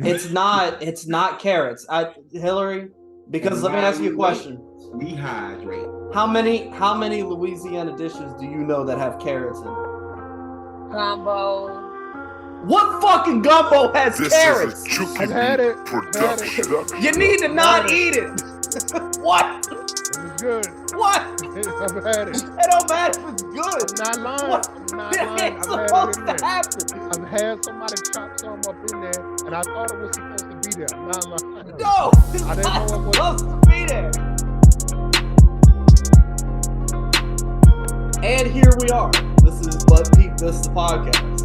It's not carrots. Hillary, because let me ask you a question. Rehydrate. How many Louisiana dishes do you know that have carrots in it? Gumbo. What fucking gumbo has carrots? I've had it. You need to not eat it. What? It was good. What? I've had it. It don't matter if it's good. I'm not lying. What? I'm not It lying. ain't I've supposed had it in to there. happen. I've had somebody chop some up in there, and I thought it was supposed to be there. I'm not lying. No, it's I didn't not know it was. supposed to be there. And here we are. This is But Peep This, the podcast.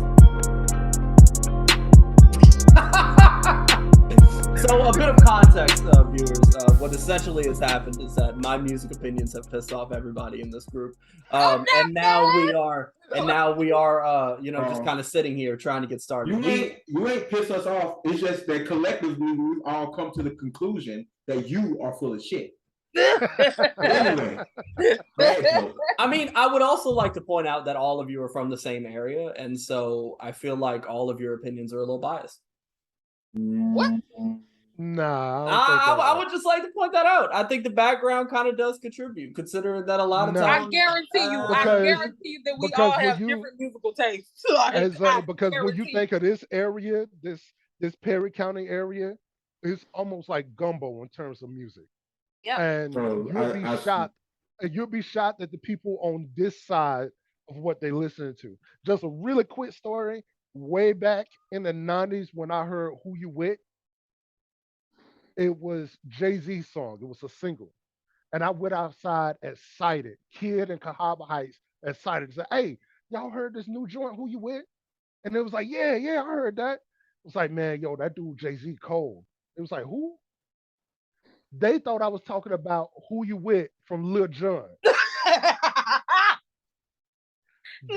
So a bit of context, viewers. What essentially has happened is that my music opinions have pissed off everybody in this group, and now we are, just kind of sitting here trying to get started. You ain't pissed us off. It's just that collectively we've all come to the conclusion that you are full of shit. Anyway, I mean, I would also like to point out that all of you are from the same area, and so I feel like all of your opinions are a little biased. What? Nah, I would just like to point that out. I think the background kind of does contribute, considering that a lot of times. I guarantee you that we all have different musical tastes. Because when you think of this area, this Perry County area, it's almost like gumbo in terms of music. Yeah. And you'll be shocked at the people on this side of what they listen to. Just a really quick story. Way back in the 90s when I heard Who You With, it was Jay-Z's song. It was a single. And I went outside excited, kid in Cahaba Heights, excited. Said, hey, y'all heard this new joint, Who You With? And it was like, yeah, I heard that. It was like, man, yo, that dude Jay-Z cold. It was like, who? They thought I was talking about Who You With from Lil Jon.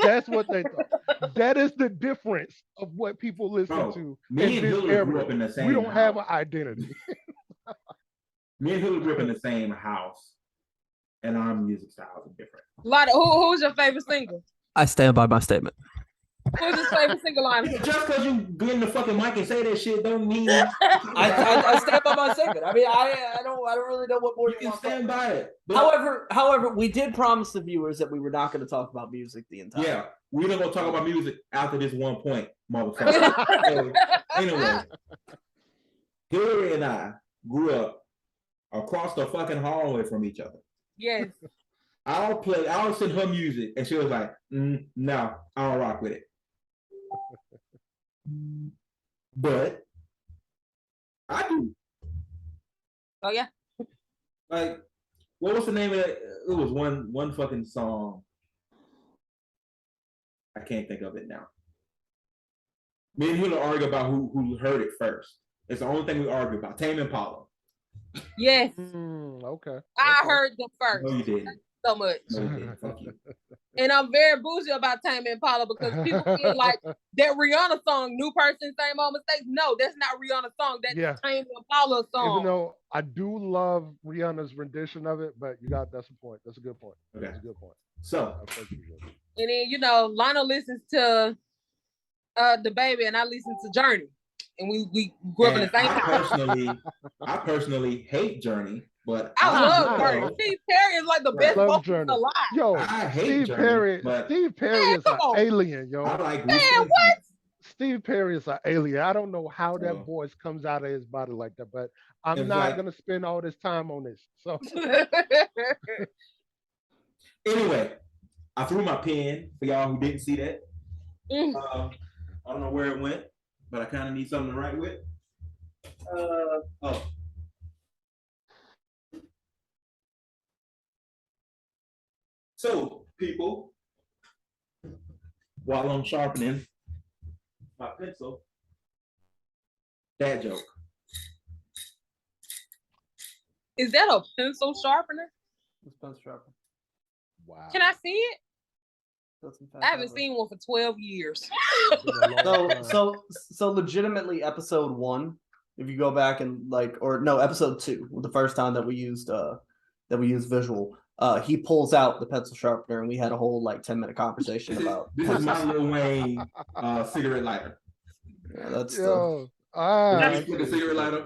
That's what they thought. That is the difference of what people listen to. Me and Hillary grew up in the same We don't house. have an identity. Me and Hillary grew up in the same house, and our music styles are different. Who's your favorite singer? I stand by my statement. Who's your favorite singer, Lional? Just because you get in the fucking mic and say that shit don't mean I stand by my statement. I mean, I don't really know what more you can stand by it. But However, we did promise the viewers that we were not going to talk about music the entire time. Yeah, we're not gonna talk about music after this one point, motherfucker. So, anyway, Hillary and I grew up across the fucking hallway from each other. Yes. I'll send her music, and she was like, no, I don't rock with it. But I do. Oh yeah. Like, what was the name of that? It was one fucking song. I can't think of it now. Me and Hula argue about who heard it first. It's the only thing we argue about. Tame Impala. Yes. Okay. I heard them first. No, you didn't. So much. No, you didn't. Fuck you. And I'm very bougie about Tame Impala because people feel like that Rihanna song, New Person, Same Old Mistakes. No, that's not Rihanna's song. That's Tame Impala song. Even though I do love Rihanna's rendition of it, but that's a point. That's a good point. Okay. That's a good point. So, and then, Lionel listens to the Baby, and I listen to Journey. And we grew up in the same house. I personally hate Journey, but I love Journey. Steve Perry is like the best vocalist alive. Yo, I hate Steve Perry. Steve Perry is an alien, yo. I like what? Steve Perry is an alien. I don't know how that voice comes out of his body like that, but I'm not gonna spend all this time on this. So anyway, I threw my pen for y'all who didn't see that. I don't know where it went, but I kind of need something to write with. So, people, while I'm sharpening my pencil, dad joke. Is that a pencil sharpener? It's pencil sharpener. Wow. Can I see it? I haven't seen one for 12 years. So legitimately episode 1, if you go back and episode 2, the first time that we used visual, he pulls out the pencil sharpener and we had a whole 10-minute conversation about this is my Lil Wayne cigarette lighter. Yeah, that's Ah, Put the cigarette lighter.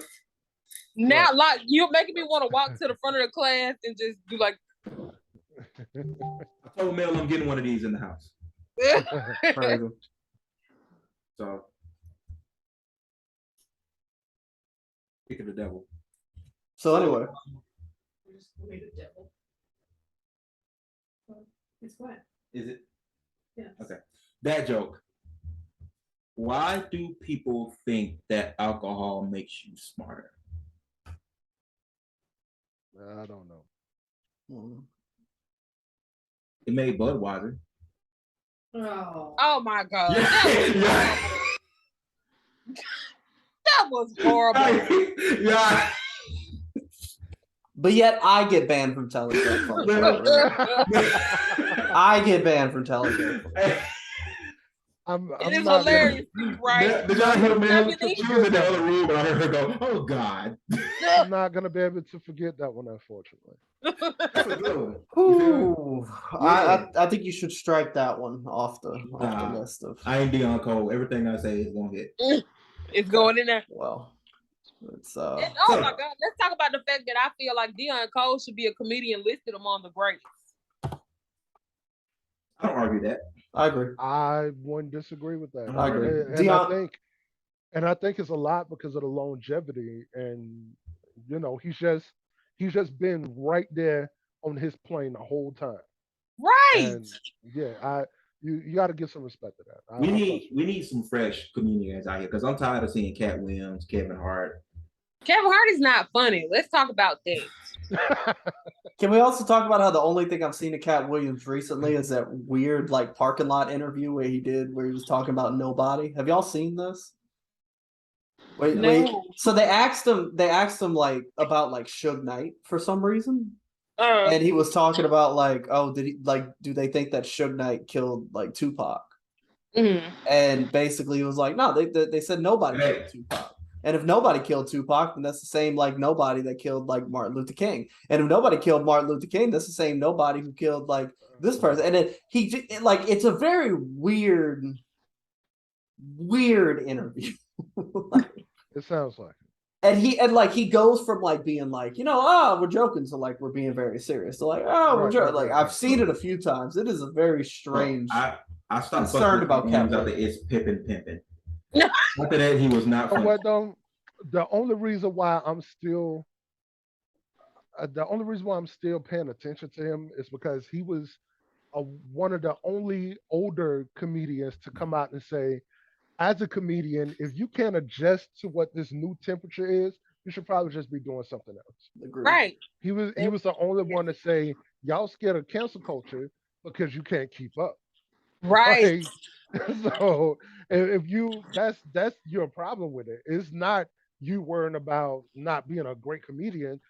Now, like, you're making me want to walk to the front of the class and just do like. I told Mel I'm getting one of these in the house. Crazy. So, pick of the devil. So anyway, It's what? Is it? Yes. Okay. That joke. Why do people think that alcohol makes you smarter? I don't know. It made Budweiser. Oh my God. Yeah. That was horrible. Yeah. but yet I get banned from telling jokes. On the show, right? I get banned from telling jokes. It is hilarious, right? Did y'all hear me? She was in the other room, but I heard her go, "Oh God." I'm not gonna be able to forget that one, unfortunately. That's a good one. Ooh, Yeah. I think you should strike that one off the list of. I ain't Deion Cole. Everything I say is gonna hit. It's going in there. Well, it's And, oh my God, let's talk about the fact that I feel like Deion Cole should be a comedian listed among the greats. I don't argue that. I agree. I wouldn't disagree with that. I agree. And I think it's a lot because of the longevity, and you know, he's just been right there on his plane the whole time. Right. And yeah, you got to give some respect to that. We need some fresh comedians out here because I'm tired of seeing Cat Williams, Kevin Hart. Kevin Hart is not funny. Let's talk about that. Can we also talk about how the only thing I've seen of Cat Williams recently is that weird like parking lot interview where he was talking about nobody. Have y'all seen this? Wait. So they asked him like about like Suge Knight for some reason. And he was talking about like, oh, do they think that Suge Knight killed like Tupac? Mm-hmm. And basically he was like, no, they said nobody killed Tupac. And if nobody killed Tupac, then that's the same like nobody that killed like Martin Luther King. And if nobody killed Martin Luther King, that's the same nobody who killed like this person. And then it's a very weird interview. It sounds like it. And he goes from like being like, we're joking to like we're being very serious. So like, we're joking. Like I've seen it a few times. It is a very strange. I stopped concerned about Cat Williams after it's pimping. After that, he was not funny. The only reason why I'm still paying attention to him is because he was one of the only older comedians to come out and say, as a comedian, if you can't adjust to what this new temperature is, you should probably just be doing something else. Agreed. Right. He was the only one to say, y'all scared of cancel culture because you can't keep up. Right. So if that's your problem with it. It's not you worrying about not being a great comedian,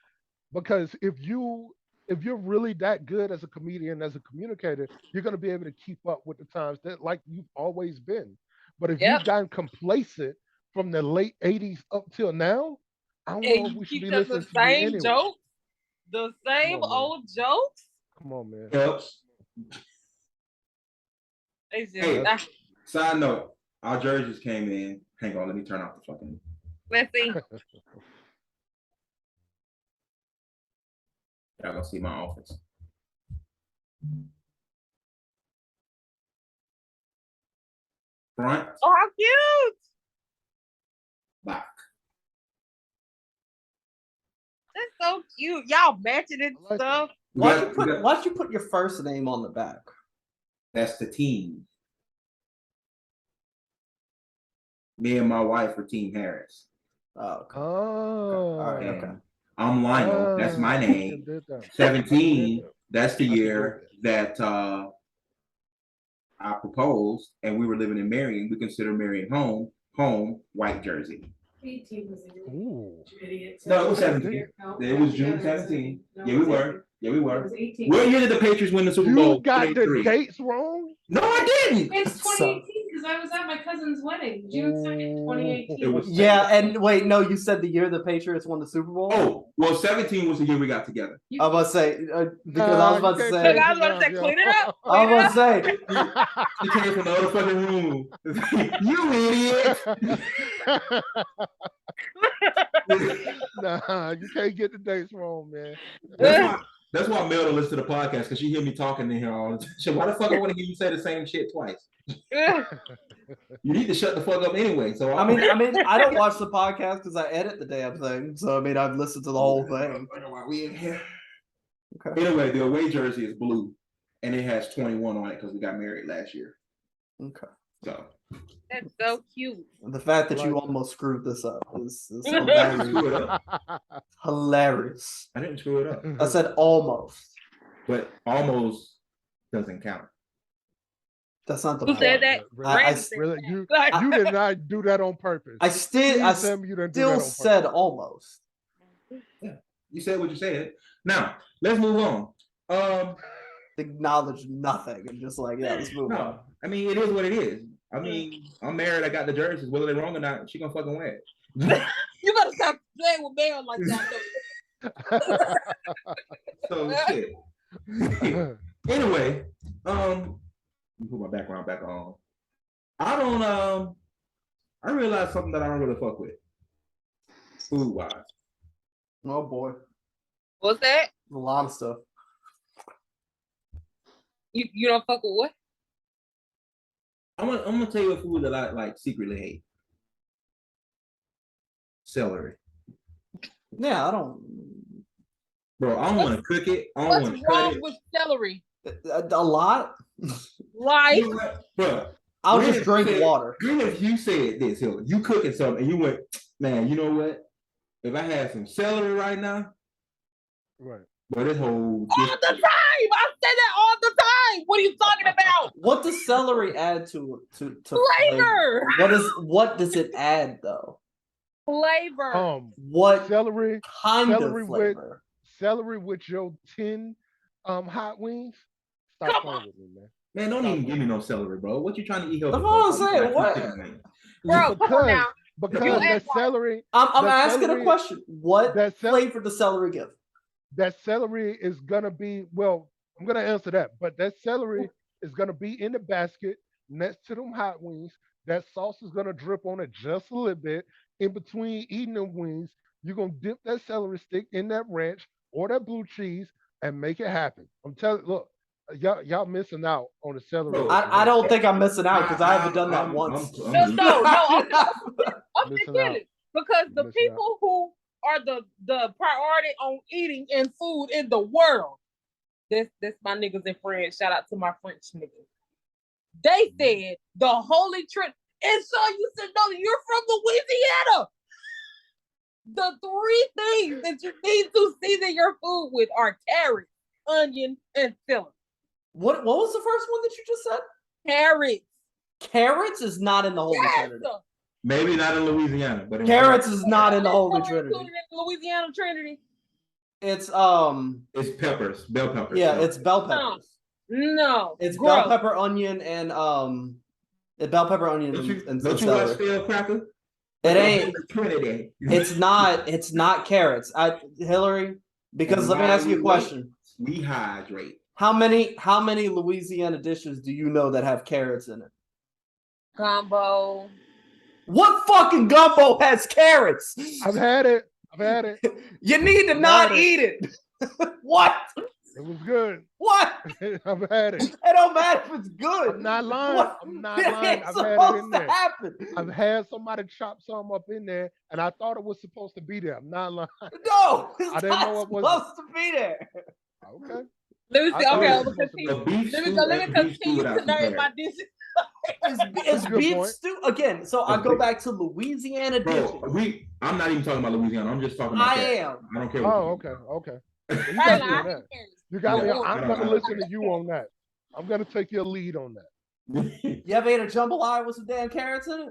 because if you're really that good as a comedian, as a communicator, you're going to be able to keep up with the times that like you've always been. But if you've gotten complacent from the late 80s up till now, I don't know if we should be listening the to you same anyway. jokes, the same old jokes. Come on, man. Helps. Hey, side note, our jerseys came in. Hang on, let me turn off the fucking. Let's see. Y'all gonna see my office. Front. Oh, how cute! Back. That's so cute. Y'all matching and stuff. Why'd you put your first name on the back? That's the team. Me and my wife are Team Harris. Oh. Okay. Oh. All right. Okay. I'm Lional. That's my name. 17. That's the year that I proposed, and we were living in Marion. We consider Marion home, white jersey. 18 was it? Ooh. No, it was 17. It was June 17. No, Yeah, we were. Yeah, we It were. was 18. What year did the Patriots win the Super Bowl? You got the 23? dates wrong? No, I didn't. It's 2018 because because I was at my cousin's wedding, June 2nd, 2018. It was Yeah, and wait, no, you said the year the Patriots won the Super Bowl? Oh, well, 17 was the year we got together. I was about to say, because I was about to say. Look, I was about to say, clean it up. I was about to say. She came from the other fucking room. You idiot. Nah, you can't get the dates wrong, man. That's why Mel don't listen to the podcast, because she hear me talking in here all the time. So why the fuck I want to hear you say the same shit twice? You need to shut the fuck up anyway. So I mean, I don't watch the podcast because I edit the damn thing. So I mean, I've listened to the whole thing. Why we in here? Okay. Anyway, the away jersey is blue, and it has 21 on it because we got married last year. Okay. So That's so cute. The fact that you almost screwed this up is I didn't screw it hilarious. up. Hilarious. I didn't screw it up, I said almost. but almost doesn't count. That's not the Who point. said that? I Really, you Like- did not do that on purpose. I still Please tell me you didn't do that still on said purpose. almost. You said what you said. Now let's move on. Acknowledge nothing and just like, yeah, let's move on. No, I mean it is what it is. I mean, I'm married. I got the jerseys. Whether they're wrong or not, she gonna fucking wear it. You better stop playing with Mel like that. So shit. Anyway, let me put my background back on. I realized something that I don't really fuck with. Food wise. Oh boy. What's that? A lot of stuff. You don't fuck with what? I'm gonna tell you a food that I like secretly hate. Celery. Yeah, I don't. Bro, I don't want to cook it. I don't What's want to cut wrong it. with celery? A lot. Like, You know what? Bro, I'll Granted, just drink you said- water. Granted, if you said this, Hill, you cooking something and you went, man, you know what? If I had some celery right now, Right. but this whole all the time. I say that all the time. What are you talking about? What does celery add to Flavor. What does it add though? Flavor. What Celery kind celery of with- flavor? celery with your 10 hot wings. Stop Come playing on. with me, man. man, don't even give me no celery, bro. What you trying to eat healthy? That's what I'm for? saying, what? Bro, come on now. Because You that act like- celery, I'm the asking a celery- question. What that flavor does celery give? that celery is gonna be, well, I'm gonna answer that, but that celery is gonna be in the basket next to them hot wings. That sauce is gonna drip on it just a little bit. In between eating them wings, you're gonna dip that celery stick in that ranch or that blue cheese and make it happen. I'm telling, look, y'all missing out on the celery. Bro, I don't think I'm missing out because I haven't done that once. No, I'm Missing getting out. it. Because the Missing people who are the priority on eating and food in the world, that's my niggas and friends. Shout out to my French niggas. They said the Holy Trinity. And so you said, no, you're from Louisiana. The three things that you need to season your food with are carrots, onion, and celery. What was the first one that you just said? Carrots. Carrots is not in the Holy Yes. Trinity. Maybe not in Louisiana, but in Carrots is not in the Holy It's Trinity. included in the Louisiana Trinity. It's it's peppers, bell peppers. yeah, so. it's bell peppers. No. It's gross. bell pepper, onion, and bell pepper, onion, Don't you, and don't you watch celery. Stale Cracker? It ain't. Trinity. It's not carrots. Hillary, because And let me while ask you a we question. We hydrate. How many Louisiana dishes do you know that have carrots in it? Gumbo. What fucking gumbo has carrots? I've had it. You need to not eat it. What? It was good. What? I've had it. It don't matter if it's good. I'm not lying. What? I'm not It lying. ain't I've had it in supposed to there. happen. I've had somebody chop some up in there, and I thought it was supposed to be there. I'm not lying. No, it's I didn't not know it was. supposed to be there. Okay. Let me I see. thought Okay, it I'm was gonna supposed to continue. A beef Let me stew go. Let and me beef stew continue without to name some my carrots. dishes. It's a good beef point. stew again. So I go back to Louisiana dishes. Bro, I'm not even talking about Louisiana. I'm just talking about I that. am. I don't care what Oh, you okay. Okay. You Right, got me like, on that. You got me. I'm gonna listen to you on that. I'm gonna take your lead on that. think. You ever ate a jambalaya with some damn carrots in it?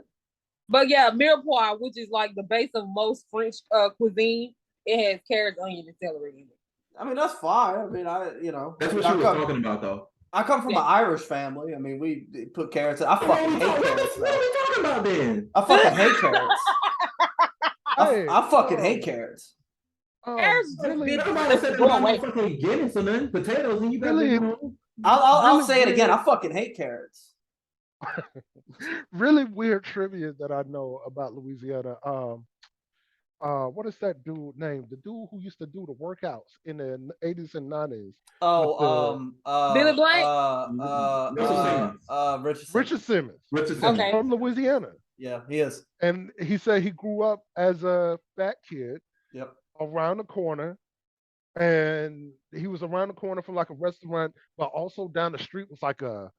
But yeah, mirepoix, which is like the base of most French cuisine, it has carrots, onion, and celery in it. I mean, that's fine. I mean, That's what she was talking about, though. I come from Yeah. an Irish family. I mean, we put carrots in. I fucking hate carrots, What are though. we talking about then? I fucking hate carrots. Hey, I fucking hate carrots. Carrots are really, big. Nobody said Go about no away. fucking Guinness or nothing. Potatoes, and you got Really? I'll Really say it again. weird. I fucking hate carrots. really weird trivia that I know about Louisiana. What is that dude named? The dude who used to do the workouts in the 80s and 90s. Billy Blank? Richard Simmons. Richard Okay. Simmons. From Louisiana. Yeah, he is. And he said he grew up as a fat kid Yep. around the corner. And he was around the corner from like a restaurant, but also down the street was like a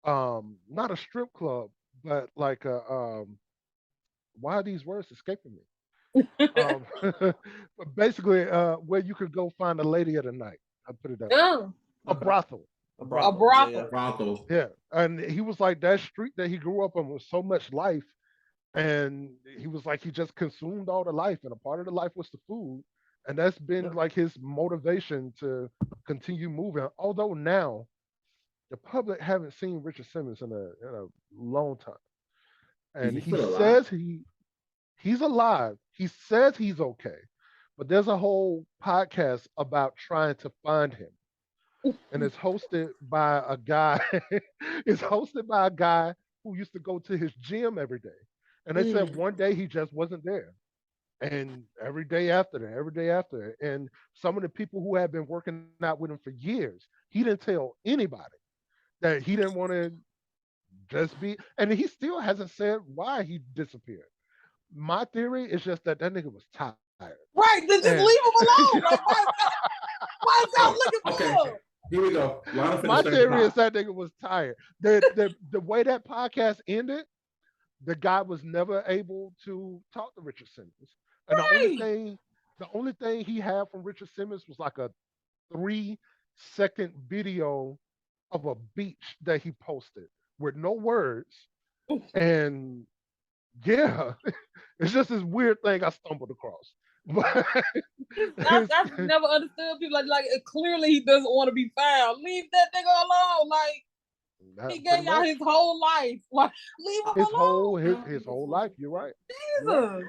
not a strip club, but like a why are these words escaping me? But basically where you could go find a lady of the night. I put it that way. Oh, A brothel. a brothel. Yeah. Brothel. Yeah. And he was like that street that he grew up on was so much life. And he was like he just consumed all the life, and a part of the life was the food. And that's been like his motivation to continue moving. Although now the public haven't seen Richard Simmons in a long time. And he he still alive? says he's alive. He says he's okay. But there's a whole podcast about trying to find him. And it's hosted by a guy. It's hosted by a guy who used to go to his gym every day. And they said one day he just wasn't there. And every day after that. And some of the people who had been working out with him for years, he didn't tell anybody that he didn't want to just be. And he still hasn't said why he disappeared. My theory is just that nigga was tired. Right, then just And- leave him alone. Like, why is y'all looking for Okay. him? Here we go. My theory is that nigga was tired. The way that podcast ended, the guy was never able to talk to Richard Simmons. And the only thing he had from Richard Simmons was like a 3-second video of a beach that he posted with no words. And yeah, it's just this weird thing I stumbled across. But I've never understood people like clearly he doesn't want to be found. Leave that nigga alone. Like he gave y'all his whole life. Like leave him alone. his whole life. You're right. Jesus.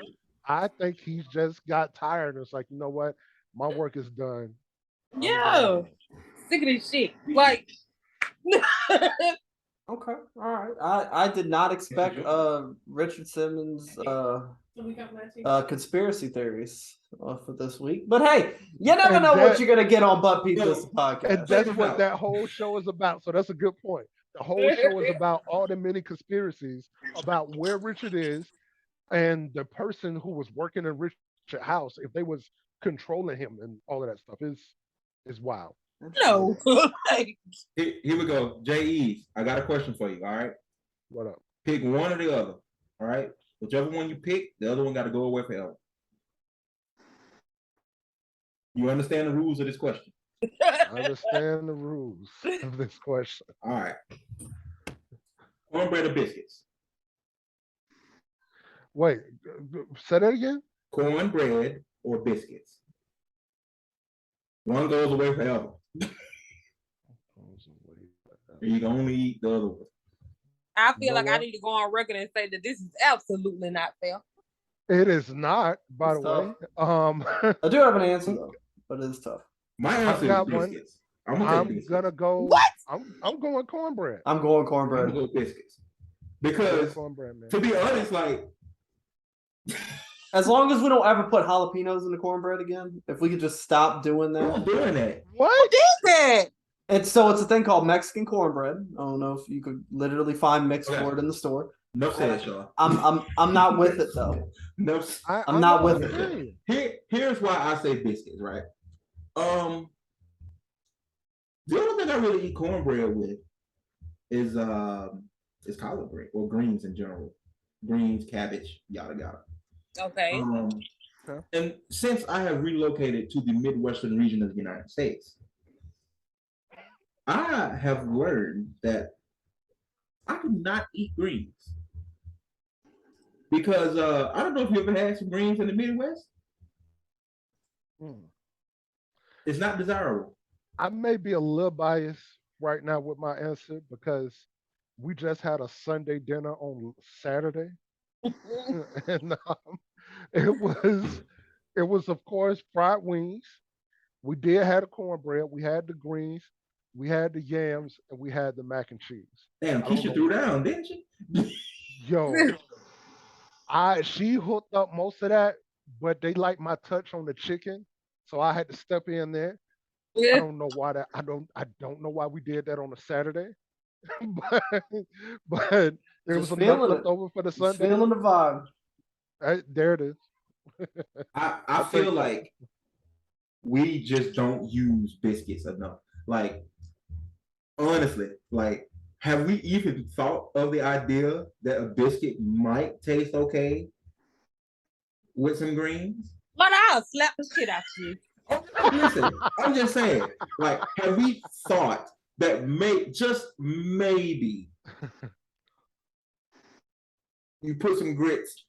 I think he's just got tired. It's like, you know what? My work is done. I'm Yeah. done. Sick of this shit. Like Okay. All right. I did not expect Richard Simmons conspiracy theories for this week. But hey, you never And know what that- you're gonna get on But Peep This podcast. And that's what that whole show is about. So that's a good point. The whole show is about all the many conspiracies about where Richard is and the person who was working in Richard's house, if they was controlling him and all of that stuff is wild. no. Like, Here we go. J.E., I got a question for you. All right. What up? Pick one or the other. All right. Whichever one you pick, the other one got to go away forever. You understand the rules of this question? I understand the rules of this question. All right. Cornbread or biscuits? Wait, say that again? Cornbread or biscuits? One goes away forever. You can only eat the other one. I feel know like I what? need to go on record and say that this is absolutely not fair. It is not, by It's the way. I do have an answer though, but it's tough. My I've answer is got one. biscuits. I'm gonna take I'm biscuits. gonna go. What? I'm going cornbread. I'm going I'm cornbread. gonna go biscuits. Because Cornbread, man. to be honest, like As long as we don't ever put jalapenos in the cornbread again, if we could just stop doing I'm not that. doing that. What? That It's a thing called Mexican cornbread. I don't know if you could literally find mixed Okay. for it in the store. No said, Shaw. I'm not with it though. No. I'm not know with what it. you're saying. Here's why I say biscuits, right? The only thing I really eat cornbread with is collard green or greens in general. Greens, cabbage, yada yada. okay. Okay. And since I have relocated to the Midwestern region of the United States, I have learned that I do not eat greens. Because I don't know if you ever had some greens in the Midwest. Hmm. It's not desirable. I may be a little biased right now with my answer because we just had a Sunday dinner on Saturday, and it was it was of course fried wings. We did have the cornbread, we had the greens, we had the yams, and we had the mac and cheese. Damn, I don't Keisha know, threw down, didn't she? yo, she hooked up most of that, but they liked my touch on the chicken, so I had to step in there. I don't know why that I don't know why we did that on a Saturday, but but there was Just enough feeling left it. over for the Just Sunday. feeling the vibe. There it is. I feel like we just don't use biscuits enough. Like, honestly, like, have we even thought of the idea that a biscuit might taste okay with some greens? But I'll slap the shit out you. Listen, I'm just saying, like, have we thought that just maybe you put some greens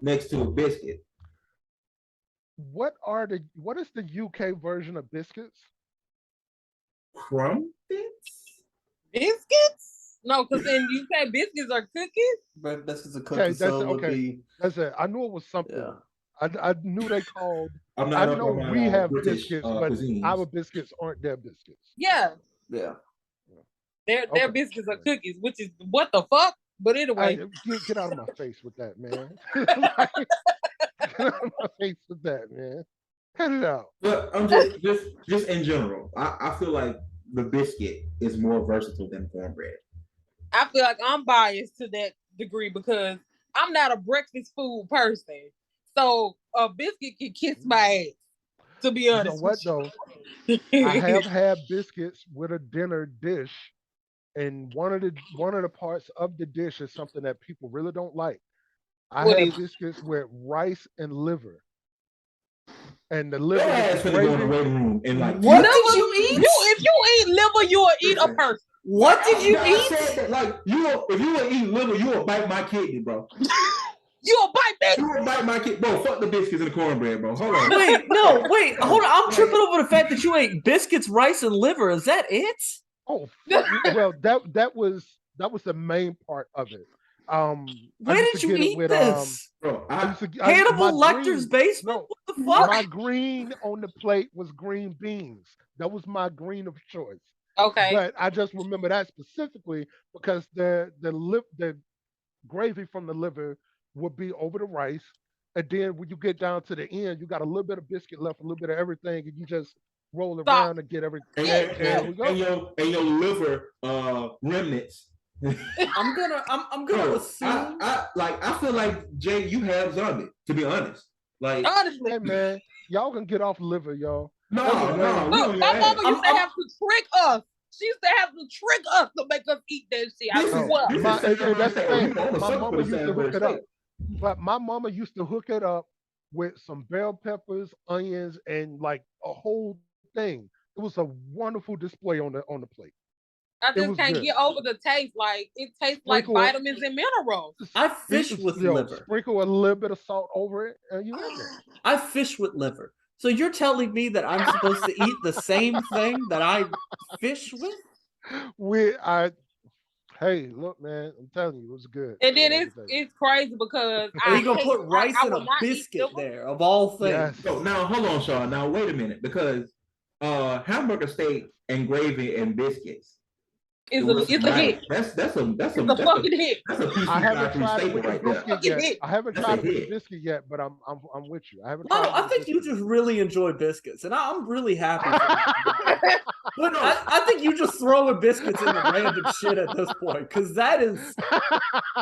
next to a biscuit? What is the UK version of biscuits? Crumpets? Biscuits? No, because in UK, biscuits are cookies. But this is a Okay, cookie, that's so it would okay. be. That's it. I knew it was something. Yeah. I knew they called. I'm I not up know on my we have British biscuits, but cuisines. our biscuits aren't their biscuits. Yeah, Yeah. their Okay. biscuits are cookies, which is what the fuck. But anyway, Get out of my face with that, man. Like, get out of my face with that, man. Cut it out. But I'm just in general, I feel like the biscuit is more versatile than cornbread. I feel like I'm biased to that degree because I'm not a breakfast food person. So a biscuit can kiss my ass, to be honest. You know what though? with I you. have had biscuits with a dinner dish, and one of the parts of the dish is something that people really don't like. I What have is it? biscuits with rice and liver, and the Your liver ass with the finna go in the gravy. waiting room and like What Liver? did you eat? If you eat liver, you will eat a Listen. person. What did you I eat? said that, like, if you would eat liver, you would bite my kidney, bro. You will bite You me. would bite my kidney, bro. Fuck the biscuits and the cornbread, bro. Hold on. Wait, no, wait, hold on. I'm tripping over the fact that you ate biscuits, rice, and liver. Is that it? Oh, well, that was the main part of it. Where did you eat this? Bro, Hannibal Lecter's basement? No, What the fuck? my green on the plate was green beans. That was my green of choice. Okay. But I just remember that specifically because the gravy from the liver would be over the rice, and then when you get down to the end, you got a little bit of biscuit left, a little bit of everything, and you just roll it Stop. around and get everything. and, There we go. and your liver remnants. I'm gonna Bro, assume. I feel like Jay, you have zombie, to be honest. Like, Honestly. Hey man, y'all can get off liver, y'all. no, Look, my mama used to have to trick us. She used to have to trick us to make us eat that shit. I Listen, swear. this My, is and that's the thing. I'm a My sucker mama for the used to Salisbury hook it up. steak. But my mama used to hook it up with some bell peppers, onions, and like a whole thing. It was a wonderful display on the plate. I It just was can't good. get over the taste. Like it tastes like Sprinkle it. vitamins and minerals. I fish with liver. Sprinkle a little bit of salt over it, and you have it. I fish with liver. So you're telling me that I'm supposed to eat the same thing that I fish with? Hey, look, man, I'm telling you, it was good. And then That's what I'm saying. it's crazy because Are you gonna put rice I and will a not eat biscuit liver. there, of all things? Yes. So now hold on, Sean. Now wait a minute, because hamburger steak and gravy and biscuits. It's a hit. That's a It's a fucking hit. That's a piece I of haven't factory tried it staple with the right there. biscuit Fucking yet. hit. I haven't That's tried a it with the hit. biscuit yet, but I'm with you. I haven't No, tried it I with the think you biscuit. just really enjoy biscuits, and I'm really happy. But I think you just throwing biscuits into random shit at this point, because that is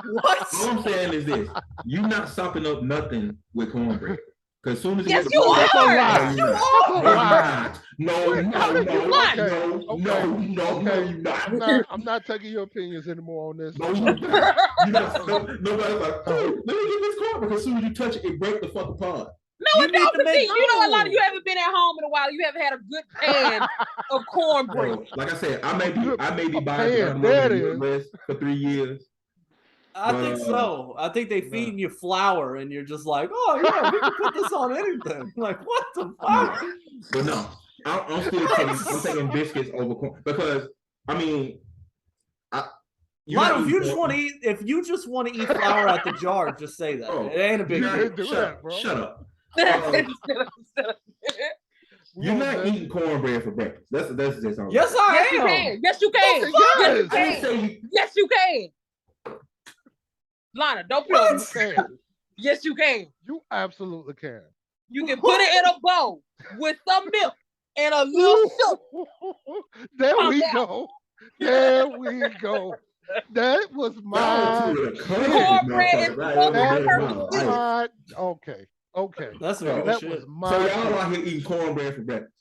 what. All I'm saying is this: you not sopping up nothing with cornbread. Because soon as Yes, get you the are. cornbread, You no, are. you're not. No, Okay. you're not. I'm not taking your opinions anymore on this. No, you're not. Nobody's like, oh, let me get this cornbread. Because as soon as you touch it, it breaks the fuck apart. No, You it need don't. to But make- see, you know, a lot of you haven't been at home in a while. You haven't had a good pan of cornbread. Bro, like I said, I may be A buying pan, there it is. Midwest for 3 years. I think so. I think they feeding you flour, and you're just like, oh yeah, we can put this on anything. Like, what the fuck? But no, I'm still taking biscuits over corn because I mean, Lionel, if you just want to eat flour out the jar, just say that. It ain't a big deal. Shut up. You're not eating cornbread for breakfast. That's just all. Yes, I am. Yes, you can. Yes, you can. Lana, don't play with me. Yes, you can. You absolutely can. You can put it in a bowl with some milk and a little sugar. There we go. There we go. That was my cornbread. Okay. That's that was my. So y'all out here eating cornbread for breakfast?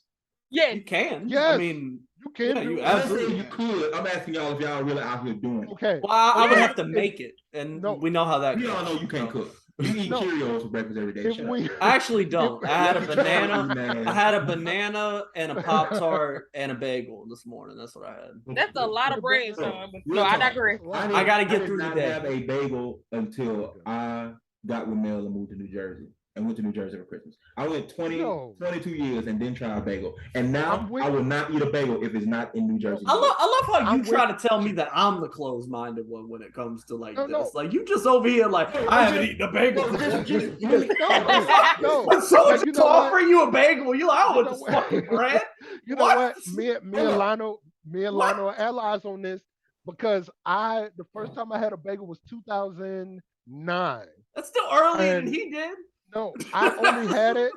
Yeah, you can. Yes. I mean, you can. Yeah, you absolutely you could. I'm asking y'all if y'all really out here doing it. Okay. Well, I would have to make it, and we know how that goes. We all know you can't cook. You eat Cheerios for breakfast every day. I actually don't. I had a banana. I had a banana and a Pop-Tart and a bagel this morning. That's what I had. That's a lot of bread, son. No, I digress. I got to get through the day. I didn't have a bagel until I got with Mel and moved to New Jersey. And went to New Jersey for Christmas. I went 22 years and didn't try a bagel. And now I will not eat a bagel if it's not in New Jersey. I love how you try to tell me that I'm the closed-minded one when it comes to like this. No. Like you just over here like I haven't eaten a bagel. No. So to offer you a bagel, you like I want this fucking bread. You know what? Me and Lionel are allies on this because the first time I had a bagel was 2009. That's still earlier than he did. No, I only had it.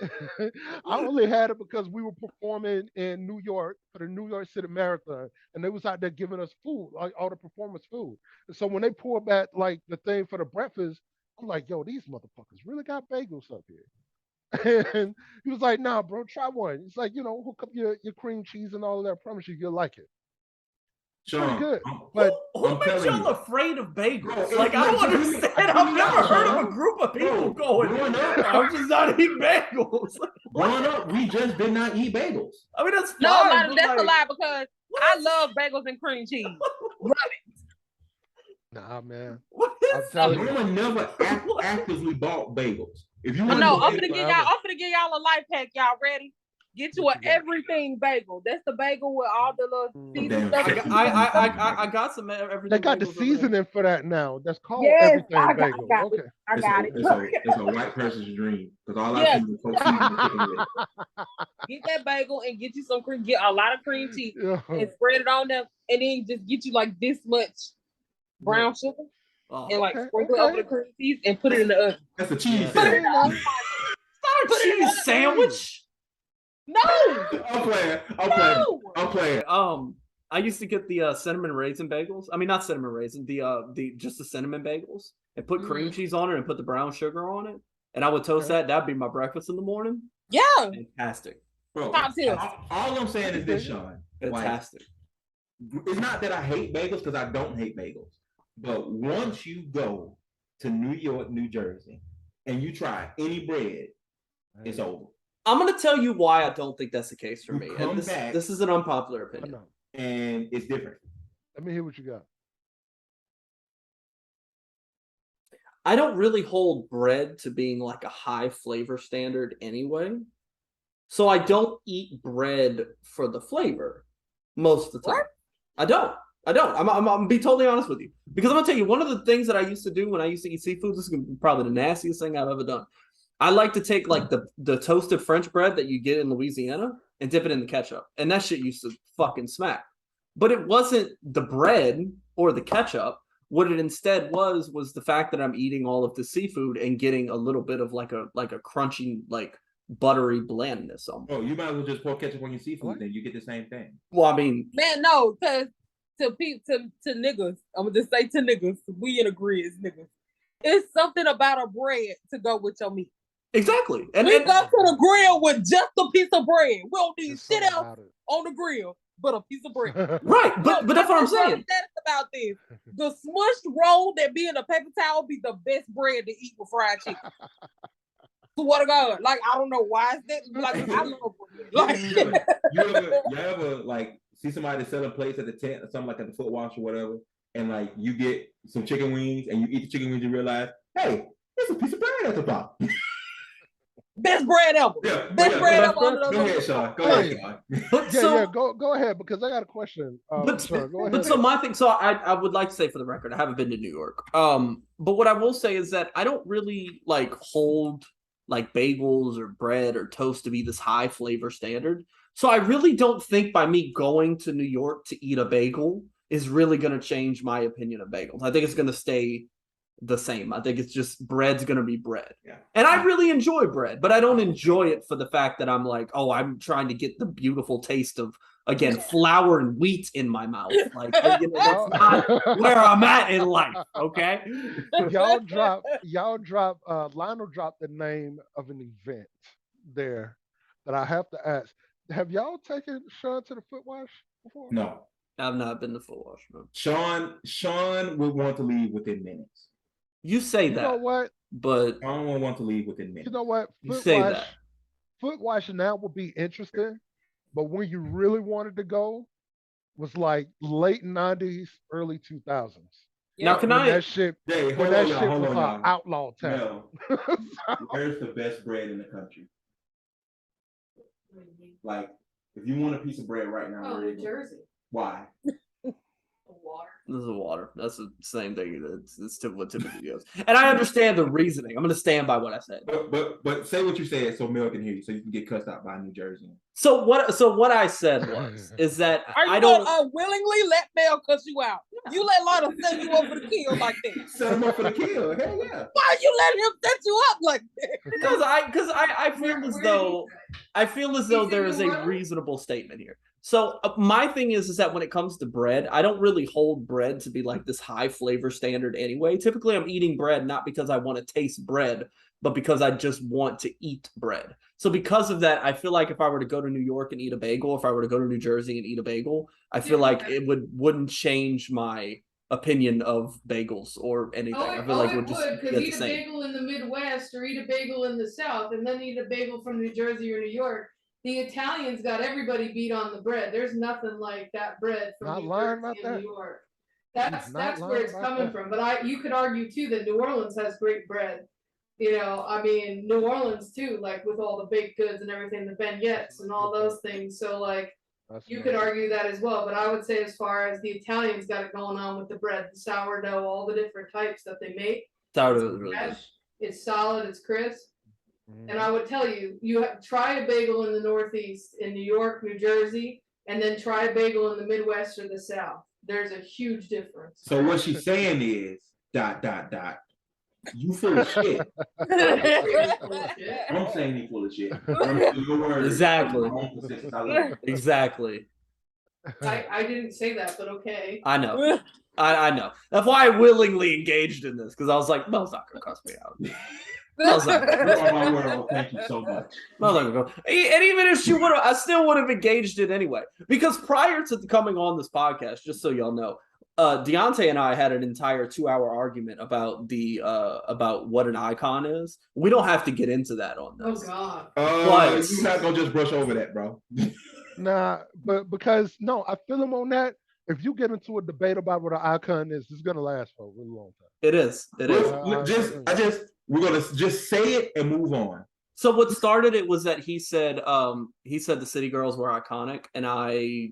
I only had it because we were performing in New York for the New York City Marathon, and they was out there giving us food, like all the performance food. And so when they poured back like the thing for the breakfast, I'm like, "Yo, these motherfuckers really got bagels up here." And he was like, "Nah, bro, try one." It's like, hook up your cream cheese and all of that. I promise you'll like it. Sean, pretty good. But who makes y'all afraid of bagels? Like, I don't understand. I've never heard of a group of people going, I'm just not eating bagels. Growing up, we just did not eat bagels. I mean, that's no, that's a lie because I love bagels and cream cheese. Love it. Nah, man. No one never actively bought bagels. If you I'm gonna give y'all a life hack. Y'all ready? Get you an everything bagel. That's the bagel with all the little seasoning stuff. I got some everything. They got the seasoning for that now. That's called everything bagel. Okay. I got it. It's a white person's dream because all I see is folks eating. Get that bagel and get you some cream. Get a lot of cream cheese and spread it on them, and then just get you like this much brown sugar and like sprinkle it over the cream cheese and put it in the oven. That's a cheese sandwich. It's not a cheese sandwich. No, I'm playing. I used to get the cinnamon raisin bagels. I mean, not cinnamon raisin. The just the cinnamon bagels and put cream cheese on it and put the brown sugar on it. And I would toast that. That'd be my breakfast in the morning. Yeah, fantastic. Bro, all I'm saying is this, Sean. Fantastic. Like, it's not that I hate bagels because I don't hate bagels. But once you go to New York, New Jersey, and you try any bread, it's over. I'm going to tell you why I don't think that's the case for me. And this is an unpopular opinion. And it's different. Let me hear what you got. I don't really hold bread to being like a high flavor standard anyway. So I don't eat bread for the flavor most of the time. I don't. I'm gonna be totally honest with you. Because I'm gonna tell you, one of the things that I used to do when I used to eat seafood, this is probably the nastiest thing I've ever done. I like to take like the toasted French bread that you get in Louisiana and dip it in the ketchup. And that shit used to fucking smack. But it wasn't the bread or the ketchup. What it instead was the fact that I'm eating all of the seafood and getting a little bit of like a crunchy, like buttery blandness on. Oh, you might as well just pour ketchup on your seafood, then you get the same thing. Well, I mean, man, no, because to niggas, I'm gonna just say to niggas, we in agreement, niggas. It's something about a bread to go with your meat. Exactly. And we go to the grill with just a piece of bread. We don't need shit else on the grill but a piece of bread. Right, but that's what I'm saying. That's about this. The smushed roll that be in a paper towel be the best bread to eat with fried chicken. Swear to God, like I don't know why it's that. Like I love bread. Like you ever like see somebody selling plates at the tent or something like at the foot wash or whatever, and like you get some chicken wings and you eat the chicken wings and realize, hey, there's a piece of bread at the bottom. Best bread ever. Yeah, Best bread ever. Go ahead, Sean. Go ahead, Sean. But go ahead because I got a question. Sean, go ahead. So my thing, so I would like to say for the record, I haven't been to New York. But what I will say is that I don't really like hold like bagels or bread or toast to be this high flavor standard. So I really don't think by me going to New York to eat a bagel is really going to change my opinion of bagels. I think it's going to stay the same. I think it's just bread's going to be bread. Yeah. And I really enjoy bread, but I don't enjoy it for the fact that I'm like, oh, I'm trying to get the beautiful taste of, again, flour and wheat in my mouth. Like, that's not where I'm at in life, okay? Y'all drop Lionel dropped the name of an event there that I have to ask. Have y'all taken Sean to the foot wash before? No. I've not been to foot wash, bro. Sean would want to leave within minutes. You say that. You know what? But Sean would want to leave within minutes. You know what? Foot wash now would be interesting, but when you really wanted to go was like late 90s, early 2000s. Now, can when I? That shit was an outlaw town. No. Where's the best bread in the country? Like, if you want a piece of bread right now, New Jersey. Why? Water. This is water. That's the same thing. It's what Timothy goes. And I understand the reasoning. I'm going to stand by what I said. But say what you said so Mel can hear you, so you can get cussed out by New Jersey. So what I said is that I don't willingly let Mel cuss you out. You let Lionel set you up for the kill like that. Set him up for the kill. Hell yeah. Why you let him set you up like that? Because I feel as though there is a reasonable statement here. So my thing is that when it comes to bread, I don't really hold bread to be like this high flavor standard anyway. Typically, I'm eating bread not because I want to taste bread, but because I just want to eat bread. So because of that, I feel like if I were to go to New York and eat a bagel, if I were to go to New Jersey and eat a bagel, I feel like it wouldn't change my opinion of bagels or anything. I feel like it would just because eat a bagel in the Midwest or eat a bagel in the South and then eat a bagel from New Jersey or New York. The Italians got everybody beat on the bread. There's nothing like that bread from New Jersey and New York. That's where it's coming from. But you could argue too that New Orleans has great bread. You know, I mean, New Orleans too, like with all the baked goods and everything, the beignets and all those things. So like, you could argue that as well. But I would say as far as the Italians got it going on with the bread, the sourdough, all the different types that they make. Sourdough is really good. It's solid. It's crisp. And I would tell you, try a bagel in the Northeast, in New York, New Jersey, and then try a bagel in the Midwest or the South. There's a huge difference. So what she's saying is, ... You full of shit. I'm saying you full of shit. Exactly. Exactly. I didn't say that, but okay. I know. I know. That's why I willingly engaged in this, because I was like, Mel's not going to cuss me out. Mel's not gonna Thank you so much. Mel's not gonna go. And even if she would have, I still would have engaged it anyway. Because prior to coming on this podcast, just so y'all know, Deontay and I had an entire 2-hour argument about about what an icon is. We don't have to get into that on this. Oh God! But you're not gonna just brush over that, bro. Nah, but because I feel him on that. If you get into a debate about what an icon is, it's gonna last for a really long time. It is. It is. We're gonna just say it and move on. So what started it was that he said the City Girls were iconic, and I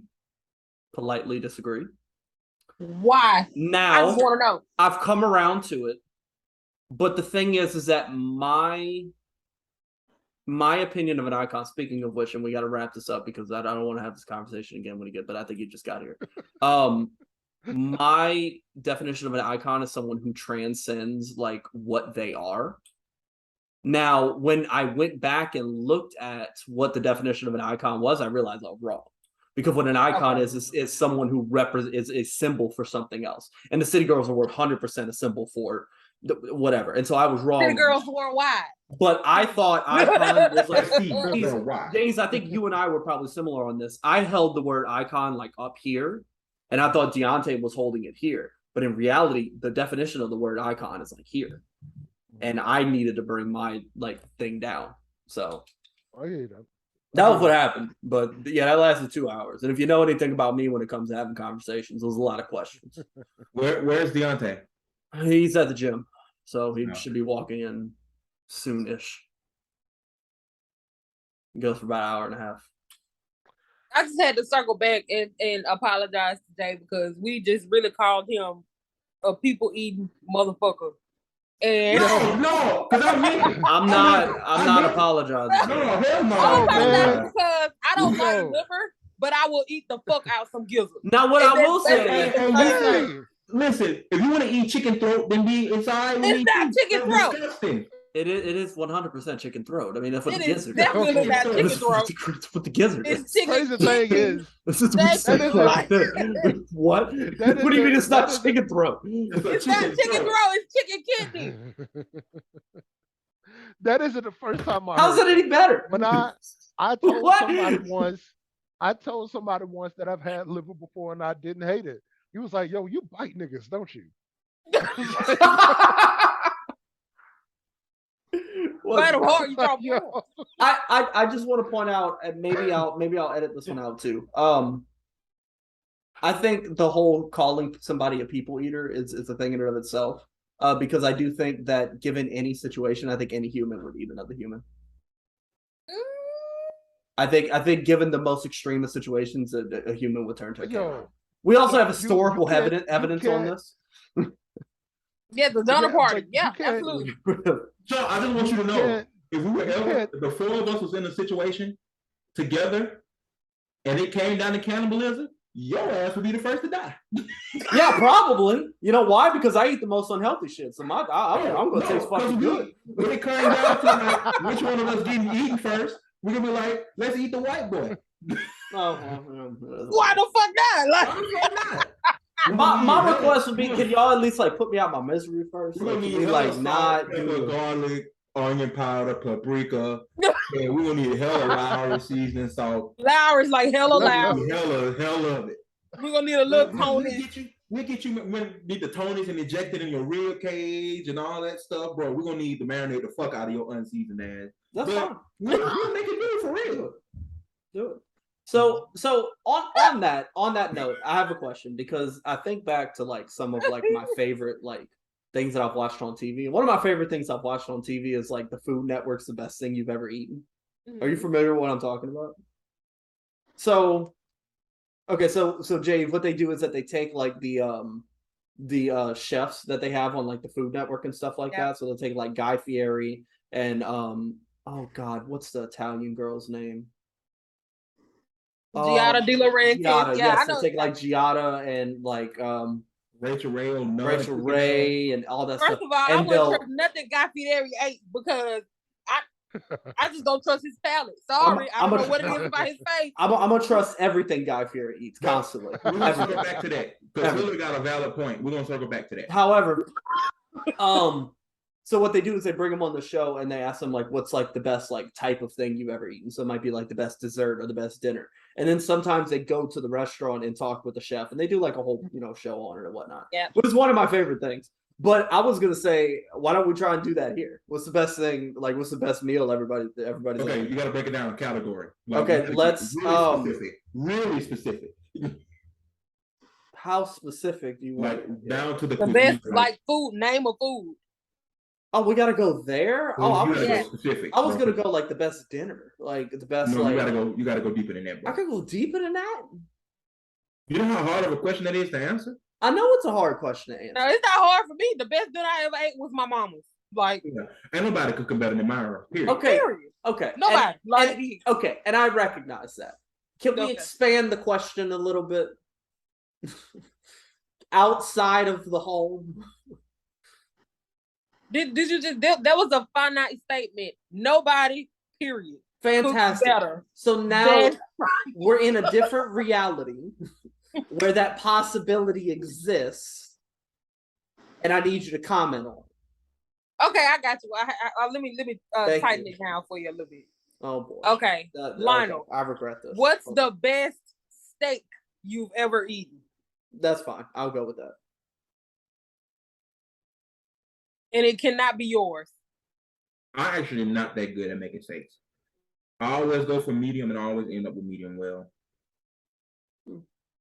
politely disagree. Why? Now, I just want to know. I've come around to it, but the thing is that my opinion of an icon. Speaking of which, and we got to wrap this up because I don't want to have this conversation again when you get. But I think you just got here. My definition of an icon is someone who transcends like what they are. Now, when I went back and looked at what the definition of an icon was, I realized I was wrong. Because what an icon is someone who is a symbol for something else. And the City Girls were 100% a symbol for whatever. And so I was wrong. City Girls worldwide. But I thought icon was like, James, I think you and I were probably similar on this. I held the word icon like up here, and I thought Deontay was holding it here. But in reality, the definition of the word icon is like here. And I needed to bring my like thing down. So I hear that. That was what happened. But yeah, that lasted 2 hours. And if you know anything about me when it comes to having conversations, there's a lot of questions. Where's Deontay? He's at the gym. So he should be walking in soon-ish. It goes for about an hour and a half. I just had to circle back and apologize today because we just really called him a people eating motherfucker. And no, because I'm not apologizing. No, hell no. I'm apologizing man. because I don't like liver, but I will eat the fuck out some gizzard. Now, what I will say, listen, if you want to eat chicken throat, then be inside. It's not chicken throat. Disgusting. It is 100% chicken throat. I mean, that's what the gizzard. Definitely not chicken throat. That's what the gizzard is. It's chicken. Crazy thing is, what? What do you mean it's not chicken throat? It's not chicken throat. It's chicken kidney. That isn't the first time I. How's it any better? When I told somebody once that I've had liver before and I didn't hate it. He was like, "Yo, you bite niggas, don't you?" I just want to point out, and maybe I'll edit this one out too. I think the whole calling somebody a people eater is a thing in and of itself. Because I do think that given any situation, I think any human would eat another human. I think given the most extreme of situations, a human would turn to a cat. We also have historical evidence on this. Yeah, the donor party. Yeah, absolutely. So I just want you to know, if we were ever, the four of us was in a situation together, and it came down to cannibalism, your ass would be the first to die. Yeah, probably. You know why? Because I eat the most unhealthy shit. So I'm gonna taste fucking good. When it came down to like, which one of us getting eaten first, we're gonna be like, let's eat the white boy. Why the fuck not? Like, my request would be, can y'all at least like put me out my misery first? We're gonna need garlic, onion powder, paprika. And we're gonna need hella Lowry seasoning salt. Lowry's like hella Lowry. Hella of it. We're gonna need a little Tony. We'll get you need the Tonys and inject it in your rib cage and all that stuff, bro. We're gonna need to marinate the fuck out of your unseasoned ass. That's fine. We'll make it do it for real. Do it. So on that note, I have a question because I think back to like some of like my favorite like things that I've watched on TV. One of my favorite things I've watched on TV is like the Food Network's The Best Thing You've Ever Eaten. Are you familiar with what I'm talking about? So Jay, what they do is that they take like the chefs that they have on like the Food Network and stuff like that. So they'll take like Guy Fieri and oh god, what's the Italian girl's name? Giada De Laurentiis. Yeah, I know. Take like Giada and like Rachel Ray and all that stuff. First of all, I wouldn't trust nothing Guy Fieri ate because I just don't trust his palate. Sorry, I don't know what it is about his face. I'm gonna trust everything Guy Fieri eats constantly. We're gonna circle back to that because Hillary got a valid point. We're gonna circle back to that. However, so what they do is they bring them on the show and they ask them like, what's like the best like type of thing you've ever eaten? So it might be like the best dessert or the best dinner. And then sometimes they go to the restaurant and talk with the chef and they do like a whole, show on it or whatnot. Yeah. Which is one of my favorite things. But I was gonna say, why don't we try and do that here? What's the best thing? Like, what's the best meal everybody's okay, you got to break it down in category. Like, okay, let's really specific. How specific do you want? Like down to the best like food, name of food. Oh, we gotta go there. Oh, I was specific. I was gonna go like the best dinner, like the best. No, like, you gotta go deeper than that, bro. I could go deeper than that. You know how hard of a question that is to answer? I know it's a hard question to answer. No, it's not hard for me. The best dinner I ever ate was my mama's. Like, ain't nobody could come better than mine. Period. Okay. Nobody. And I recognize that. Can we expand the question a little bit outside of the home? Did you just? That was a finite statement. Nobody. Period. Fantastic. So now we're in a different reality where that possibility exists, and I need you to comment on it. Okay, I got you. Let me tighten it down for you a little bit. Oh boy. Okay, Lionel. Okay. I regret this. What's the best steak you've ever eaten? That's fine. I'll go with that. And it cannot be yours. I actually am not that good at making steaks. I always go for medium and I always end up with medium well.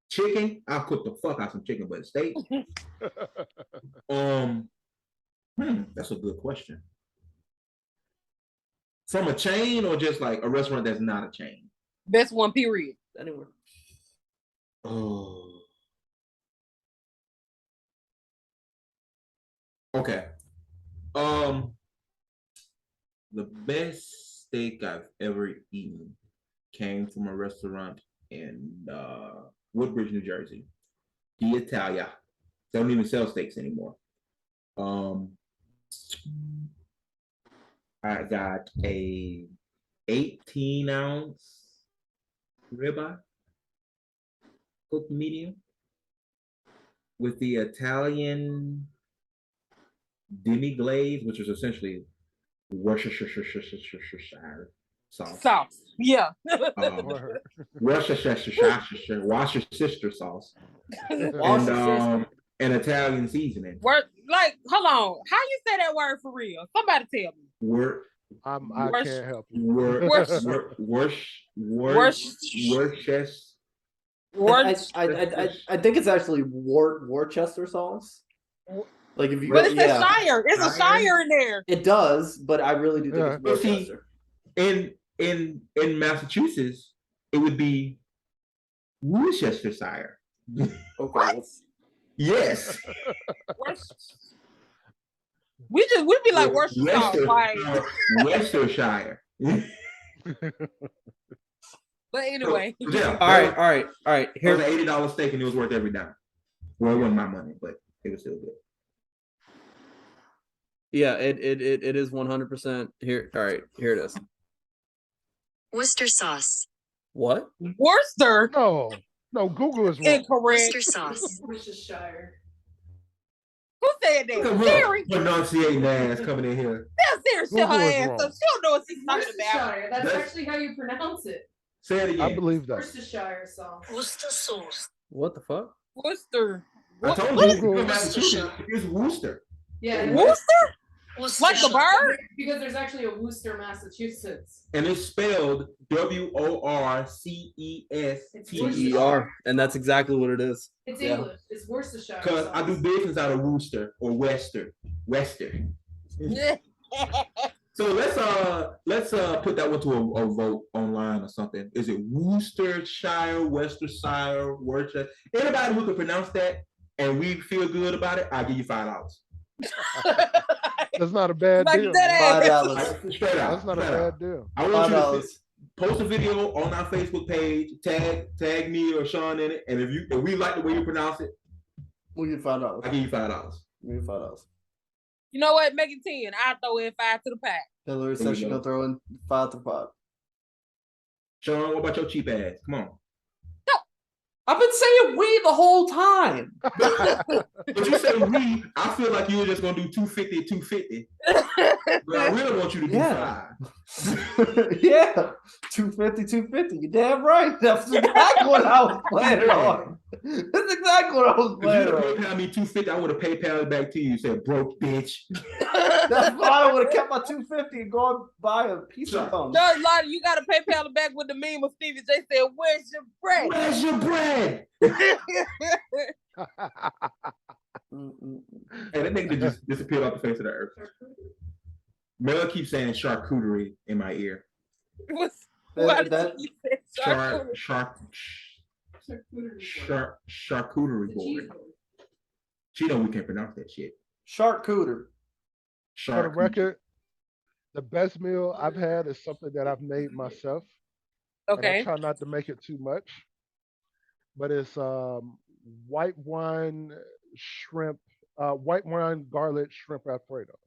Chicken, I'll cook the fuck out some chicken, but steak. That's a good question. From a chain or just like a restaurant that's not a chain? Best one, period. Anywhere. Oh. Okay. The best steak I've ever eaten came from a restaurant in Woodbridge, New Jersey. The Italia. They don't even sell steaks anymore. I got a 18-ounce ribeye, cooked medium, with the Italian demi-glaze, which is essentially Worcestershire sauce. Yeah. Worcestershire sauce. And Italian seasoning. Like, hold on. How you say that word for real? Somebody tell me. I can't help you. I think it's actually Worcester sauce. Like if you but it's a shire. It's a shire in there. It does, but I really do think it's Worcester. In Massachusetts, it would be Worcestershire. Okay. What? Yes. We'd be like Worcestershire. Worcestershire. But anyway. Yeah. All right. Here's an $80 steak and it was worth every dime. Well, it wasn't my money, but it was still good. Yeah, it is 100% here. All right, here it is. Worcester sauce. What? Worcester? No, Google is wrong. Incorrect. Worcester sauce. Worcestershire. Who said that? Siri. Pronunciating ass coming in here. Tell Siri shut her ass up. She don't know what she's talking about. Worcestershire. That's actually how you pronounce it. Say it again. I believe that. Worcestershire sauce. Worcester sauce. What the fuck? Worcester. I told you, it's Worcester. Yeah. Worcester? Worcester. Like the bird? Because there's actually a Worcester, Massachusetts. And it's spelled Worcester. And that's exactly what it is. It's English. It's Worcestershire. Because I do business out of Worcester or Wester. Yeah. So let's put that one to a vote online or something. Is it Worcestershire, Worcestershire, Worcester? Anybody who can pronounce that and we feel good about it, I'll give you $5. That's not a bad deal. $5. Straight out. That's not a bad deal. I want you to post a video on our Facebook page, tag me or Sean in it, and if we like the way you pronounce it, we'll give you $5. I'll give you $5. Give you $5. You know what? Make it 10. I'll throw in 5 to the pack. Hillary says she's gonna throw in 5 to 5. Sean, what about your cheap ass? Come on. I've been saying we the whole time. But you say we, I feel like you were just gonna do 250. But I really want you to do 5. Yeah, 250. You're damn right. That's exactly what I was planning on. That's exactly what I was planning on. If you PayPal me 250, I would have PayPal it back to you. You said broke bitch. That's why I would have kept my 250 and go and buy a piece of phone. No, Lottie, you gotta PayPal it back with the meme of Stevie J said, "Where's your bread? Where's your bread?" Hey, that nigga just disappeared off the face of the earth. Mel keeps saying charcuterie in my ear. Why did you say charcuterie board. She know we can't pronounce that shit. Charcuterie. For the record, the best meal I've had is something that I've made myself. Okay. I try not to make it too much, but it's white wine garlic shrimp Alfredo.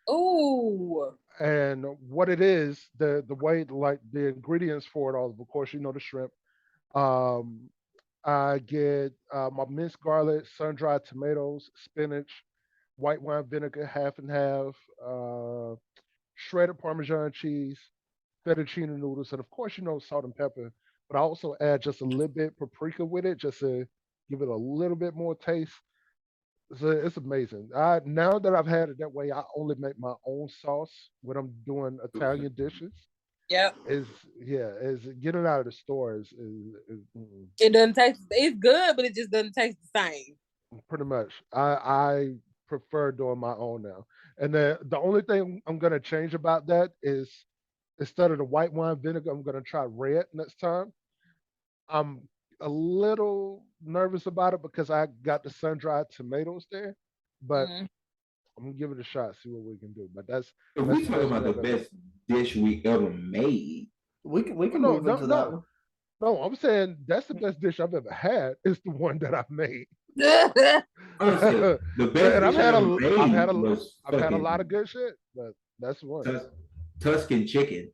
Ooh. And what it is, the way, like the ingredients for it all, of course, you know, the shrimp. I get my minced garlic, sun-dried tomatoes, spinach, white wine vinegar, half and half, shredded Parmesan cheese, fettuccine noodles, and of course, you know, salt and pepper. But I also add just a little bit paprika with it, just to give it a little bit more taste. So it's amazing. Now that I've had it that way, I only make my own sauce when I'm doing Italian dishes. Yep. Is getting out of the store is It doesn't taste. It's good, but it just doesn't taste the same. Pretty much. I prefer doing my own now. And the only thing I'm gonna change about that is Instead of the white wine vinegar, I'm gonna try red next time. I'm a little nervous about it because I got the sun-dried tomatoes there, but Mm. I'm gonna give it a shot, see what we can do. But that's If that's we the talking best about food the I've ever. best dish we ever made, We Well, can no, move no, into that no, one. no. I'm saying that's the best dish I've ever had. Is the one that I've made. I would say the best And dish I ever made was I've had a lot of fucking good shit, but that's one. Tuscan chicken.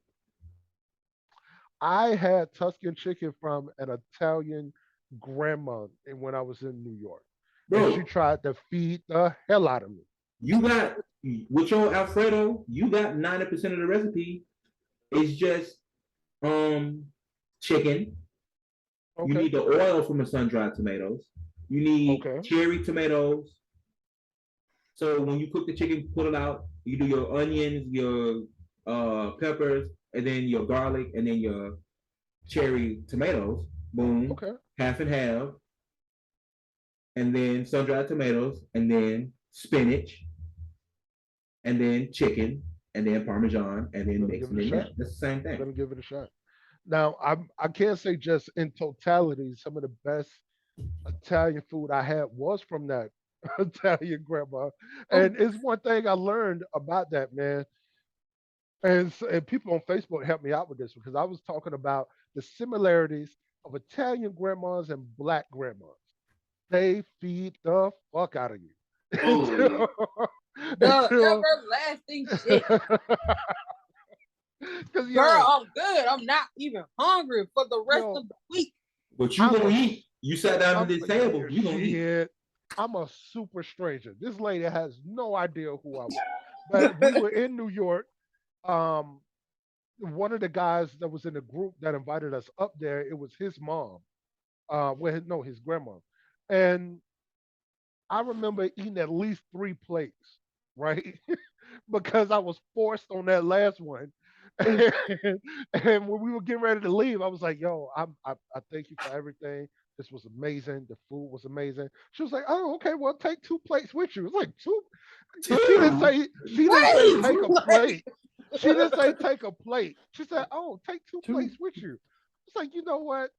I had Tuscan chicken from an Italian grandma when I was in New York, and she Bro, tried to feed the hell out of me. you got with your Alfredo, you got 90% of the recipe. It's just um chicken. You Okay, need the oil from the sun-dried tomatoes. You need okay, cherry tomatoes. So when you cook the chicken, pull it out. You do your onions, your peppers, and then your garlic, and then your cherry tomatoes. Boom, okay. half and half, and then sun-dried tomatoes, and then spinach, and then chicken, and then parmesan, and I'm then gonna give mix, it and a then yeah, shot. that's the same I'm thing. gonna give it a shot. Now, I can't say just in totality, some of the best Italian food I had was from that Italian grandma. Oh, And it's one thing I learned about that, man. And people on Facebook helped me out with this because I was talking about the similarities of Italian grandmas and black grandmas. They feed the fuck out of you. Oh yeah. until, the until everlasting shit. because Girl, I'm good. I'm not even hungry for the rest yo, of the week. But you I'm gonna a eat. You sat down at I'm this table. You gonna eat. shit. I'm a super stranger. This lady has no idea who I was. But we were in New York. Um, one of the guys that was in the group that invited us up there, it was his mom. No, his grandma. And I remember eating at least 3 plates, right? Because I was forced on that last one. And when we were getting ready to leave, I was like, "Yo, I thank you for everything. This was amazing. The food was amazing." She was like, "Oh, okay. Well, take 2 plates with you." It's like two. Two. She didn't say Wait, take a plate. She didn't say take a plate. She said, "Oh, take two Two. plates with you." It's like, you know what?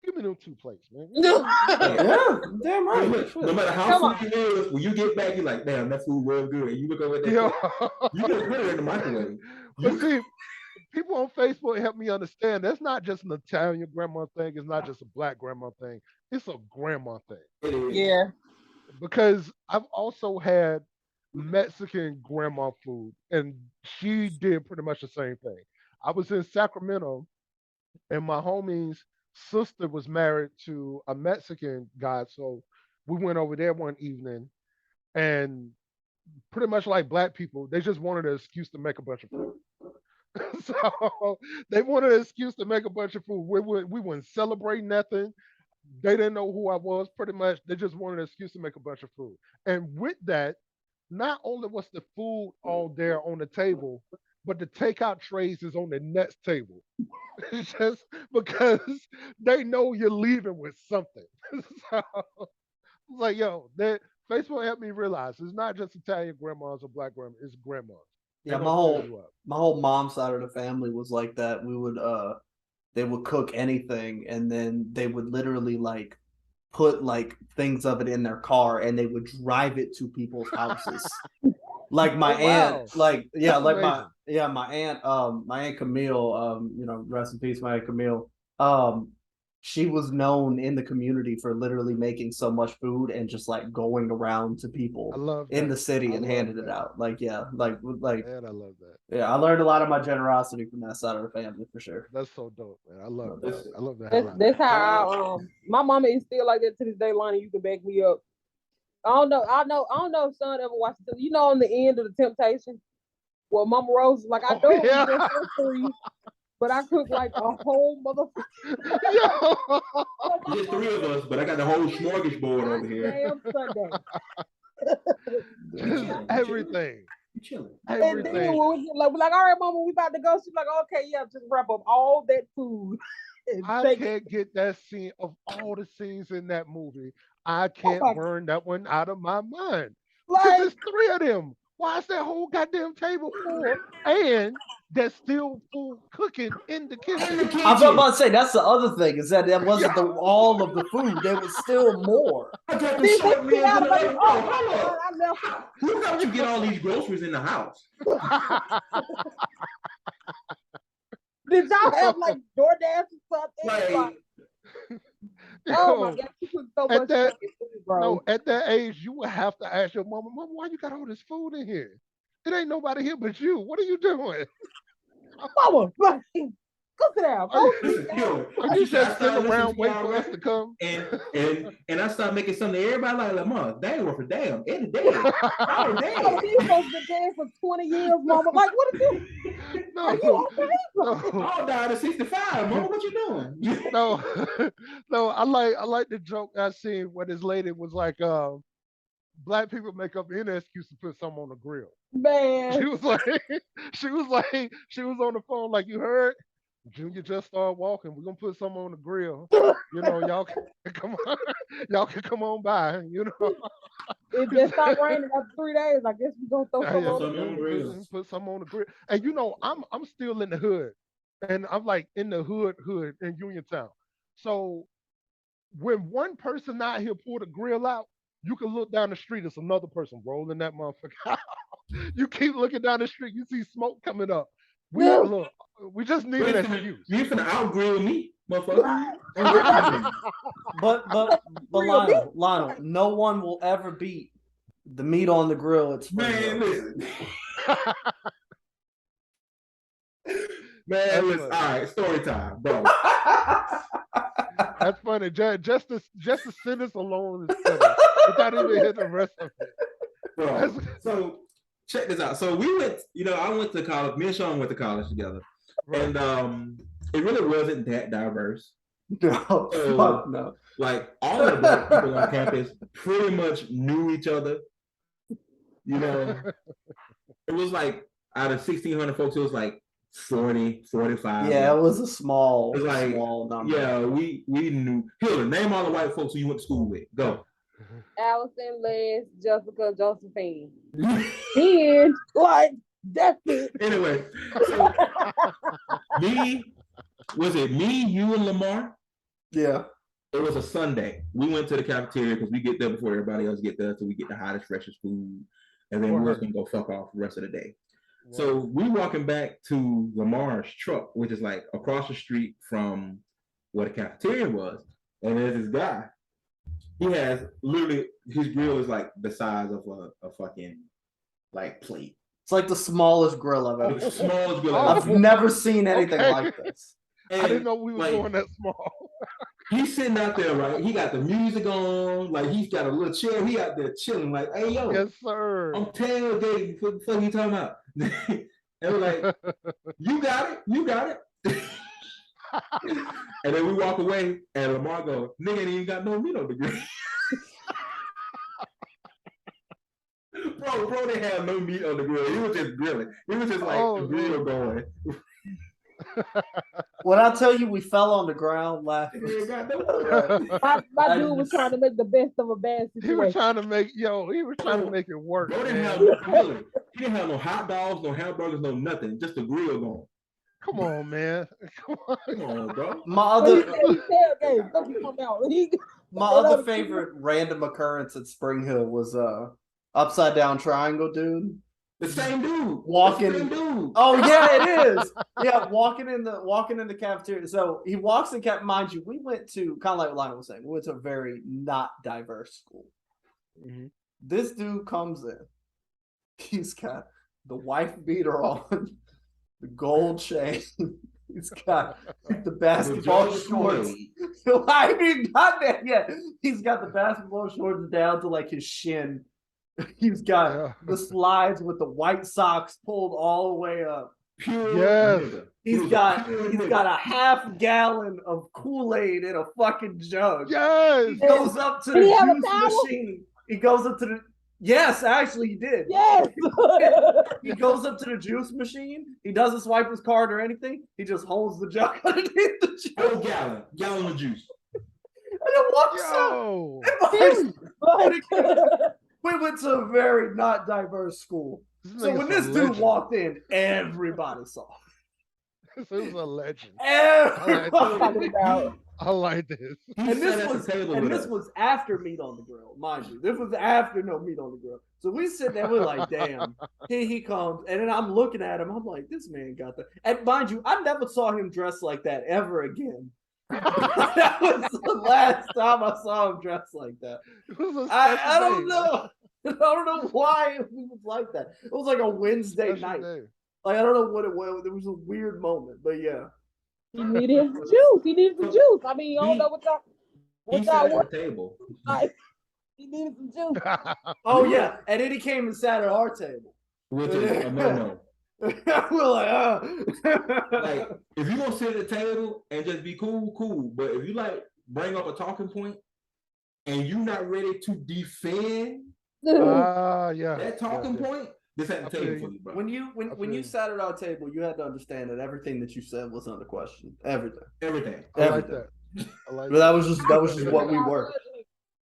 Give me them 2 plates, man. no. Yeah, damn right. No Shit. matter how Come on. full you was, when you get back, you're like, damn, that food was good. And you look over at that Yeah. plate, you can put it in the microwave. But You see, people on Facebook help me understand that's not just an Italian grandma thing. It's not just a black grandma thing. It's a grandma thing. it is. Yeah. Because I've also had Mexican grandma food, and she did pretty much the same thing. I was in Sacramento, and my homie's sister was married to a Mexican guy, so we went over there one evening, and pretty much like black people, they just wanted an excuse to make a bunch of food. So they wanted an excuse to make a bunch of food. We wouldn't celebrate nothing. They didn't know who I was. Pretty much, they just wanted an excuse to make a bunch of food. And with that, not only was the food all there on the table, but the takeout trays is on the next table. It's just because they know you're leaving with something. So it's like, yo, that Facebook helped me realize it's not just Italian grandmas or black grandmas, it's grandmas. They're Yeah, gonna fill you up. my whole mom's side of the family was like that. We would they would cook anything and then they would literally like put like things of it in their car and they would drive it to people's houses. Like my Oh wow, aunt, like yeah, that's like amazing. my aunt Camille, rest in peace, my aunt Camille. She was known in the community for literally making so much food and just like going around to I people love in that. the city I and love handing it that. out. Like yeah, Man, I love that. yeah, I learned a lot of my generosity from that side of the family for sure. That's so dope, man. I love No that. doubt. I love the hell That's out of that's that. how my mama is still like that to this day, Lonnie. You can back me up. I don't know if son ever watched it. You know, on the end of the Temptation, well, Mama Rose, like I Oh know it was yeah. just us three, but I cooked like a whole motherfucker. Yo. It's just three of us, but I got the whole smorgasbord over here. Damn Sunday. We Just chilling. We chilling. everything. We chilling. And then Everything. when we like, all right, Mama, we about to go. She's like, okay, yeah, just wrap up all that food and I take it. can't get that scene of all the scenes in that movie. I Oh can't my, burn that one out of my mind. Because like, there's 3 of them. Why is that whole goddamn table full and there's still food cooking in the kitchen? I was about to say that's the other thing is that wasn't all of the food. There was still more. I got the short ribs in the oven. Who helped you get all these groceries in the house? Did y'all have like DoorDash or something? Like, oh my God, you put so much that, food, bro. no, at that age, you would have to ask your mama, Mama, why you got all this food in here? It ain't nobody here but you. What are you doing? Mama, go sit down. Are you just sitting around waiting for us to come? And I started making something everybody like, Mom, they ain't worth a damn. Any day. Oh, damn. Oh, these folks been dead for 20 years, Mama. Like, what is this? No, Are you okay? no. All died at 65, Mama. What you doing? No, no. I like the joke I seen where this lady was like, black people make up any excuse to put something on the grill. Man. She was on the phone like, you heard? Junior just started walking. We're gonna put something on the grill. You know, y'all can come on. Y'all can come on by. You know, it just stopped raining after 3 days. I guess we're gonna throw some on the grill. Put some on the grill. And you know, I'm still in the hood, and I'm like in the hood in Uniontown. So when one person out here pull the grill out, you can look down the street. It's another person rolling that motherfucker out. You keep looking down the street. You see smoke coming up. We just need an excuse. You finna outgrill me, motherfucker. But Lionel, no one will ever beat the meat on the grill. It's man, listen. Man, listen. All right, story time, bro. That's funny. Just the sentence alone is funny. Without even hearing the rest of it. Bro, so check this out. So we went, I went to college. Me and Sean went to college together. Right. And it really wasn't that diverse. No, so, no. Like all of the black people on campus pretty much knew each other. It was like out of 1,600 folks, it was like 40, 45. Yeah, it was a small number. Yeah, we knew. Hilda, name all the white folks who you went to school with. Go. Allison, Les, Jessica, Josephine. And like that's it. Anyway, so me, you, and Lamar? Yeah. It was a Sunday. We went to the cafeteria because we get there before everybody else get there, so we get the hottest, freshest food, and then we're gonna go fuck off the rest of the day. Wow. So we walking back to Lamar's truck, which is like across the street from where the cafeteria was, and there's this guy. He has literally his grill is like the size of a fucking like plate. It's like the smallest grill I've ever seen. The smallest grill I've never seen anything like this. And I didn't know we were going that small. He's sitting out there, right? He got the music on, like he's got a little chair. He out there chilling, like, "Hey yo, yes sir, I'm tailgating. What the fuck you talking about?" And we're like, "You got it." And then we walk away, and Lamar goes, "Nigga ain't even got no meat on the grill." Bro didn't have no meat on the grill. He was just grilling. He was just like the grill going. When I tell you we fell on the ground laughing. my dude was trying to make the best of a bad situation. He was trying to make it work. Bro didn't have no grilling. He didn't have no hot dogs, no hamburgers, no nothing. Just a grill going. Come on, man. Come on, bro. My other favorite random occurrence at Spring Hill was upside down triangle dude. The same dude. Walking. The same dude. Oh yeah, it is. Yeah, walking in the cafeteria. So he walks in mind you, we went to kind of like Lionel was saying, we went to a very not diverse school. Mm-hmm. This dude comes in. He's got the wife beater on, the gold chain. He's got the basketball shorts. I mean, not that yet. He's got the basketball shorts down to like his shin. He's got the slides with the white socks pulled all the way up. Yes. He's got a half gallon of Kool-Aid in a fucking jug. Yes. He goes up to the juice machine. He goes up to the Yes, actually he did. Yes. He goes up to the juice machine. He doesn't swipe his card or anything. He just holds the jug underneath the juice. Whole gallon of juice. And it walks up. We went to a very not diverse school. So when this dude walked in, everybody saw. This is a legend. Everybody. I like this. And this was after meat on the grill, mind you. This was after no meat on the grill. So we sit there, we're like, damn, here he comes. And then I'm looking at him, I'm like, this man got that. And mind you, I never saw him dressed like that ever again. That was the last time I saw him dressed like that. I don't know. I don't know why it was like that. It was like a Wednesday night. Like, I don't know what it was. It was a weird moment, but yeah. He needed some juice. He needed some juice. I mean, I don't know what y'all at the table. He needed some juice. Oh yeah, and then he came and sat at our table. Which is a no. We're like, like, if you're gonna sit at the table and just be cool. But if you like bring up a talking point and you're not ready to defend that talking point, this at the table for you, bro. When you sat at our table, you had to understand that everything that you said was under question. Everything. I like that. But that was just what we were.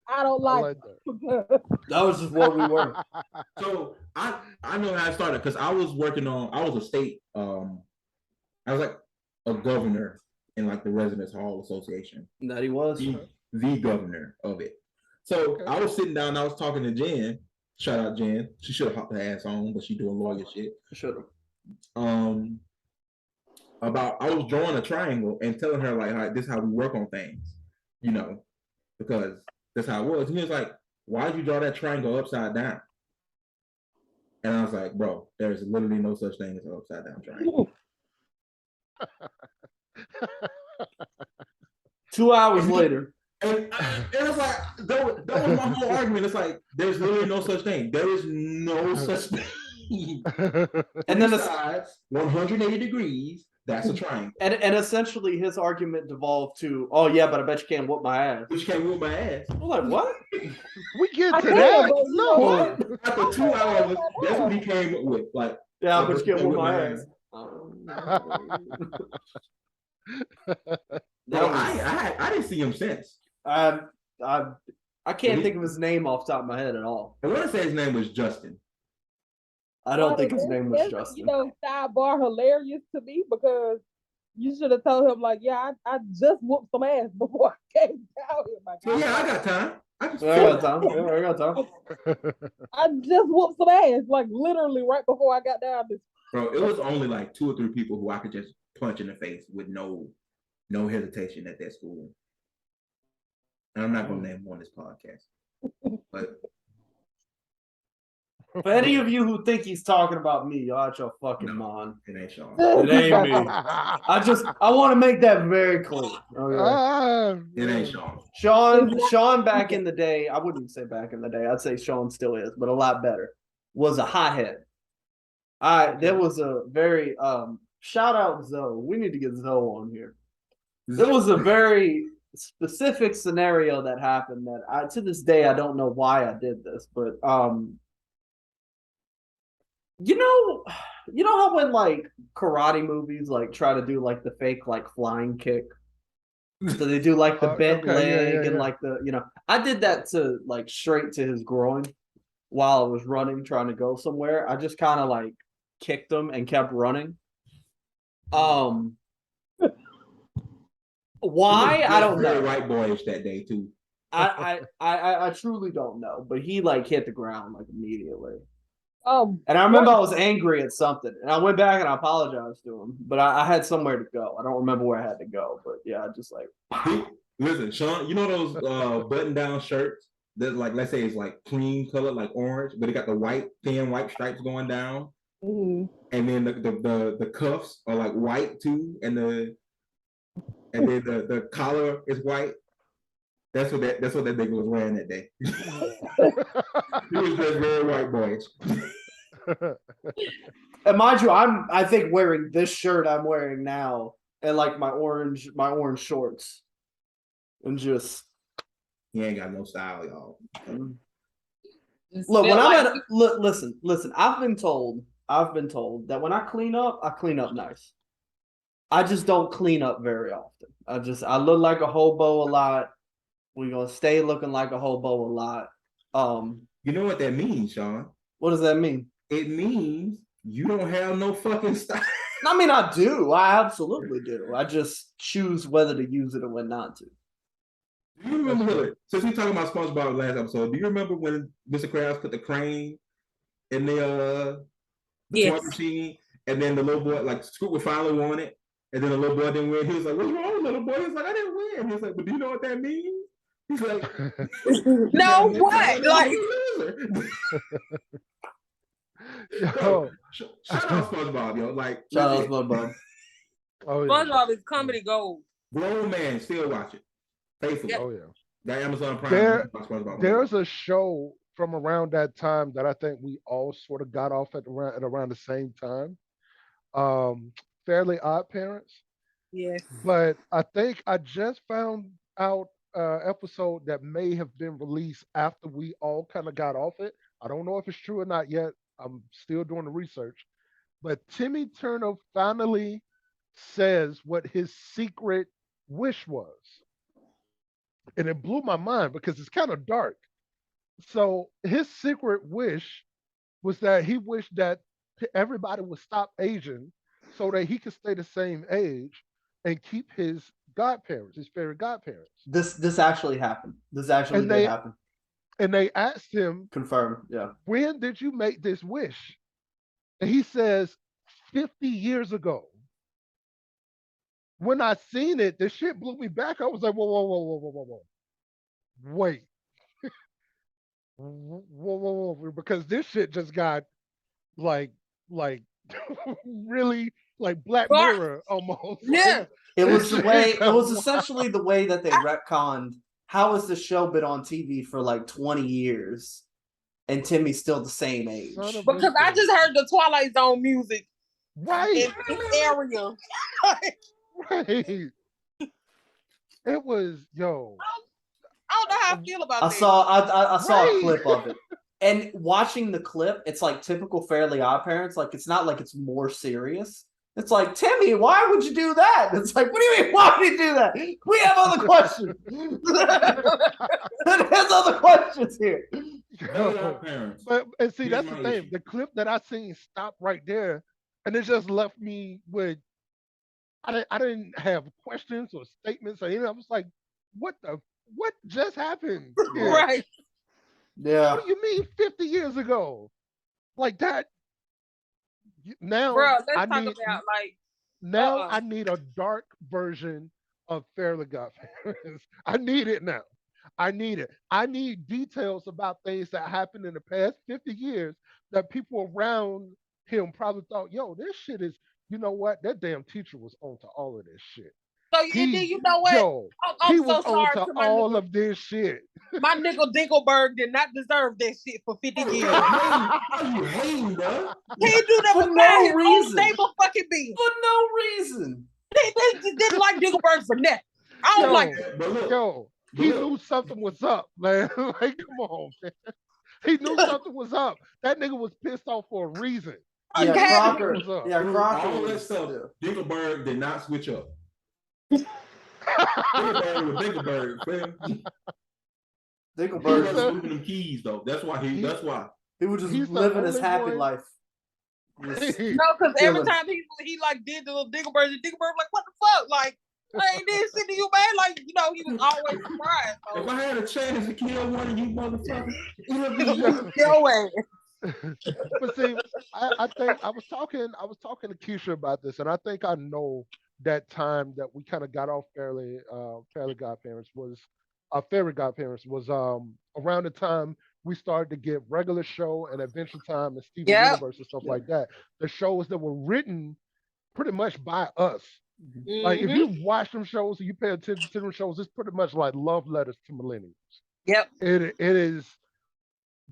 I don't like that. That was just what we were. So I know how it started because I was a state I was like a governor in like the Residence Hall Association. That he was the governor of it. So I was sitting down, I was talking to Jen. Shout out Jen. She should have hopped her ass on, but she doing lawyer shit. Should have. About I was drawing a triangle and telling her like, this is how we work on things, you know, because that's how it was. And he was like, why'd you draw that triangle upside down? And I was like, bro, there's literally no such thing as an upside down triangle. 2 hours later. And it was like, that was my whole argument. It's like, there's literally no such thing. There is no such thing. And then sides, 180 degrees, that's a triangle. And essentially his argument devolved to, oh yeah, but I bet you can't whoop my ass. But you can't whoop my ass. I'm like, what? We get to that? No. After 2 hours, that's what he came up with. Like, yeah, but you can't whoop my ass. I didn't see him since. I can't think of his name off the top of my head at all. I want to say his name was Justin. I don't think his name was Justin. You know, sidebar hilarious to me because you should have told him like, yeah, I just whooped some ass before I came down here. Like, so yeah, I got time. I got time. I just whooped some ass, like literally right before I got down this. Bro, it was only like 2 or 3 people who I could just punch in the face with no hesitation at that school. And I'm not gonna name them on this podcast. But for any of you who think he's talking about me, y'all out your fucking mind. It ain't Sean. It ain't me. I want to make that very clear. Okay. It ain't Sean. Sean back in the day, I wouldn't say back in the day, I'd say Sean still is, but a lot better, was a hothead. There was a very shout out Zoe. We need to get Zoe on here. There was a very specific scenario that happened that to this day I don't know why I did this, but you know how when like karate movies like try to do like the fake like flying kick, so they do like the bent leg and like the I did that to like straight to his groin while I was running trying to go somewhere. I just kind of like kicked him and kept running. Why? I don't know. White boyish that day too. I truly don't know, but he like hit the ground like immediately. And I remember I was angry at something, and I went back and I apologized to him, but I had somewhere to go. I don't remember where I had to go, but yeah, I just like. Listen, Sean, you know those button-down shirts that like, let's say it's like cream color, like orange, but it got the thin white stripes going down, and then the cuffs are like white too, and then the collar is white. That's what that nigga was wearing that day. He was just very white boyish. And mind you, I think wearing this shirt I'm wearing now and like my orange shorts. And just he ain't got no style, y'all. Look, when I'm listen, I've been told that when I clean up nice. I just don't clean up very often. I look like a hobo a lot. We're gonna stay looking like a hobo a lot. You know what that means, Sean? What does that mean? it means you don't have no fucking style. I mean, I do. I absolutely do. I just choose whether to use it or when not to. Do you remember, since we talking about SpongeBob last episode, do you remember when Mr. Krabs put the crane in the toy machine, and then the little boy, like, Scoop would finally won it, and then the little boy didn't win? He was like, "What's wrong, little boy?" He's like, "I didn't win." He was like, "But do you know what that means?" He's like, "No, what?" Like, yo, shout out SpongeBob, yo. Like, shout out SpongeBob. Oh, yeah. SpongeBob is comedy gold. Grown man still watch it. Faithfully. Oh, yeah. That Amazon Prime. There's a show from around that time that I think we all sort of got off at around the same time. Fairly Odd Parents. Yes. But I think I just found out an episode that may have been released after we all kind of got off it. I don't know if it's true or not yet. I'm still doing the research. But Timmy Turner finally says what his secret wish was. And it blew my mind because it's kind of dark. So his secret wish was that he wished that everybody would stop aging so that he could stay the same age and keep his godparents, his fairy godparents. This actually happened. This actually did happen. And they asked him, confirmed, yeah, when did you make this wish? And he says, 50 years ago. When I seen it, this shit blew me back. I was like, whoa. Wait. whoa. Because this shit just got like really like Black Mirror almost. Yeah. It was the way, it was essentially the way that they retconned. How has the show been on TV for like 20 years and Timmy's still the same age? Because I just heard the Twilight Zone music. Right. In this area. Right. It was, yo. I don't know how I feel about I that. saw a clip of it. And watching the clip, it's like typical Fairly Odd Parents. Like, it's not like it's more serious. It's like, Timmy, why would you do that? It's like, what do you mean, why would you do that? We have other questions. There's other questions here. But and see, that's the thing. The clip that I seen stopped right there, and it just left me with I didn't have questions or statements or anything. I was like, what just happened? Right. Yeah. What do you mean 50 years ago? Like that. Now, bro, let's talk about like. Now I need a dark version of Fairly Godparents. I need it now. I need it. I need details about things that happened in the past 50 years that people around him probably thought, yo, this shit is, you know what? That damn teacher was onto all of this shit. So you know what? Yo, I'm he so was sorry onto to my all nigga. of this shit. My nigga Dinkelberg did not deserve that shit for 50 years. You hating, bro? He do that For for no his reason. own stable fucking being. For no reason. They just didn't like Dinkelberg for nothing. I don't like that. Yo, he knew something was up, man. Like, come on, man. He knew something was up. That nigga was pissed off for a reason. Yeah, Crocker. Yeah, Crocker. All that stuff. Dinkelberg did not switch up. Dinkelberg was Dinkelberg, man. Dinkelberg was moving them keys though. That's why he was just living his happy life. No, because every time he like did the little Dinkelberg like, what the fuck? Like, I ain't did shit to you, man. Like, you know, he was always surprised. So. If I had a chance to kill one of you motherfuckers, it'll be your way. But see, I think I was talking to Keisha about this, and I think I know that time that we kind of got off Fairly Godparents was Fairy Godparents was around the time we started to get regular show and Adventure Time and Steven Universe and stuff like that. The shows that were written pretty much by us. Mm-hmm. Like if you watch them shows and you pay attention to them shows, it's pretty much like love letters to millennials. Yep. It is.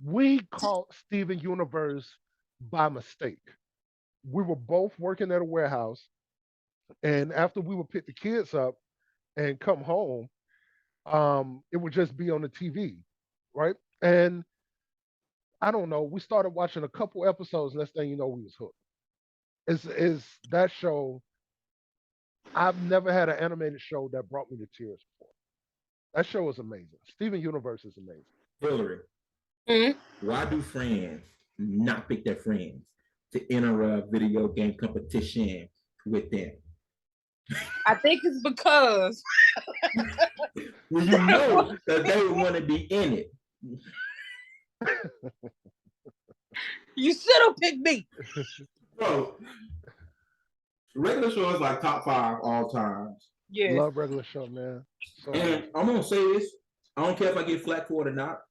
We caught Steven Universe by mistake. We were both working at a warehouse, and after we would pick the kids up and come home, it would just be on the TV, right? And I don't know, we started watching a couple episodes. Next thing you know, we was hooked. Is that show? I've never had an animated show that brought me to tears before. That show is amazing. Steven Universe is amazing. Hillary, why do Friends not pick their friends to enter a video game competition with them? I think it's because Well, you know that they would want to be in it. you should have picked me. Bro, regular show is like top 5 all times. Yes. Love regular show, man. So And I'm gonna say this. I don't care if I get flack for it or not.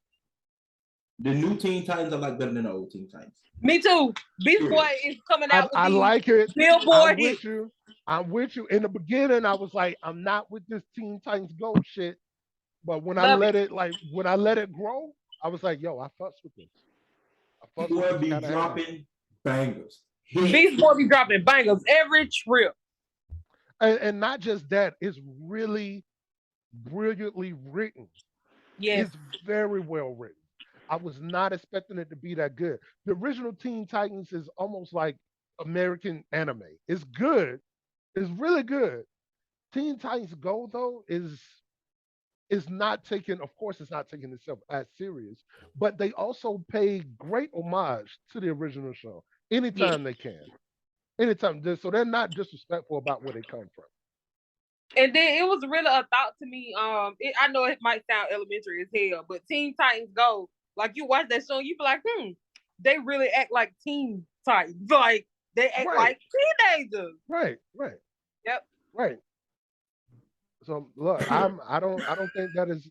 The new Teen Titans are like better than the old Teen Titans. Me too. Beast Boy is coming out with I these like it. Billboard I'm hits. with you. I'm with you. In the beginning, I was like, I'm not with this Teen Titans Go shit. But when I Love let it grow, I was like, yo, I fucks with this. Boy be dropping bangers. Beast Boy be dropping bangers every trip. And not just that, it's really brilliantly written. Yes. It's very well written. I was not expecting it to be that good. The original Teen Titans is almost like American anime. It's good. It's really good. Teen Titans Go though is not taking, of course, it's not taking itself as serious, but they also pay great homage to the original show anytime they can. Anytime, so they're not disrespectful about where they come from. And then it was really a thought to me. I know it might sound elementary as hell, but Teen Titans Go, like you watch that show, you be like, they really act like Teen Titans, like they act like teenagers. Right. Yep. Right. So look, I don't think that is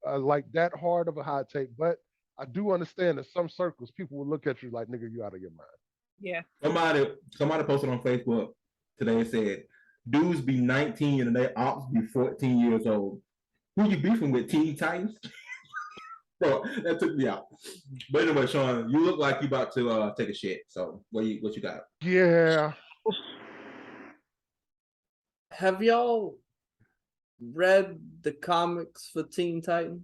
like that hard of a hot take, but I do understand in some circles people will look at you like, nigga, you out of your mind. Yeah. Somebody posted on Facebook today and said, dudes be 19 and they ops be 14 years old. Who you beefing with, Teen Titans? Bro, that took me out. But anyway, Sean, you look like you about to take a shit. So what you got? Yeah. Have y'all read the comics for Teen Titans?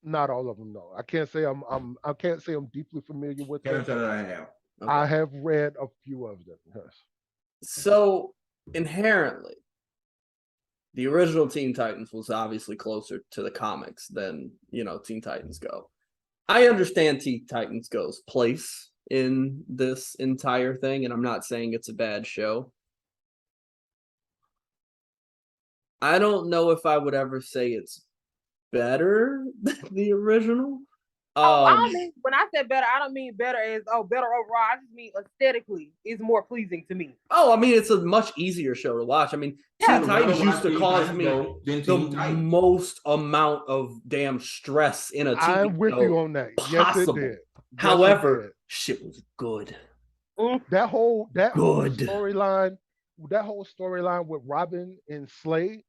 Not all of them, no. I can't say I can't say I'm deeply familiar with them. I have. Okay. I have read a few of them. Yes. So inherently, the original Teen Titans was obviously closer to the comics than, Teen Titans Go. I understand Teen Titans Go's place in this entire thing, and I'm not saying it's a bad show. I don't know if I would ever say it's better than the original. I don't mean, when I said better, I don't mean better as better overall. I just mean aesthetically is more pleasing to me. It's a much easier show to watch. I mean, Teen Titans used to cause me the most amount of damn stress in a TV show. I'm with you on that. Yes, it did. However, shit was good. That whole storyline with Robin and Slade,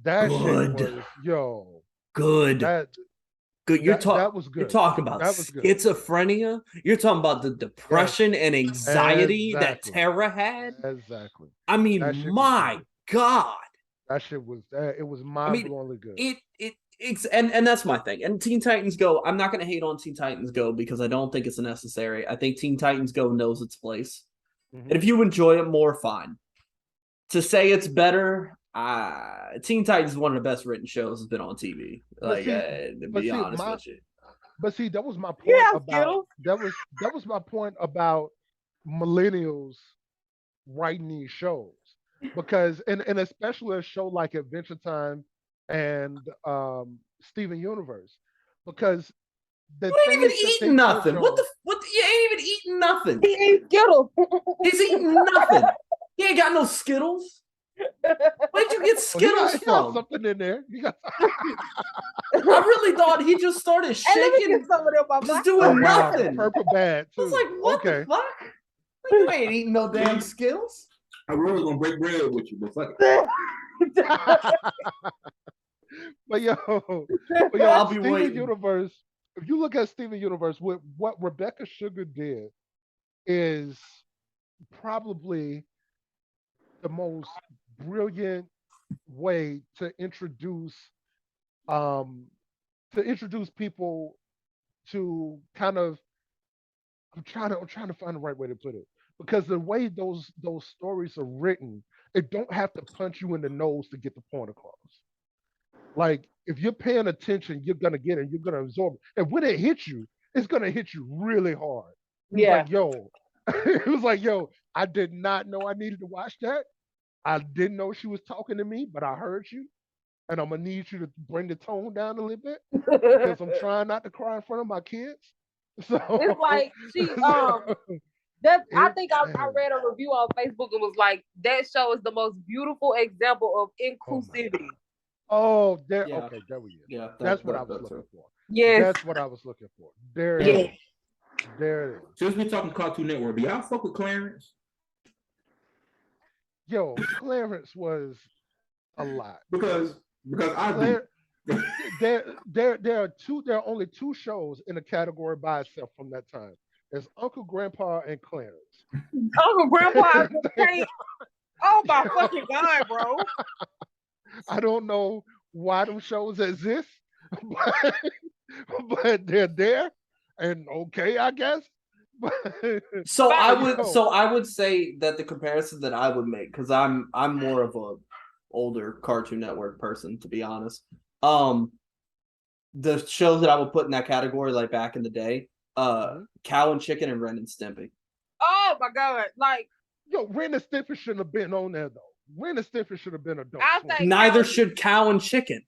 that shit was good. Good. That was good. You're talking about schizophrenia. You're talking about the depression and anxiety that Tara had. Exactly. I mean, my God. That shit was it was mind-blowingly good. And that's my thing. And Teen Titans Go, I'm not going to hate on Teen Titans Go because I don't think it's necessary. I think Teen Titans Go knows its place. Mm-hmm. And if you enjoy it more, fine. To say it's better, Teen Titans is one of the best written shows that's been on TV. To be honest with you. But see, that was my point about that was my point about millennials writing these shows. Because and especially a show like Adventure Time and Steven Universe. Because you ain't even eating nothing. What you ain't even eating nothing. He ate Skittles. He's eating nothing. He ain't got no Skittles. Where'd you get Skittles from? Something in there. I really thought he just started shaking, just doing nothing. Purple bad too. I was like, what the fuck? You ain't eating no damn Skittles. I really gonna break bread with you, but fuck it. But I'll be Steven waiting. Universe. If you look at Steven Universe, what Rebecca Sugar did is probably the most brilliant way to introduce people to kind of I'm trying to find the right way to put it. Because the way those stories are written, it don't have to punch you in the nose to get the point across. Like if you're paying attention, you're gonna get it, you're gonna absorb it. And when it hits you, it's gonna hit you really hard. It was Yeah. like, yo, it was like, yo, I did not know I needed to watch that. I didn't know she was talking to me, but I heard you, and I'm gonna need you to bring the tone down a little bit because I'm trying not to cry in front of my kids. So It's like that's I It- think I read a review on Facebook and was like, that show is the most beautiful example of inclusivity. Oh, there. Yeah. Okay, there we go. Yeah, That's what I was looking for. Yes. That's what I was looking for. There it Yes. is. There it is. Since we talking Cartoon Network, do y'all fuck with Clarence? Yo, Clarence was a lot. Because I do. There are only two shows in a category by itself from that time. There's Uncle Grandpa and Clarence. Uncle Grandpa can't. Oh my fucking God, bro. I don't know why them shows exist, but they're there, and okay, I guess. So But- I would say that the comparison that I would make, because I'm more of a older Cartoon Network person, to be honest. The shows that I would put in that category, like back in the day, Cow and Chicken and Ren and Stimpy. Oh my God. Like, Yo, Ren and Stimpy shouldn't have been on there though. Ren and Stimpy should have been adult. I'll Swim. say Neither Cow- should Cow and Chicken.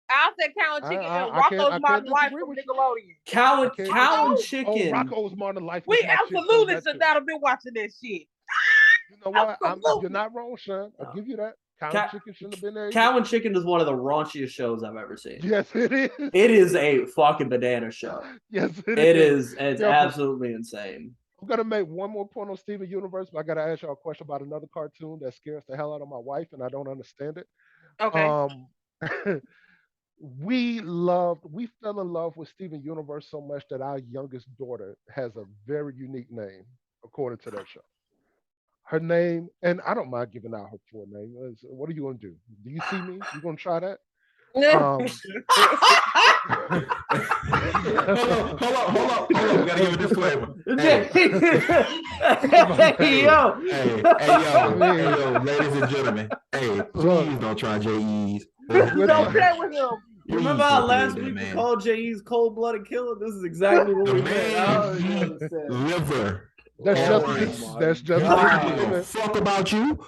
I'll say Cow and Chicken I and can't- Rocco's I Modern can't Life disagree from with you. Nickelodeon. Cow Okay. and Oh, Chicken. Rocco's Modern Life. Was We my shit from absolutely that should too. not have been watching that shit. You know what? Absolutely. You're not wrong, Sean. I'll give you that. Cow and Chicken shouldn't have been there. Cow and Chicken is one of the raunchiest shows I've ever seen. Yes, it is. It is a fucking banana show. Yes, It is. It's Yeah, but- absolutely insane. I'm gonna make one more point on Steven Universe, but I gotta ask y'all a question about another cartoon that scares the hell out of my wife, and I don't understand it. Okay. We fell in love with Steven Universe so much that our youngest daughter has a very unique name, according to that show. Her name, and I don't mind giving out her full name. What are you gonna do? Do you see me? You gonna try that? Hold on. We gotta give a disclaimer. Hey, yo. Hey, ladies and gentlemen. Hey, please don't try JEs. Don't play with him. You remember how last week we called J.E.'s cold-blooded killer? This is exactly what The we did. I don't man understand. liver. That's just God, fuck about you.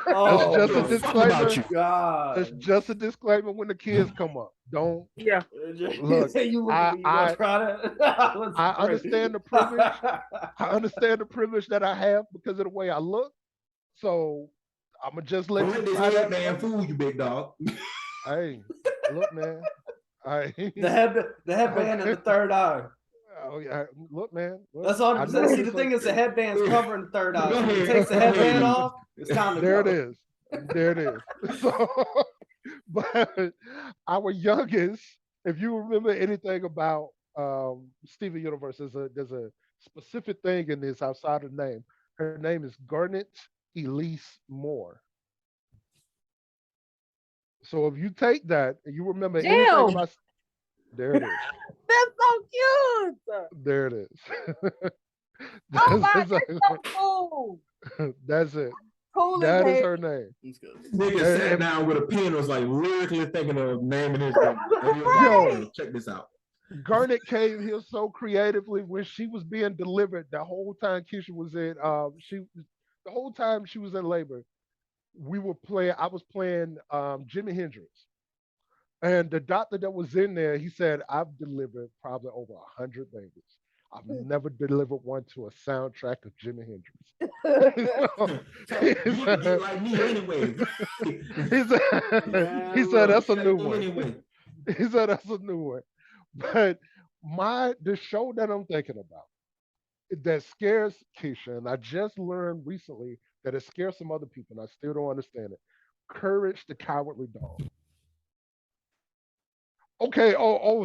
Oh, That's just a fuck disclaimer. about you. God. That's just a disclaimer when the kids come up. Don't. Yeah. Look, You look I- at me, you gonna try that? I understand the privilege. I understand the privilege that I have because of the way I look. So I'm gonna just let Don't let you this try that. man fool you, big dog. Hey, look, man. The headband and the third eye. Oh yeah, look, man. Look, That's all. I know See, the it's thing like- is, the headband's covering the third eye. Go When it ahead. takes the headband off, it's time to There go. it is. There it is. So, but our youngest, if you remember anything about Steven Universe, there's a specific thing in this outside of the name. Her name is Garnet Elise Moore. So if you take that and you remember anything Damn. about, there it is. That's so cute. There it is. Oh my, That's, that's so cool. that's it. Cool That as is hell. her name. It's good. Nigga sat down with a pen, was like lyrically thinking of naming his name. And he was like, Yo. check this out. Garnet came here so creatively when she was being delivered. The whole time Keisha was in, the whole time she was in labor, I was playing Jimi Hendrix, and the doctor that was in there, he said, "I've delivered probably over 100 babies. I've never delivered one to a soundtrack of Jimi Hendrix." You can get like me anyway. He said that's a Check new me one. anyway. He said that's a new one. But the show that I'm thinking about that scares Keisha, and I just learned recently that it scares some other people, and I still don't understand it. Courage the Cowardly Dog. Okay,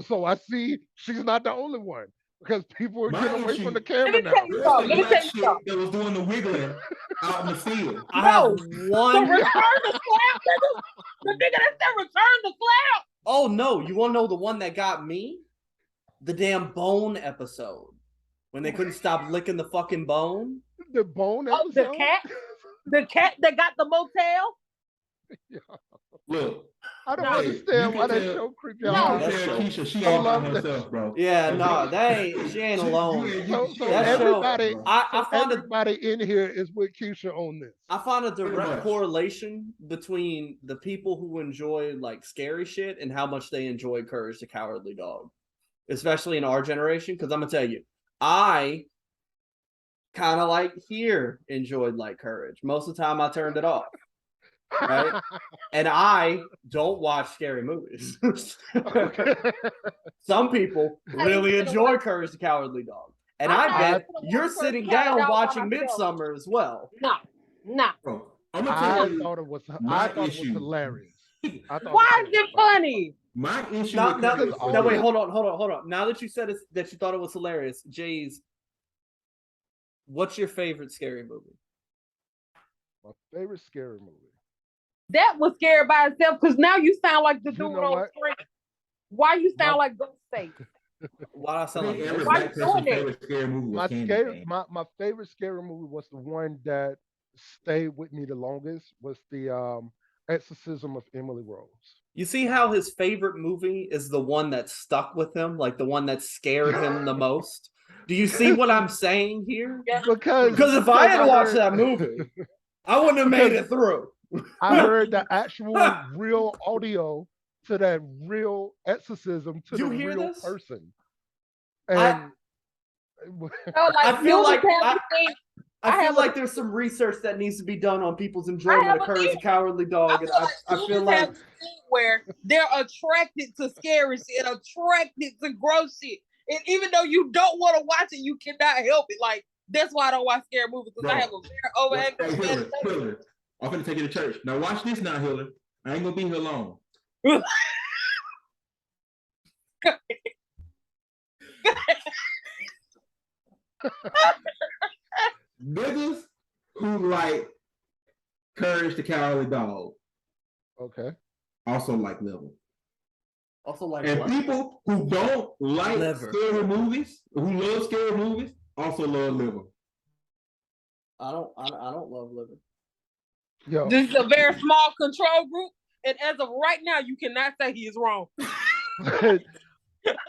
so I see she's not the only one because people are getting Mind away you, from the camera Let me tell now. you Where's something. the Let me black tell you chick something. that was doing the wiggling out in the field? I have No. The one. return to slap, nigga. The nigga that said return to slap. Oh no! You want to know the one that got me? The damn bone episode when they couldn't stop licking the fucking bone. The bone Oh, the episode? cat. The cat that got the motel. Look, I don't No. understand why that show creep You y'all can out. That tell show- Keisha she So ain't by love that herself, bro. Yeah, no, she ain't alone. So That everybody, bro. I find a everybody in here is with Keisha on this. I find a Pretty direct much. correlation between the people who enjoy like scary shit and how much they enjoy Courage the Cowardly Dog, especially in our generation. Because I'm gonna tell you, I kind of like here enjoyed like Courage. Most of the time, I turned it off. Right, and I don't watch scary movies. Some people really enjoy Courage the Cowardly Dog, and I bet you're sitting down watching Midsummer as well. No. Bro, I'm gonna I tell you thought it was my I thought it was issue. hilarious. I thought Why it is it funny? My issue No, with no, Courage because no, is wait, this. hold on. Now that you said it, that you thought it was hilarious, Jay's, what's your favorite scary movie? My favorite scary movie. That was scary by itself because now you sound like the You dude know on what? screen. Why you sound My- like Ghostface? Why do I I sound think like every this? Why black you doing person's that? favorite scary movie was My Candyman. my favorite scary movie was the one that stayed with me the longest was the Exorcism of Emily Rose. You see how his favorite movie is the one that stuck with him, like the one that scared him the most? Do you see what I'm saying here? Yeah. Because if I had watched heard- that movie, I wouldn't have made it through. I heard the actual real audio to that real exorcism to You the hear real this? person. I- And So, like, I feel like movies have a thing. I I feel have like a- there's some research that needs to be done on people's enjoyment have of a Courage the theory. Cowardly I Dog, feel and like I feel humans like have this thing where they're attracted to scary shit, attracted to gross shit. And even though you don't want to watch it, you cannot help it. Like, that's why I don't watch scary movies, because I Bro, have a very Hey, overactive Hillary, Hillary, I'm finna take you to church. Now watch this now, Hillary. I ain't gonna be here long. Niggas who like Courage the Cowardly Dog okay. also like liver. also like And what? people who don't like Liver. scary movies, who love scary movies, also love liver. I don't love liver. Yo, This is a very small control group, and as of right now, you cannot say he is wrong.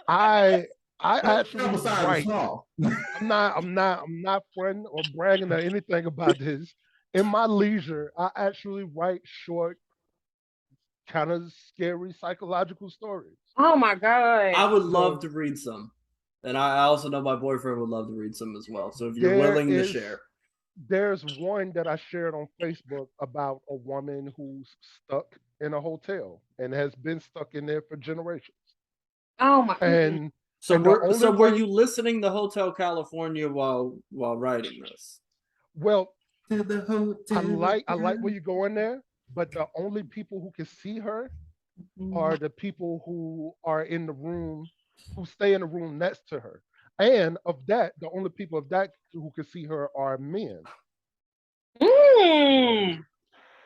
I actually Sample size is write. small. I'm not fronting or bragging or anything about this. In my leisure, I actually write short, kind of scary psychological stories. Oh my god! I would love to read some, and I also know my boyfriend would love to read some as well. So if you're willing to share, There's one that I shared on Facebook about a woman who's stuck in a hotel and has been stuck in there for generations. Oh my! And so and the only were way- you listening to Hotel California while writing this? well, To the hotel. I like where you go in there, but the only people who can see her are the people who are in the room, who stay in the room next to her. And of that, the only people of that who can see her are men.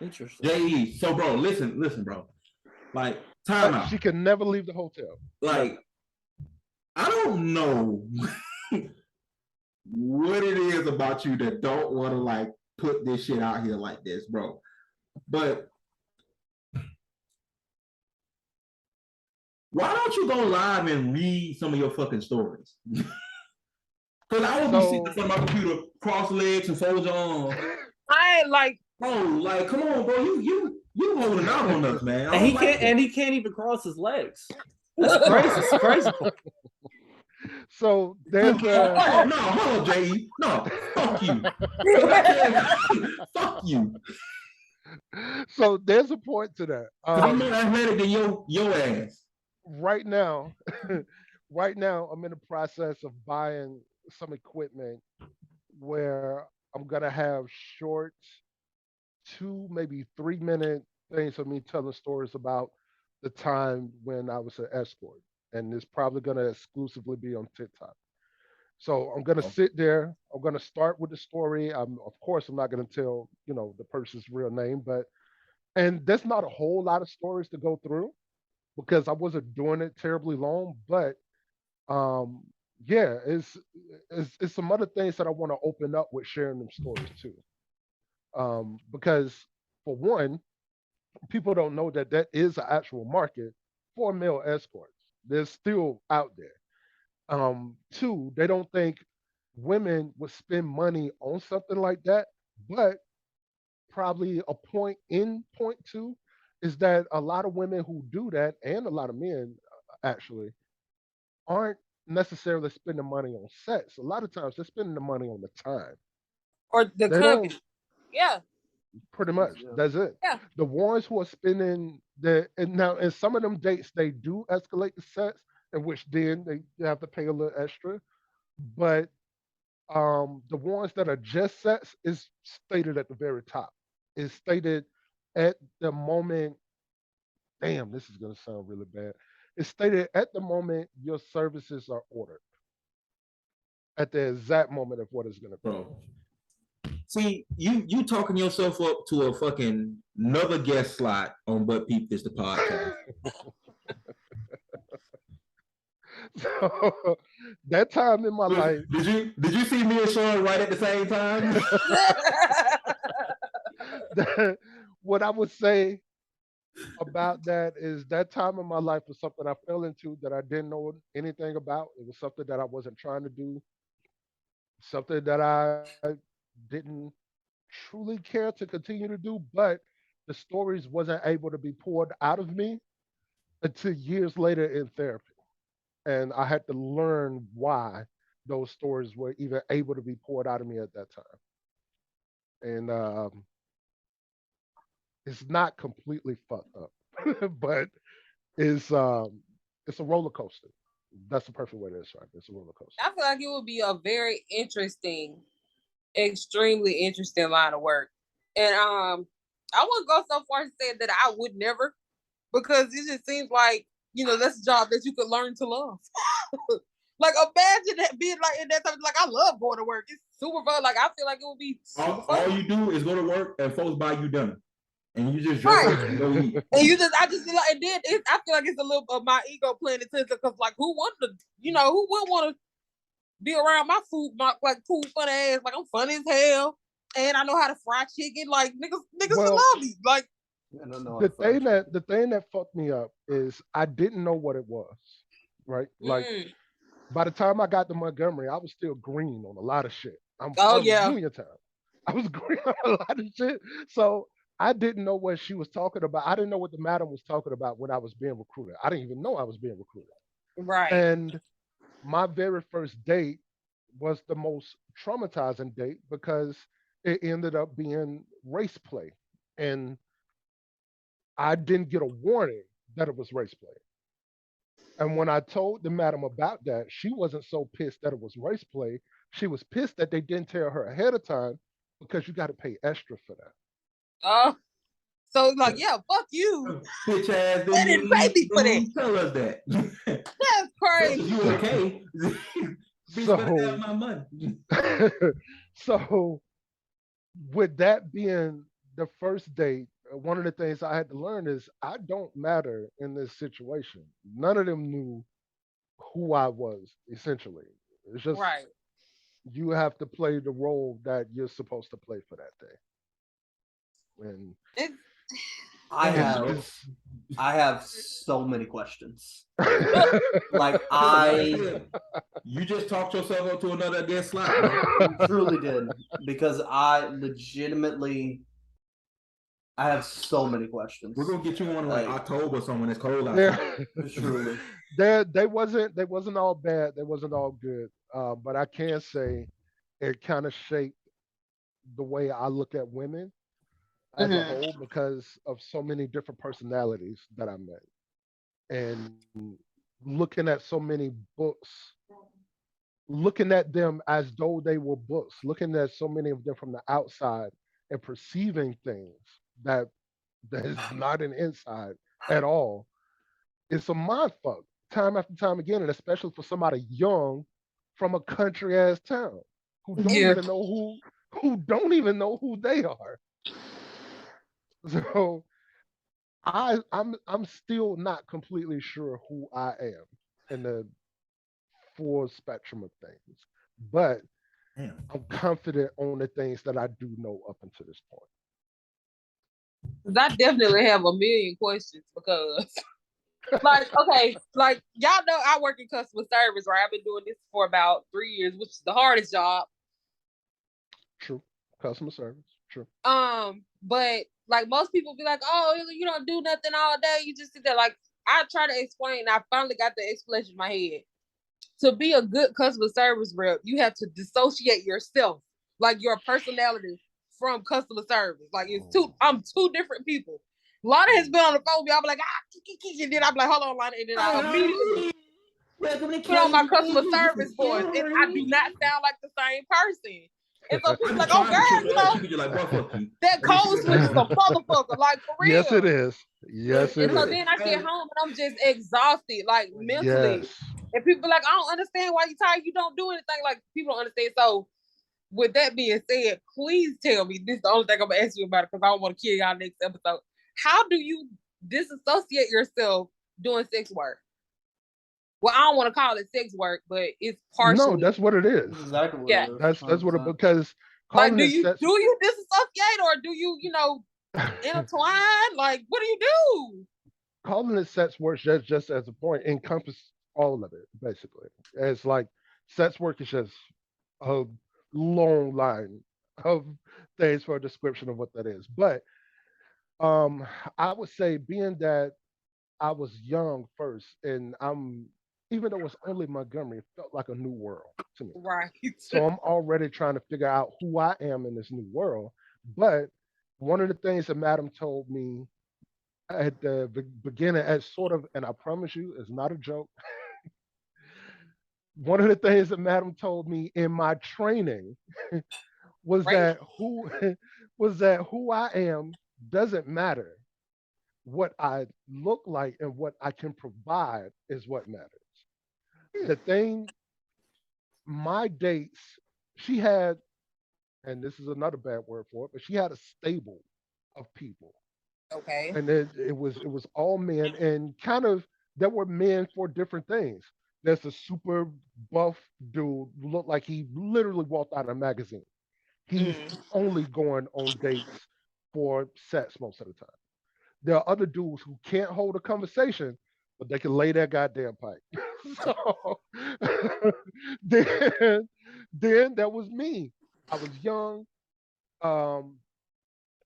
Interesting. JE. So bro, listen, bro. Like, time But out. she can never leave the hotel. Like, I don't know what it is about you that don't want to like put this shit out here like this, bro. But why don't you go live and read some of your fucking stories? Because I would be sitting in front of my computer, cross legs and fold your arms. I ain't like. Bro, like, come on, bro. You holding out on us, man. And he can't even cross his legs. That's crazy. It's crazy. So there's Oh no, hold on, JE. No, fuck you. Fuck you. so there's a point to that. I'm more athletic than your ass. Right now, right now, I'm in the process of buying some equipment where I'm gonna have short, 2 maybe 3 minute things of me telling stories about the time when I was an escort, and it's probably gonna exclusively be on TikTok. So I'm gonna sit there. I'm gonna start with the story. Of course I'm not gonna tell the person's real name, and there's not a whole lot of stories to go through because I wasn't doing it terribly long. But yeah, it's some other things that I want to open up with sharing them stories too. Because for one, people don't know that that is an actual market for male escorts. They're still out there. Two, they don't think women would spend money on something like that, but probably a point in point two is that a lot of women who do that and a lot of men actually aren't necessarily spending money on sex. A lot of times they're spending the money on the time. Or the They company. don't Yeah. pretty much. Yeah. That's it. Yeah. The ones who are spending and now in some of them dates they do escalate the sex, in which then they have to pay a little extra. But the ones that are just sex is stated at the very top. It's stated at the moment. Damn, this is gonna sound really bad. It's stated at the moment your services are ordered. At the exact moment of what it's gonna be. Bro. See, you talking yourself up to a fucking another guest slot on But Peep This the podcast. So that time in my life, Did you see me and Sean right at the same time? what I would say about that is that time in my life was something I fell into that I didn't know anything about. It was something that I wasn't trying to do, something that I didn't truly care to continue to do, but the stories wasn't able to be poured out of me until years later in therapy. And I had to learn why those stories were even able to be poured out of me at that time. And it's not completely fucked up, but it's it's a roller coaster. That's the perfect way to describe it. It's a roller coaster. I feel like it would be a very interesting, extremely interesting line of work. And I wouldn't go so far as saying that I would never, because it just seems like, that's a job that you could learn to love. Like, imagine that being like in that time, like, I love going to work. It's super fun. Like, I feel like it would be super fun. All you do is go to work and folks buy you dinner. And you just Right. and go eat. And I just feel like, and then I feel like it's a little of my ego playing into it, because like, who wanted to, who wouldn't want to be around my food, like cool, funny ass, like I'm funny as hell, and I know how to fry chicken, like niggas love me, like. The thing that fucked me up is I didn't know what it was, right? Like by the time I got to Montgomery, I was still green on a lot of shit. I'm from Uniontown. I was green on a lot of shit, so I didn't know what she was talking about. I didn't know what the madam was talking about when I was being recruited. I didn't even know I was being recruited. Right. And my very first date was the most traumatizing date because it ended up being race play. And I didn't get a warning that it was race play. And when I told the madam about that, she wasn't so pissed that it was race play. She was pissed that they didn't tell her ahead of time because you got to pay extra for that. Oh, so like, yeah, fuck you. Bitch ass they didn't pay me for that. Tell us that. That's crazy. You okay? Bitch better have my money. So, with that being the first date, one of the things I had to learn is I don't matter in this situation. None of them knew who I was, essentially. It's just right. You have to play the role that you're supposed to play for that day. And I have so many questions. Like you just talked yourself up to another guest slot. You truly did, because I have so many questions. We're gonna get you on like October, so when it's cold outside. Truly, they wasn't all bad. They wasn't all good. But I can say it kind of shaped the way I look at women as a whole because of so many different personalities that I met, and looking at so many books, looking at them as though they were books, looking at so many of them from the outside and perceiving things that is not an inside at all. It's a mind fuck time after time again, and especially for somebody young from a country ass town who don't even know who they are. So I'm still not completely sure who I am in the full spectrum of things, but I'm confident on the things that I do know up until this point. I definitely have a million questions because, like, okay, like y'all know I work in customer service, right? I've been doing this for about 3 years, which is the hardest job. True. Customer service. True. But like most people be like, oh, you don't do nothing all day. You just sit there. Like I try to explain. I finally got the explanation in my head. To be a good customer service rep, you have to dissociate yourself, like your personality, from customer service. Like I'm two different people. Lana has been on the phone with me. I'll be like, and then I'll be like, hold on, Lana, and then I immediately put on my customer service voice, and I do not sound like the same person. And so people like, oh girl, you know, that code switch is a motherfucker, like for real. Yes, it is. Yes, it is. And so then I get home and I'm just exhausted, like mentally. Yes. And people be like, I don't understand why you tired. You don't do anything. Like people don't understand. So with that being said, please tell me. This is the only thing I'm gonna ask you about it because I don't want to kill y'all next episode. How do you disassociate yourself doing sex work? Well, I don't want to call it sex work, but it's partially. No, that's what it is. Exactly what yeah. it is. That's what it, because like do you disassociate or do you intertwine? Like what do you do? Calling it sex work just as a point encompass all of it, basically. It's like sex work is just a long line of things for a description of what that is. But I would say being that I was young first, and even though it's only Montgomery, it felt like a new world to me. Right. So I'm already trying to figure out who I am in this new world. But one of the things that Madam told me at the beginning, as sort of, and I promise you, it's not a joke. One of the things that Madam told me in my training was that who I am doesn't matter. What I look like and what I can provide is what matters. The thing, my dates, she had, and this is another bad word for it, but she had a stable of people. Okay. And it was all men, and kind of there were men for different things. There's a super buff dude who looked like he literally walked out of a magazine. He's only going on dates for sex most of the time. There are other dudes who can't hold a conversation, but they can lay their goddamn pipe. So then that was me. I was young. Um,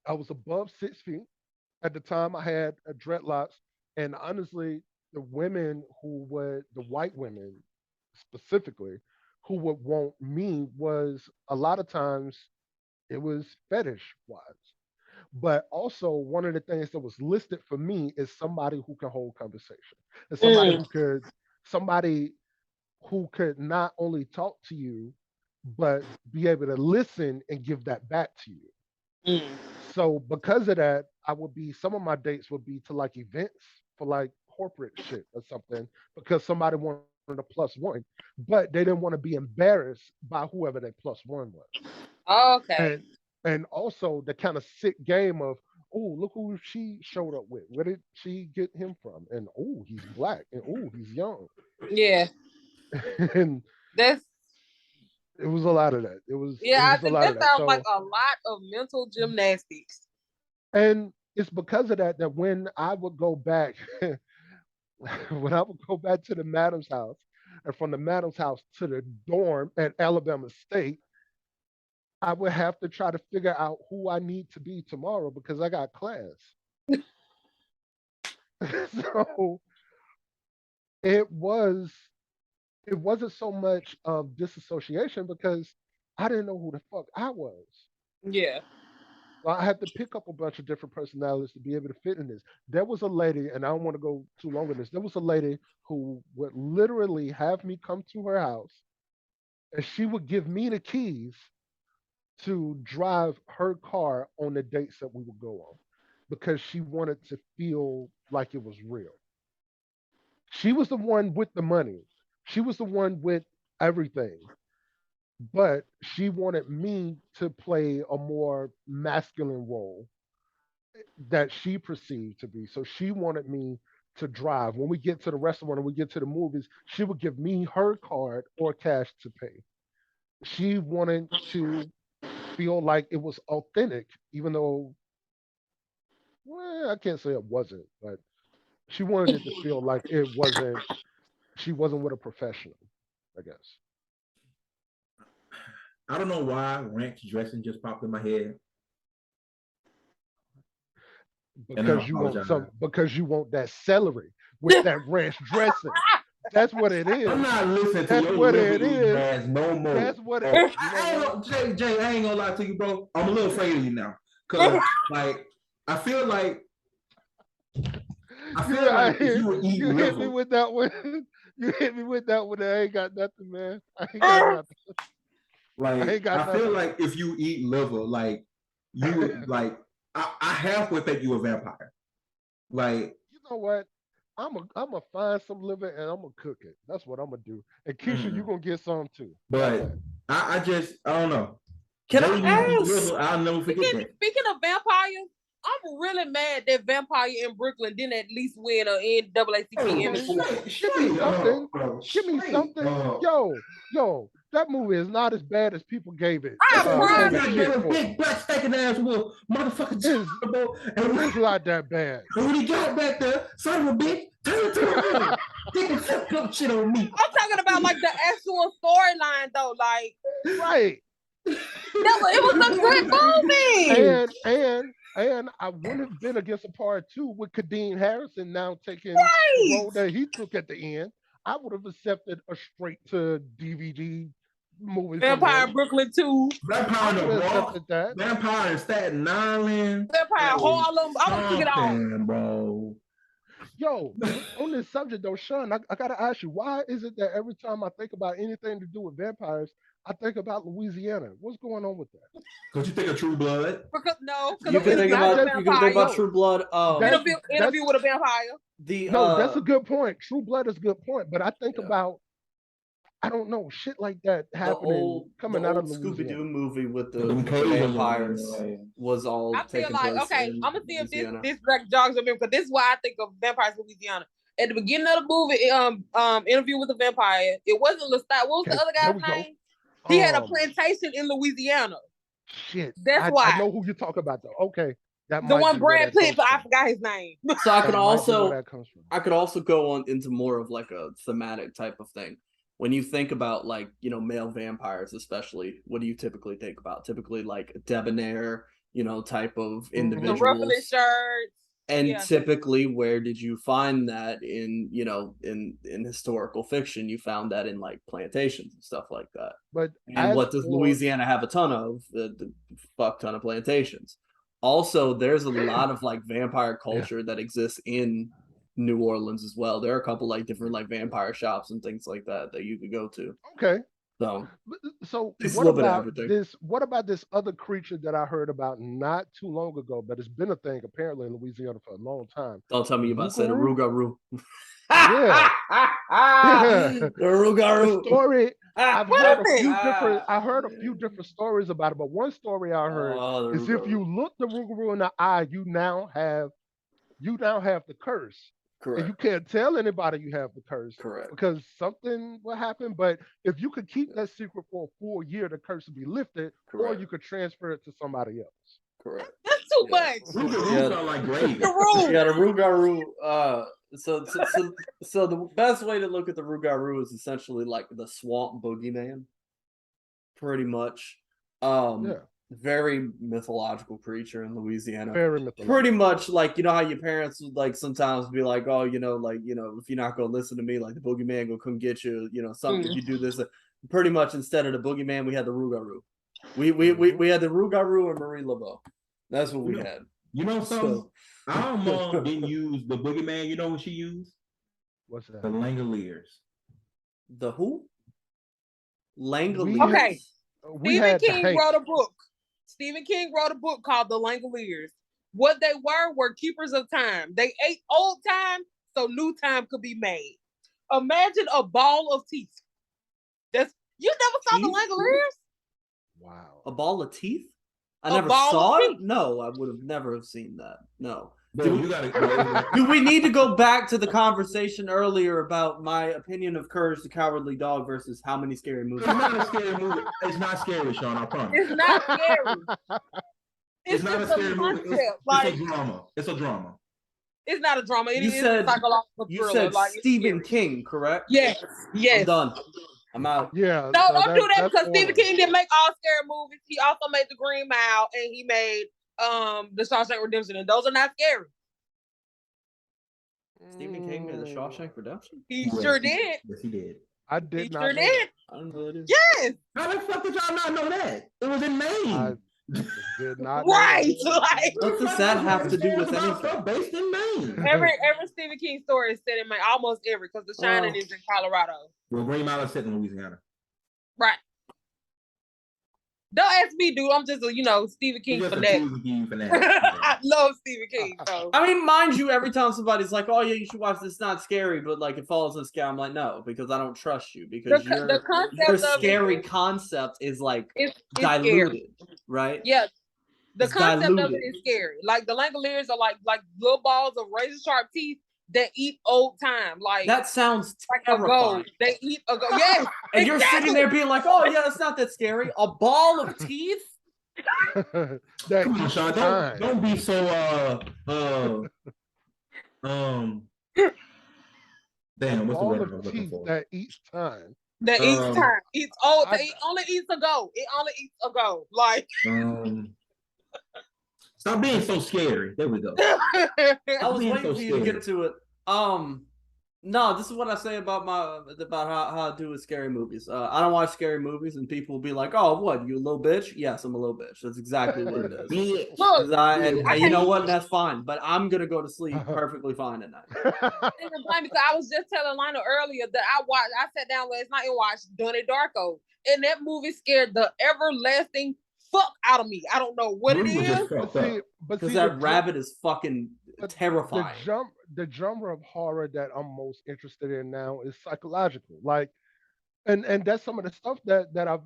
I was above 6 feet. At the time, I had dreadlocks, and honestly, the white women specifically, who would want me was a lot of times it was fetish wise. But also, one of the things that was listed for me is somebody who can hold conversation, and somebody who could not only talk to you, but be able to listen and give that back to you. So because of that, some of my dates would be to like events for like corporate shit or something because somebody wanted a plus one, but they didn't want to be embarrassed by whoever their plus one was. Okay. And also the kind of sick game of, oh, look who she showed up with. Where did she get him from? And oh, he's black. And oh, he's young. Yeah. And it was a lot of that. I think that sounds like a lot of mental gymnastics. And it's because of that when I would go back, to the madam's house, and from the madam's house to the dorm at Alabama State, I would have to try to figure out who I need to be tomorrow because I got class. So it wasn't so much of disassociation because I didn't know who the fuck I was. Yeah. So I had to pick up a bunch of different personalities to be able to fit in this. There was a lady, and I don't want to go too long on this. There was a lady who would literally have me come to her house, and she would give me the keys to drive her car on the dates that we would go on because she wanted to feel like it was real. She was the one with the money. She was the one with everything. But she wanted me to play a more masculine role that she perceived to be. So she wanted me to drive. When we get to the restaurant and we get to the movies, she would give me her card or cash to pay. She wanted to feel like it was authentic, even though Well, I can't say it wasn't, but she wanted it to feel like it wasn't. She wasn't with a professional, I guess. I don't know why ranch dressing just popped in my head, and I apologize. Because you want that celery with that ranch dressing. That's what it is. I'm not listening to That's your what liver it eating is. ass no more. That's what it Oh, is. You know what? Jay, I ain't gonna lie to you, bro. I'm a little afraid of you now, cause like I feel like if you would eat You hit me liver, with that one. You hit me with that one. I ain't got nothing, man. I ain't got nothing. like ain't got I feel nothing. like if you eat liver, like you would like I halfway think you a vampire. Like You know what? I'm gonna find some liver and I'm gonna cook it. That's what I'm gonna do. And Keisha, you gonna get some too. but I don't know. Can Jay, I you eat ask? liver, I'll never forget that. Speaking of vampires, I'm really mad that Vampire in Brooklyn didn't at least win an NAACP Image Award. Give me something. Give me something. Yo, that movie is not as bad as people gave it. Big black stinking ass wolf, motherfucker. It's not that bad. And when he got back there, son of a bitch, turn around. Didn't fuck up shit on me. I'm talking about like the actual storyline though, like right. It was a good movie. And I wouldn't have been against a part 2 with Kadeem Harrison now taking the role that he took at the end. I would have accepted a straight to DVD movie. Vampire Brooklyn 2. Vampire in the Bronx. Vampire in Staten Island. Vampire Harlem. I would took it all. Bro. Yo, on this subject though, Sean, I gotta ask you, why is it that every time I think about anything to do with vampires, I think about Louisiana? What's going on with that? Because you think of True Blood? You can think about True Blood. Interview with a Vampire. That's a good point. True Blood is a good point, but I think about, I don't know, shit like that happening coming out of the Scooby Doo movie with the vampires was all. I feel like I'm gonna see if this like jogs on me because this is why I think of Vampires Louisiana. At the beginning of the movie, Interview with a Vampire, it wasn't Lestat. What was the other guy's name? He had a plantation in Louisiana. Shit, that's why I know who you're talking about though. Okay. The one Brad Pitt, but I forgot his name. So I could also go on into more of like a thematic type of thing. When you think about like, male vampires, especially, what do you typically think about? Typically like debonair, type of individuals. The ruffling shirts. And typically, where did you find that in historical fiction? You found that in like plantations and stuff like that. And what does Louisiana have a ton of? The fuck ton of plantations. Also, there's a lot of like vampire culture that exists in New Orleans as well. There are a couple like different like vampire shops and things like that you could go to. Okay. So what about this other creature that I heard about not too long ago, but it's been a thing apparently in Louisiana for a long time? Don't tell me you about to say the Rougarou. Yeah. The Rougarou. The story. I heard a few different stories about it, but one story I heard is if you look the Rougarou in the eye, you now have the curse. Correct. And you can't tell anybody you have the curse. Correct. Because something will happen. But if you could keep that secret for a full year, the curse would be lifted. Correct. Or you could transfer it to somebody else. Correct. That's too much. Rougarou sound like gravy. The Rougarou. So the best way to look at the Rougarou is essentially like the swamp boogeyman. Pretty much. Very mythological creature in Louisiana. Very mythological. Pretty much like, how your parents would like sometimes be like, oh, if you're not gonna listen to me, like the boogeyman will come get you, something if you do this. Pretty much instead of the boogeyman, we had the Rougarou. We had the Rougarou and Marie Laveau. That's what we had. You know something? Our mom didn't use the boogeyman. You know what she used? What's that? The Langoliers. The who? Langoliers. Okay. Stephen King wrote a book. Stephen King wrote a book called The Langoliers. What they were keepers of time. They ate old time so new time could be made. Imagine a ball of teeth. You never saw The Langoliers? Wow. A ball of teeth? I never saw it? No, I would have never have seen that. No. Do we need to go back to the conversation earlier about my opinion of Courage the Cowardly Dog versus how many scary movies? It's not a scary movie. It's not scary, Sean. I promise. It's not scary. It's not a just scary movie. concept. It's a drama. It's a drama. It's not a drama. It You is said- a psychological You thriller. said Like, it's Stephen scary. King, correct? Yes. I'm done. I'm out. Yeah. No, so don't do that that's because Stephen order. King didn't make all scary movies. He also made The Green Mile and he made The Shawshank Redemption, and those are not scary. Stephen King made The Shawshank Redemption? He sure did. Yes, he did. I He did not sure know did. I don't know what it is. Yes. How the fuck did y'all not know that? It was in Maine. I did not know Right. that. Like What does that have to do with About anything? stuff based in Maine. every Stephen King story is set in Maine, almost every, because The Shining is in Colorado. Well, Green Mile is set in Louisiana. Right. Don't ask me, dude. I'm just a, Stephen King Just a fanatic. Stephen King fanatic. I love Stephen King. So I mean, mind you, every time somebody's like, "Oh yeah, you should watch this," it's not scary, but like it follows this guy, I'm like, no, because I don't trust you because the concept your of scary it, concept is like it's diluted, scary. right? Yeah. The It's concept of diluted. it is scary. Like the Langoliers are like little balls of razor sharp teeth that eat old time. Like That sounds like a terrifying. goat. They eat a goat. Yes. And you're sitting there being like, "Oh yeah, it's not that scary." A ball of teeth. That Come on, Sean. time. Don't be so damn, what's the All word of I'm looking teeth for? that eats time. That eats time. Eats old. I- It only eats a goat. It only eats a goat. Like Stop being so scary. There we go. I was being waiting so for you to scary. get to it. No, this is what I say about how I do with scary movies. I don't watch scary movies, and people will be like, "Oh, what? You a little bitch?" Yes, I'm a little bitch. That's exactly what it is. Bitch. 'Cause Look, and you know what? That's fine. But I'm gonna go to sleep perfectly fine at night. because I was just telling Lionel earlier that I sat down last night and watched Donnie Darko, and that movie scared the everlasting fuck out of me. I don't know what it Movie was is. just fucked up. Because that rabbit is fucking terrifying. The genre of horror that I'm most interested in now is psychological. Like, and that's some of the stuff that I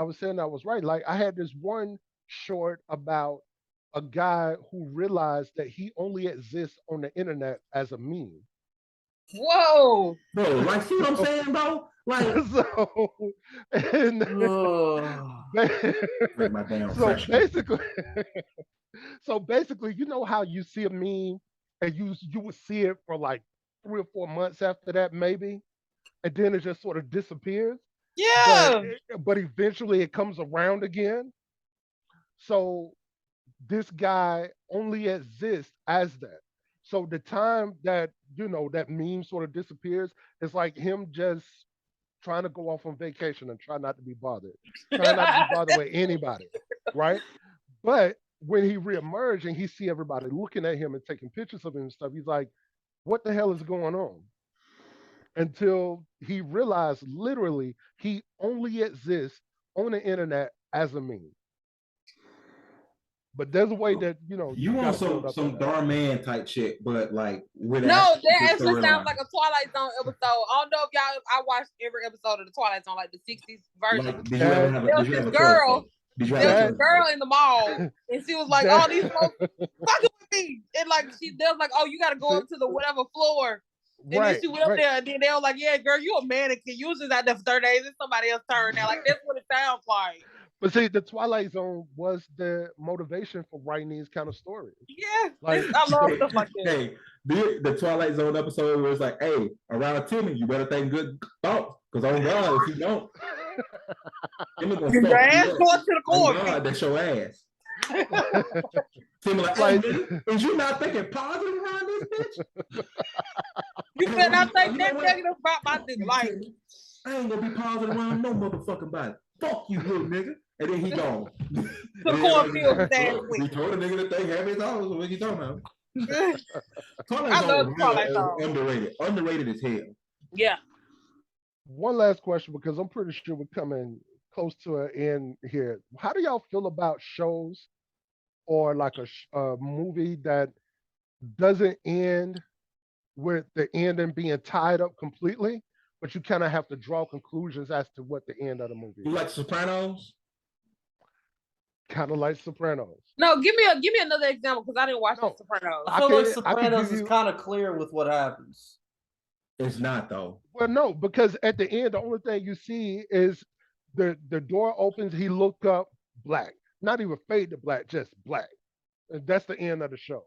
was saying I was right. Like, I had this one short about a guy who realized that he only exists on the internet as a meme. Whoa. Bro, like, see what I'm saying, bro? Like, So, and, like my damn so freshman. basically, so basically, you know how you see a meme and you would see it for like 3 or 4 months after that, maybe, and then it just sort of disappears. Yeah. But eventually it comes around again. So this guy only exists as that. So the time that that meme sort of disappears, it's like him just trying to go off on vacation and try not to be bothered, trying not to be bothered with anybody, right? But when he reemerged and he see everybody looking at him and taking pictures of him and stuff, he's like, "What the hell is going on?" Until he realized literally he only exists on the internet as a meme. But there's a way that You want gotta build up some to that. Dar Man type shit, but like with No, that actually storyline. sounds like a Twilight Zone episode. I don't know if I watched every episode of the Twilight Zone, like the 60s version. Like, did you ever have There was did you this have a girl. Did you There was have this girl in the mall, and she was like, "Oh, these folks fucking with me," and like they was like, "Oh, you got to go up to the whatever floor." And then she went up there, and then they were like, "Yeah, girl, you a mannequin. You was just out there for 30 days. It's somebody else's turn now." Like that's what it sounds like. But see, the Twilight Zone was the motivation for writing these kind of stories. Yeah, Like, I love stuff like that. Hey, the Twilight Zone episode where it's like, "Hey, around Timmy, you better think good thoughts, because on God, if you don't, Timmy gonna Your fuck ass you up. going to the On court. God, that's your ass." Timmy like, "Hey, nigga, is you not thinking positive around this bitch? You better not think that negative about my dick. Like, I ain't gonna be positive around no motherfucking body. Fuck you, little nigga." And then he gone. the cornfield with that He quick. told a nigga that they have his hours. What you talking about? I love Twilight Zone. Underrated as hell. Yeah. one last question, because I'm pretty sure we're coming close to an end here. How do y'all feel about shows or like a movie that doesn't end with the ending being tied up completely, but you kind of have to draw conclusions as to what the end of the movie You is? like Sopranos? Kind of like Sopranos. No, give me another example because I didn't watch No. The Sopranos. I feel like I could Sopranos give is you- kind of clear with what happens. It's not though. Well, no, because at the end, the only thing you see is the door opens, he looked up, black. Not even fade to black, just black. That's the end of the show.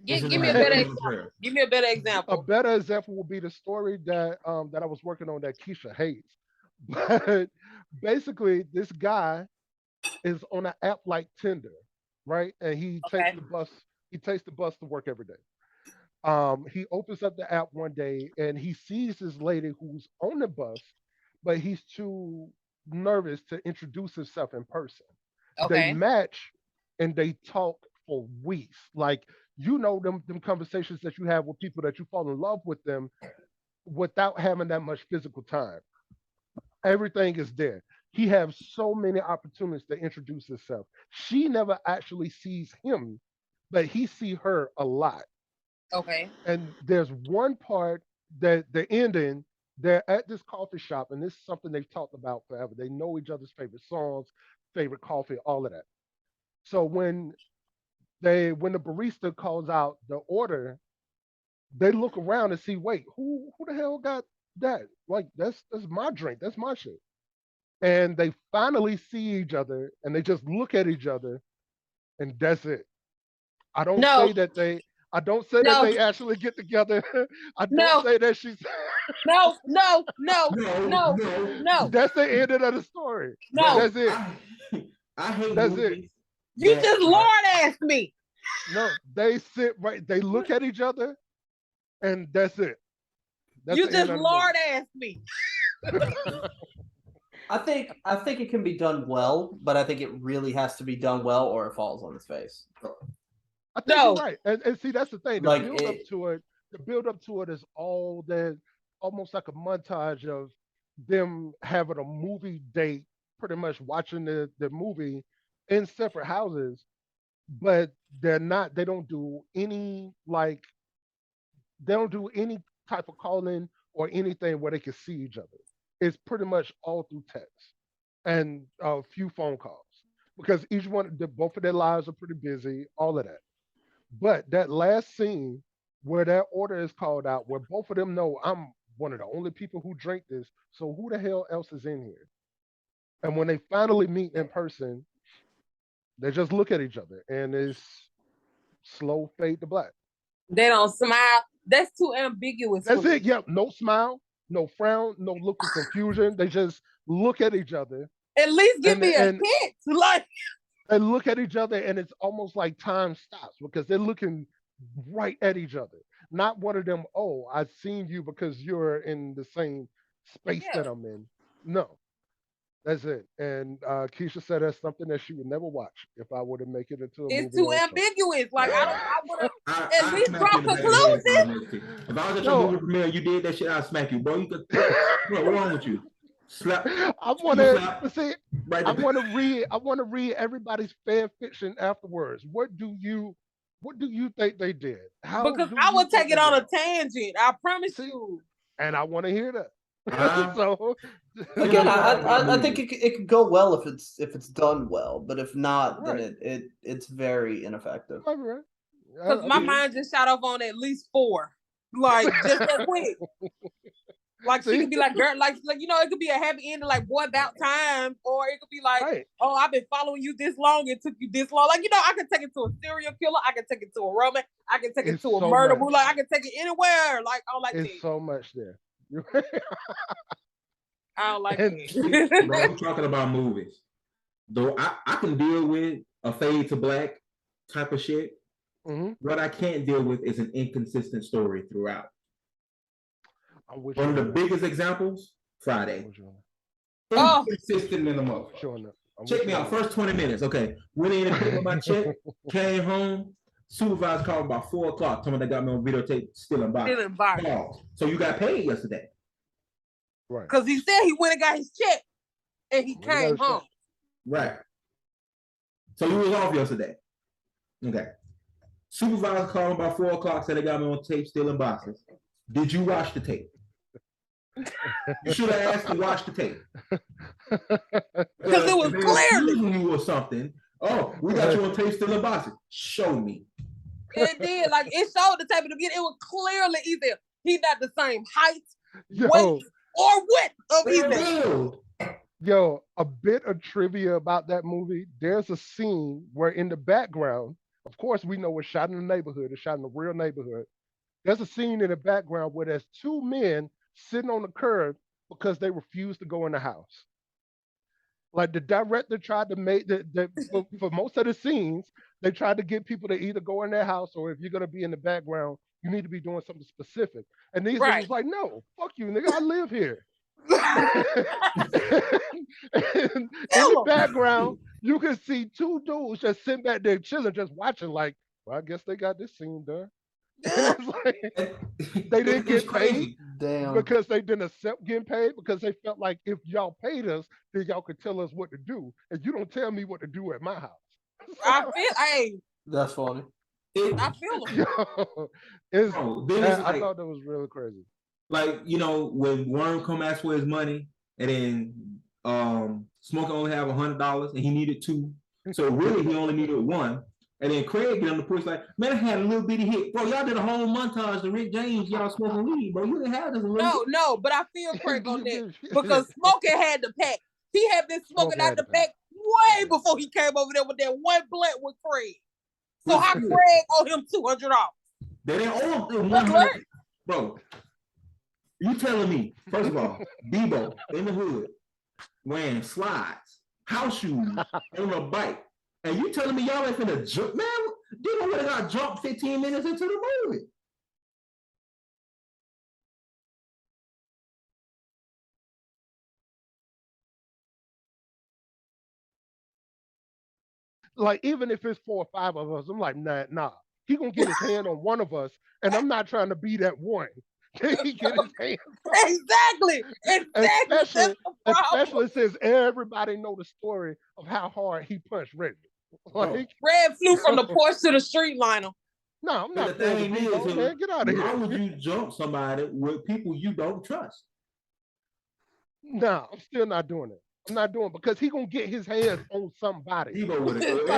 Give me a better example. Give me a better A example. better example would be the story that that I was working on that Keisha hates. But basically, this guy is on an app like Tinder, right? And he takes Okay. the bus. He takes the bus to work every day. He opens up the app one day and he sees this lady who's on the bus, but he's too nervous to introduce himself in person. They Okay. match and they talk for weeks. Like them conversations that you have with people that you fall in love with them without having that much physical time. Everything is there. He has so many opportunities to introduce himself. She never actually sees him, but he see her a lot. Okay. And there's one part that the ending, they're at this coffee shop, and this is something they've talked about forever. They know each other's favorite songs, favorite coffee, all of that. So when the barista calls out the order, they look around and see, wait, who the hell got that? Like that's my drink, that's my shit. And they finally see each other, and they just look at each other, and that's it. I don't No. say that they. I don't say that No. they actually get together. I don't No. say that she's. No. No. No, No. no. No. That's the ending of the story. No. That's it. I hate That's movies. You that just are- Lord asked me. No, they sit right. They look at each other, and that's it. That's You the just end of the Lord asked me. I think it can be done well, but I think it really has to be done well, or it falls on its face. I think No. you're right. And see, that's the thing. Like The build up to it is all that, almost like a montage of them having a movie date, pretty much watching the movie in separate houses, but they're not. They don't do any type of calling or anything where they can see each other. It's pretty much all through text and a few phone calls because both of their lives are pretty busy, all of that. But that last scene where that order is called out, where both of them know I'm one of the only people who drink this, so who the hell else is in here? And when they finally meet in person, they just look at each other and it's slow fade to black. They don't smile. That's too ambiguous. That's for me. it. Yep. No smile, no frown, no look of confusion. They just look at each other. At least give me a and hint. Like they look at each other and it's almost like time stops because they're looking right at each other. Not one of them, oh, I've seen you because you're in the same space Yeah. that I'm in. No, that's it. And Keisha said that's something that she would never watch if I were to make it into a it's movie. too ambiguous. Like I would have at least smack draw you in the back of the head if I conclusions. was if I was at your movie premiere, you did that shit, I'll smack you, boy. You could. What's wrong with you? Slap. I want to see. Right I want to read. I want to read everybody's fan fiction afterwards. What do you think they did? How? Because do I you would think take it they on did a tangent. I promise See? you. And I want to hear that. Uh, So Again, I think it could go well if it's done well, but if not, Right. then it's very ineffective. Right. Because my mind just shot off on at least 4. Like just that quick. Like she See? could be like, girl, like it could be a happy ending, like boy about time, or it could be like, Right. oh, I've been following you this long, it took you this long. Like I can take it to a serial killer, I can take it to a romance, I can take it It's to a so murder much. movie, like I can take it anywhere. Like I don't like It's that. so much there. I don't like And- that. bro, I'm talking about movies. Though I can deal with a fade to black type of shit. Mhm. What I can't deal with is an inconsistent story throughout. I'm with One of you the on that. biggest examples, I'm Friday. with you on that. Oh. Inconsistent in the I'm motherfucker. with you on that. I'm Check with me you out. on that. First 20 minutes. Okay. Went in and picked up my check, came home. Supervisor called about 4 o'clock. Told me they got me on videotape stealing boxes. Stealing boxes. Pause. So you got paid yesterday. Right. Because he said he went and got his check and he He got came his check. home. Right. So you was off yesterday. Okay. Supervisor called about 4 o'clock, said they got me on tape stealing boxes. Did you watch the tape? You should have asked to watch the tape. Because it was if they clearly. accusing you or something. Oh, we got you on tape stealing boxes. Show me. It did. Like it showed the tape at the beginning. It was clearly either he's not the same height, Yo, weight, or width of either. Bill. Yo, a bit of trivia about that movie. There's a scene where in the background, Of course, we know it's shot in the neighborhood. It's shot in a real neighborhood. There's a scene in the background where there's two men sitting on the curb because they refuse to go in the house. Like the director tried to make for most of the scenes, they tried to get people to either go in their house or if you're gonna be in the background, you need to be doing something specific. And these Right. niggas like, no, fuck you, nigga, I live here. And in the background, you can see two dudes just sitting back there chilling, just watching, like, well, I guess they got this scene done. And it's like they didn't get paid because they didn't accept getting paid because they felt like if y'all paid us, then y'all could tell us what to do. And you don't tell me what to do at my house. I feel, hey, That's funny. I feel them. I thought that was really crazy. Like, you know, when Worm come ask for his money and then Smokey only have $100 and he needed $2. So really he only needed $1. And then Craig get on the push like, man, I had a little bitty hit. Bro, y'all did a whole montage of Rick James, y'all smoking weed, bro. You didn't have this a little No, but I feel Craig on that because Smokey had the pack. He had been smoking out the pack way before he came over there with that one blunt with Craig. So how Craig owe him $200? They didn't owe him $100. Bro, you telling me, first of all, Debo in the hood wearing slides, house shoes, on a bike. And you telling me y'all ain't finna jump, man? Debo would have got jumped 15 minutes into the movie. Like, even if it's 4 or 5 of us, I'm like, nah. He gonna get his hand on one of us, and I'm not trying to be that one. Can he get his hand? Exactly. Especially since everybody know the story of how hard he punched Reggie. Like, Red flew from the porch to the street, Lionel. No, I'm not playing with Debo, man. Get out of here. Why would you jump somebody with people you don't trust? No, I'm still not doing it. I'm not doing it because he gonna get his hands on somebody. Debo would have. If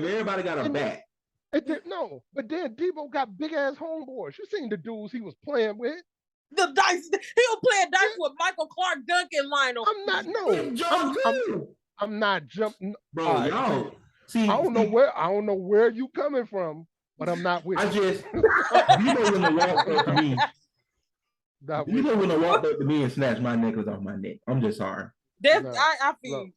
everybody got a bat. No, but then Debo got big ass homeboys. You seen the dudes he was playing with? The dice. He was playing dice with Michael Clark Duncan, Lionel. I'm not. No, I'm not jumping, bro. Y'all. See, I don't know where you coming from, but I'm not with you. Debo when they walked up to me. Debo when they walked up to me and snatched my necklace off my neck. I'm just sorry. I feel.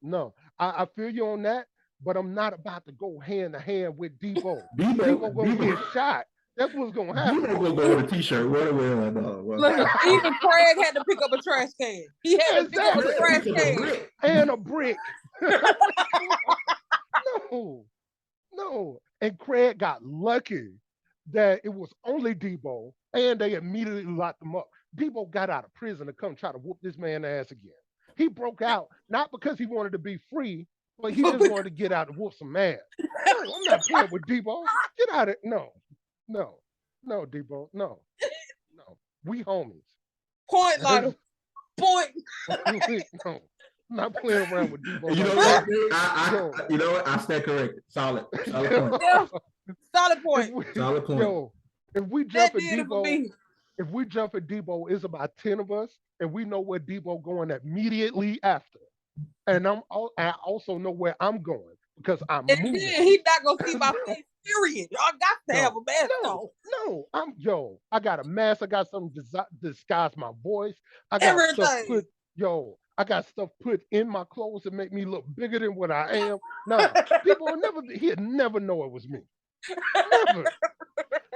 No, I feel you on that, but I'm not about to go hand to hand with Debo. Debo gonna get shot. That's what's gonna happen. Debo gonna go with a t-shirt. Whatever. Look, even Craig had to pick up a trash can. He had to pick up a trash can and a brick. No. And Craig got lucky that it was only Debo, and they immediately locked him up. Debo got out of prison to come try to whoop this man's ass again. He broke out, not because he wanted to be free, but he just wanted to get out and whoop some ass. No, I'm not playing with Debo. Get out of it. No, Debo. No. We homies. Point, Lionel. Point. No. I'm not playing around with Debo. You know what? I stand corrected. Solid point. Yeah. Solid point. Solid point. Yo, if we jump at Debo, it's about 10 of us, and we know where Debo going immediately after. And I also know where I'm going because I'm moving. He's not gonna see my face. Period. Y'all got to have a mask on. No, I got a mask. I got something to disguise my voice. I got everything. I got stuff put in my clothes to make me look bigger than what I am. No, people he'd never know it was me.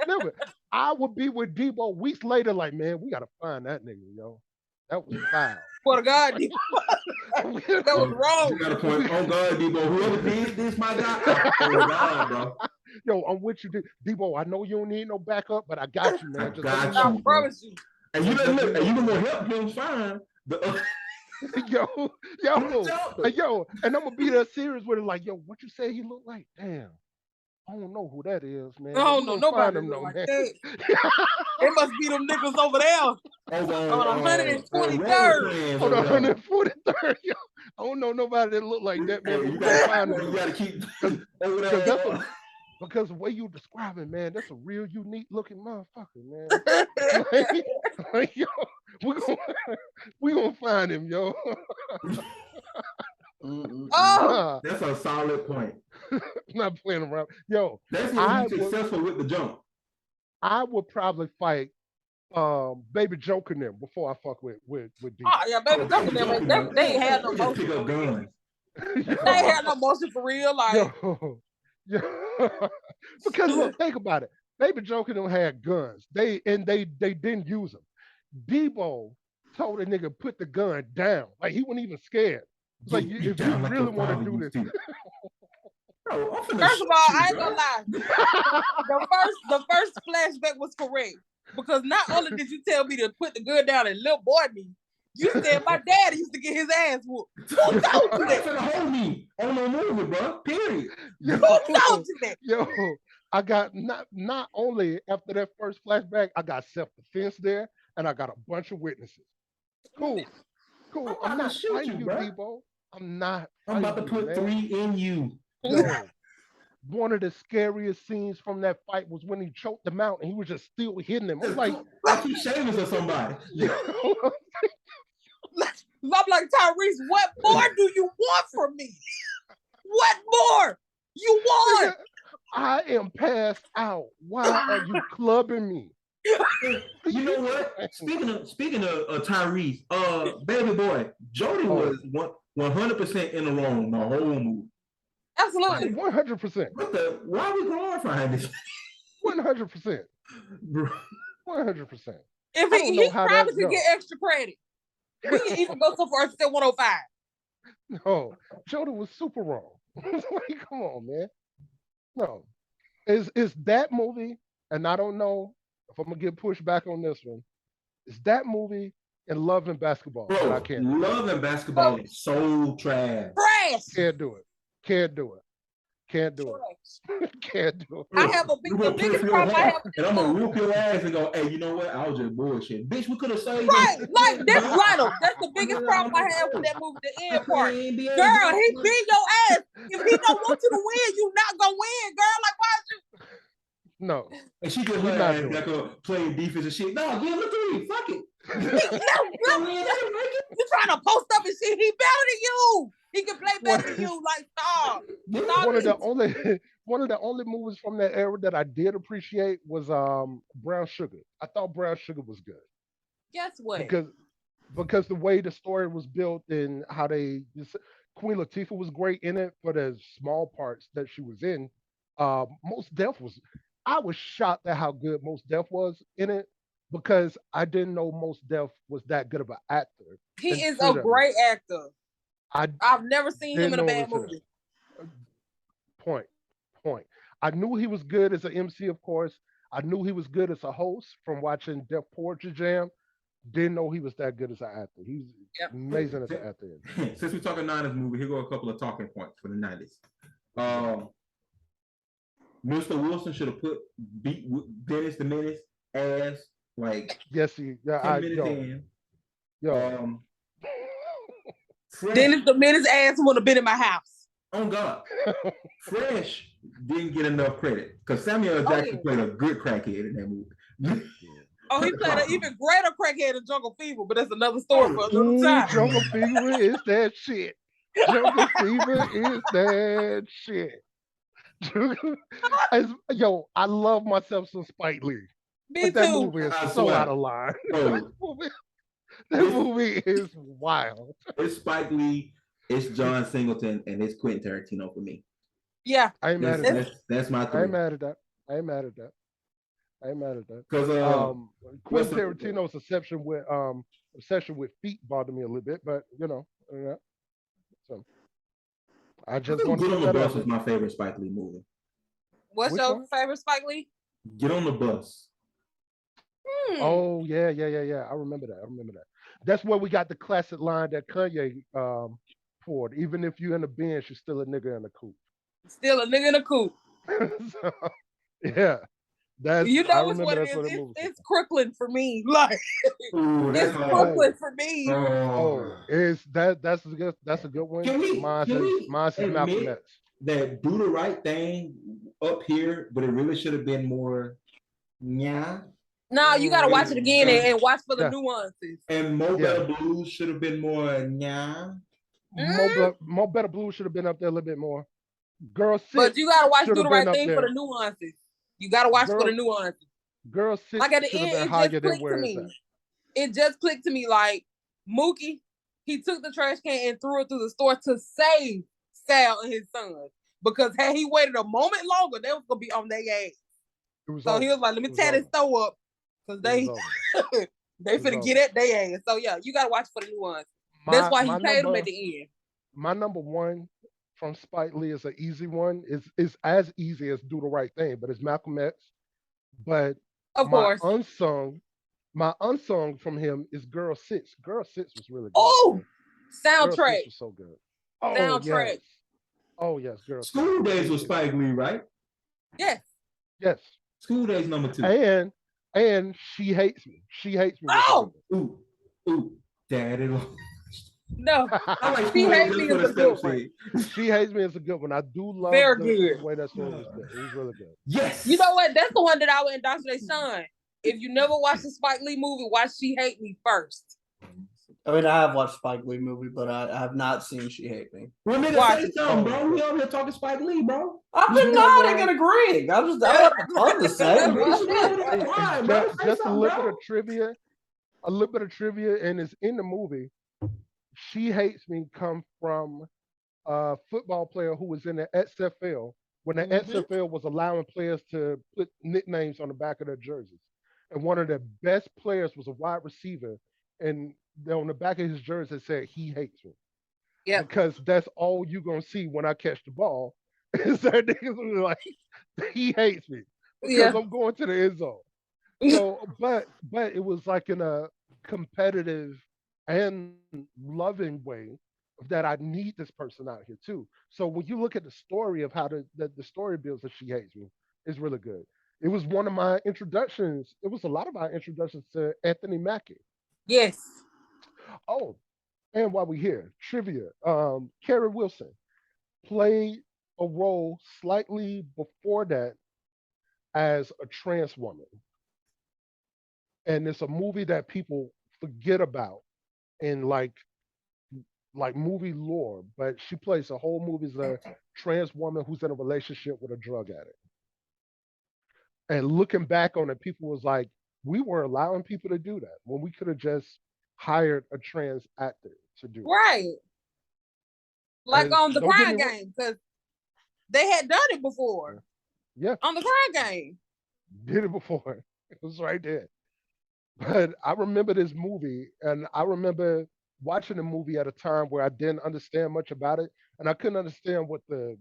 Never. I would be with Debo weeks later, like, man, we gotta find that nigga, yo. That was foul. For the God, Debo. That was wrong. You got a point. Oh God, Debo. Whoever did this, my guy. Oh God, bro. Yo, I'm with you, Debo. I know you don't need no backup, but I got you, man. I promise you. And you gonna help him find the. Yo, and I'm gonna be that serious with it, like, yo, what you say he look like? Damn, I don't know who that is, man. I don't know nobody like that. It must be them niggas over there on 123rd. On 143rd, yo. I don't know nobody that look like that, man. You gotta find them. You gotta keep over there. Because the way you describe it, man, that's a real unique looking motherfucker, man. like, yo, we gonna find him, yo. That's a solid point. Not playing around. Yo, That's when you're successful with the jump. I would probably fight Baby Joker and them before I fuck with D. Oh yeah, Baby Joker and them. They ain't had no They just pick motion. up guns. They ain't had no motion for real. Like, because think about it. Baby Joker and them had guns. They didn't use them. Debo told a nigga put the gun down. Like he wasn't even scared. It's like if you really want to do this. Bro, first of all, I ain't gonna lie. The first flashback was correct because not only did you tell me to put the gun down and little boy me, you said my dad used to get his ass whooped. Who told you that? Finna hold me on no movie, bro. Period. Who told you that? Yo, I got not only after that first flashback, I got self-defense there, and I got a bunch of witnesses. Cool. I'm not fighting you, Debo. I'm not. I'm about to put 3 in you. Yo, one of the scariest scenes from that fight was when he choked him out and he was just still hitting him. I'm like he's shaming for somebody. I'm like, Tyrese, what more do you want from me? What more? You want? I am passed out. Why are you clubbing me? You know what? Speaking of Tyrese, baby boy, Jody was 100% in the wrong the whole movie. Absolutely. 100%. Why are we glorifying this? 100%. 100%. If he probably could get extra credit. We can even go so far as to say 105. No, Jody was super wrong. Like, come on, man. No. Is that movie, and I don't know if I'm gonna get pushed back on this one, is that movie and Love and Basketball? Bro, I can't. Love and Basketball is so trash. Can't do it. Can't do it. Can't do it. I have the biggest problem I have. And I'm gonna whoop your ass and go, hey, you know what? I was just bullshit. Bitch, we could have saved right. Like that's Lional. That's the biggest problem I have with that movie, the end part. Girl, he beat your ass. If he don't want you to win, you not gonna win, girl. Like, why is you? No. And she just like playing defense and shit. No, give him a 3. Fuck it. You trying to post up and shit. He better than you. He can play better than you. Like, stop. One of the only movies from that era that I did appreciate was Brown Sugar. I thought Brown Sugar was good. Guess what? Because the way the story was built and how Queen Latifah was great in it for the small parts that she was in. Mos Def I was shocked at how good Mos Def was in it because I didn't know Mos Def was that good of an actor. He is a great actor. I've never seen him in a bad movie. Point. I knew he was good as an MC, of course. I knew he was good as a host from watching Def Poetry Jam. Didn't know he was that good as an actor. He's amazing as an actor. Since we're talking 90s movie, here go a couple of talking points for the 90s. Mr. Wilson should have beat Dennis the Menace ass like 10 minutes in. Dennis the Menace ass would have been in my house. Oh God. Fresh didn't get enough credit because Samuel Jackson played a good crackhead in that movie. He played an even greater crackhead in Jungle Fever, but that's another story for another time. Jungle Fever is that shit. Jungle Fever is that shit. Yo, I love myself some Spike Lee. Me but that too. movie is so out of line. That movie is wild. It's Spike Lee, it's John Singleton, and it's Quentin Tarantino for me. Yeah. I ain't mad at that. That's my 3. I ain't mad at that. Because Quentin Tarantino's obsession with feet bothered me a little bit, but you know, so I just want to Get on the Bus is my favorite Spike Lee movie. What's your favorite Spike Lee? Get on the Bus. Oh yeah. I remember that. That's where we got the classic line that Kanye poured. Even if you're in a Benz, you're still a nigga in a coupe. Still a nigga in a coupe. So, yeah. That's, you know what it is. It's Crooklyn for me. Like it's Crooklyn for me. That's a good one. Mine's is Malcolm X. That do the right thing up here, but it really should have been more No, you gotta watch it again and watch for the nuances. And Mo Better Blues should have been more Mo Better Blues should have been up there a little bit more. Girl 6. But you gotta watch should Do have the been Right up Thing there. for the nuances. You gotta watch for the Girl- nuances. Girl 6 Like at the should have end, been it higher just than clicked to where it's me. at. It just clicked to me like Mookie, he took the trash can and threw it through the store to save Sal and his son. Because had he waited a moment longer, they was gonna be on their ass. So he was like, let me tear this store up. Because they they finna get at their ass. So yeah, you gotta watch for the nuance. That's why he paid them at the end. My number one from Spike Lee is an easy one. It's as easy as Do the Right Thing, but it's Malcolm X. But Of course. my unsung from him is Girl 6. Girl 6 was really good. Oh, Girl soundtrack. 6 was so good. Oh, Soundtrack. yes. Oh, yes, Girl 6. School Days was Spike Lee, right? Yes. Yes. School Days number 2. And She Hates Me. She Hates Me. Oh! Ooh. Daddy. No. I like She School Days Hates Me just is for a the good step one. shit. She Hates Me is a good one. I do love Very the good. way that story was good. It was really good. Yes. You know what? That's the one that I would indoctrinate Sean. If you never watched the Spike Lee movie, watch She Hate Me first. I mean, I have watched Spike Lee movie, but I have not seen She Hate Me. Well, nigga, Watch say it. something, bro. We over here talking Spike Lee, bro. I've been nodding and agreeing. I don't have fun to say. Just a little bit of trivia. A little bit of trivia, and it's in the movie. She Hates Me come from a football player who was in the XFL when the XFL was allowing players to put nicknames on the back of their jerseys. And one of the best players was a wide receiver, and on the back of his jersey it said, "He hates me." Yeah. Because that's all you're gonna see when I catch the ball. Is that niggas will be like, "He hates me." Because I'm going to the end zone. So, but it was like in a competitive and loving way that I need this person out here too. So when you look at the story of how the story builds that She Hates Me, it's really good. It was one of my introductions. It was a lot of my introductions to Anthony Mackie. Yes. Oh, and while we're here, trivia. Carrie Wilson played a role slightly before that as a trans woman. And it's a movie that people forget about in like movie lore, but she plays a whole movie as a trans woman who's in a relationship with a drug addict. And looking back on it, people was like, we were allowing people to do that when we could have just hired a trans actor to do it. Right. Like And on the don't get Crime me wrong- Game, because they had done it before. Yeah. On the Crime Game. Did it before. It was right there. But I remember this movie, and I remember watching the movie at a time where I didn't understand much about it, and I couldn't understand what the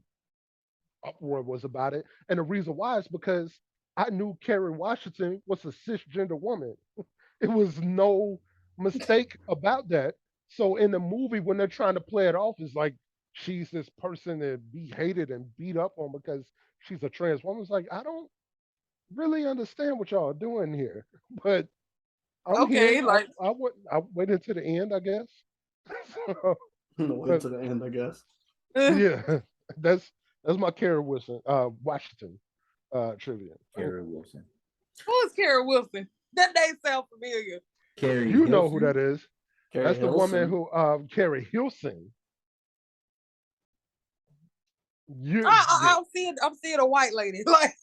uproar was about it. And the reason why is because I knew Kerry Washington was a cisgender woman. It was no mistake about that. So in the movie, when they're trying to play it off, it's like she's this person that be hated and beat up on because she's a trans woman. It's like, I don't really understand what y'all are doing here. But I'm Okay, here. like I waited to the end, I guess. So, Wait to the end, I guess. yeah, that's my Kerry Wilson, Washington trivia. Carrie Wilson. who is Carrie Wilson? That name sounds familiar. Carrie. You know who that is? Carrie That's the woman Hilson. who Carrie Hilson. I'm seeing a white lady. Like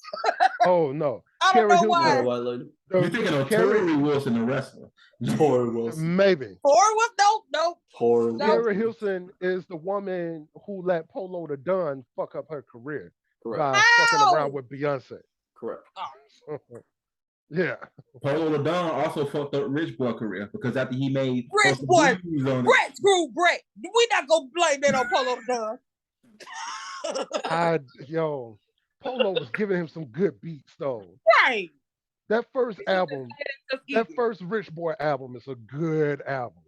Oh no, I don't Carrie know why. Yeah, white lady. You're thinking of Terry Wilson, the wrestler. Tori Wilson. Maybe. Or was nope. Tori No. Carrie Hilson is the woman who let Polo the Dunn fuck up her career Correct. by fucking Ow! around with Beyonce. Correct. Yeah. Polo LeDon also fucked up Rich Boy career because after he made Rich Hustle Boy. Blues on it, Brett screwed Brett. We not gonna blame that on Polo Dunn. Polo was giving him some good beats though. Right. That first album, that Tuskegee. first Rich Boy album is a good album.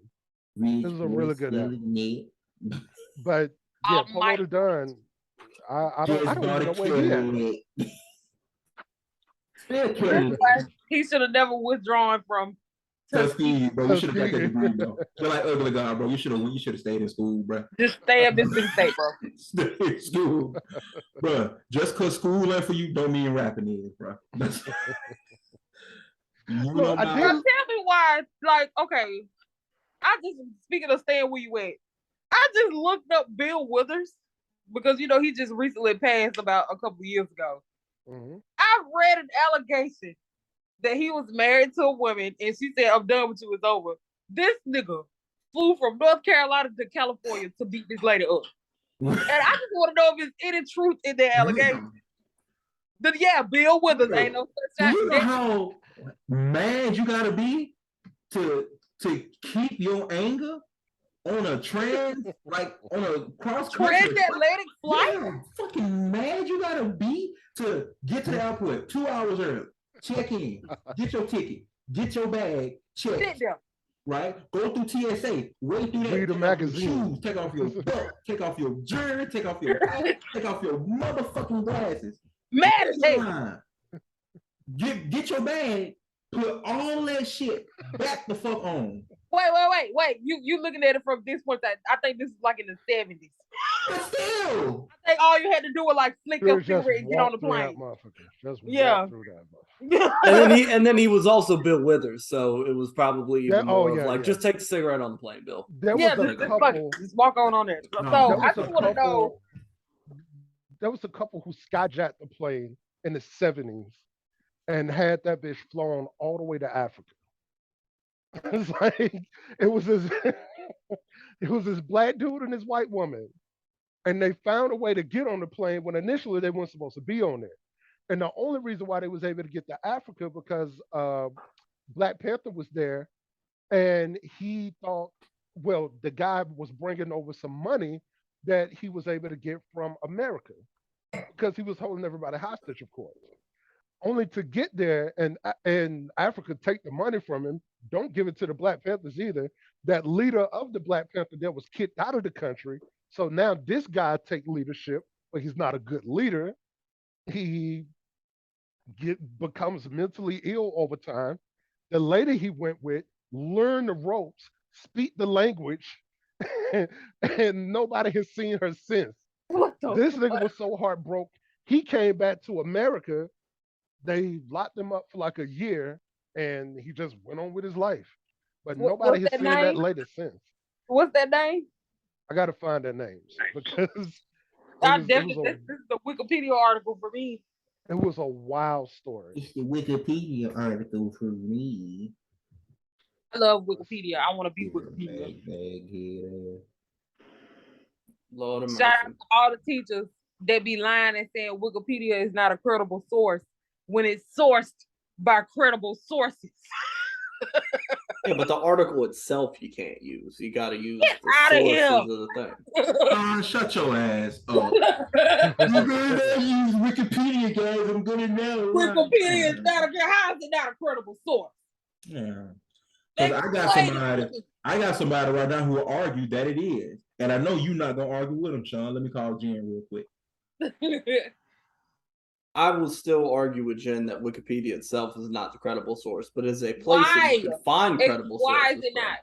Rich This is a Boy really good album. Skinny. But yeah, Oh, Polo my- the Dunn, I don't Just even know bought a where he at. kid. Still killing That's why he should have never withdrawn from Tuskegee, bro. You should have got that Tuskegee. degree, bro. You're like ugly guy, bro. You should have stayed in school, bro. just stay at Mississippi State, bro. Stay in school, bro. Just cause school ain't for you, don't mean rapping is, bro. You know I my- did- Now, tell me why, like, okay. I just speaking of staying where you at, I just looked up Bill Withers, because you know he just recently passed about a couple years ago. Mm-hmm. I read an allegation that he was married to a woman and she said, "I'm done with you, it's over." This nigga flew from North Carolina to California to beat this lady up. And I just want to know if there's any truth in that allegation. Yeah, Bill Withers ain't no such. You know how mad you gotta be to keep your anger on a on a cross country transatlantic flight? Yeah, fucking mad you gotta be to get to the airport 2 hours early, check in, get your ticket, get your bag, check. Right? Go through TSA, wait through that. Read a magazine. Take off your belt, take off your jersey, take off your hat, take off your motherfucking glasses. Mad as hell. Get your bag, put all that shit back the fuck on. Wait. You looking at it from this point? I think this is like in the 70s. But still, I think all you had to do was like flick your finger and get on the plane. Yeah. and then he was also Bill Withers, so it was probably even more of like, just take the cigarette on the plane, Bill. Just walk on there. So I just want to know. There was a couple who skyjacked the plane in the 70s and had that bitch flown all the way to Africa. It's like it was this black dude and this white woman, and they found a way to get on the plane when initially they weren't supposed to be on there. And the only reason why they was able to get to Africa because Black Panther was there, and he thought, well, the guy was bringing over some money that he was able to get from America because he was holding everybody hostage, of course. Only to get there and Africa take the money from him, don't give it to the Black Panthers either. That leader of the Black Panther there was kicked out of the country. So now this guy take leadership, but he's not a good leader. He becomes mentally ill over time. The lady he went with learned the ropes, speak the language, and nobody has seen her since. This nigga was so heartbroken. He came back to America. They locked him up for like a year, and he just went on with his life. But nobody has seen that lady since. What's that name? I gotta find their names because this is the Wikipedia article for me. It was a wild story. It's the Wikipedia article for me. I love Wikipedia. I want to be Wikipedia. Lord of Shout out to all the teachers that be lying and saying Wikipedia is not a credible source when it's sourced by credible sources. Yeah, but the article itself you can't use. You got to use Get the out of here. sources of the thing. Shut your ass up. I'm gonna use Wikipedia, guys. I'm gonna know. Wikipedia is not how is it not a credible source? Yeah. I got somebody right now who will argue that it is. And I know you're not gonna argue with him, Sean. Let me call Jen real quick. I will still argue with Jen that Wikipedia itself is not the credible source, but is a place that you can find credible sources. Why is it not?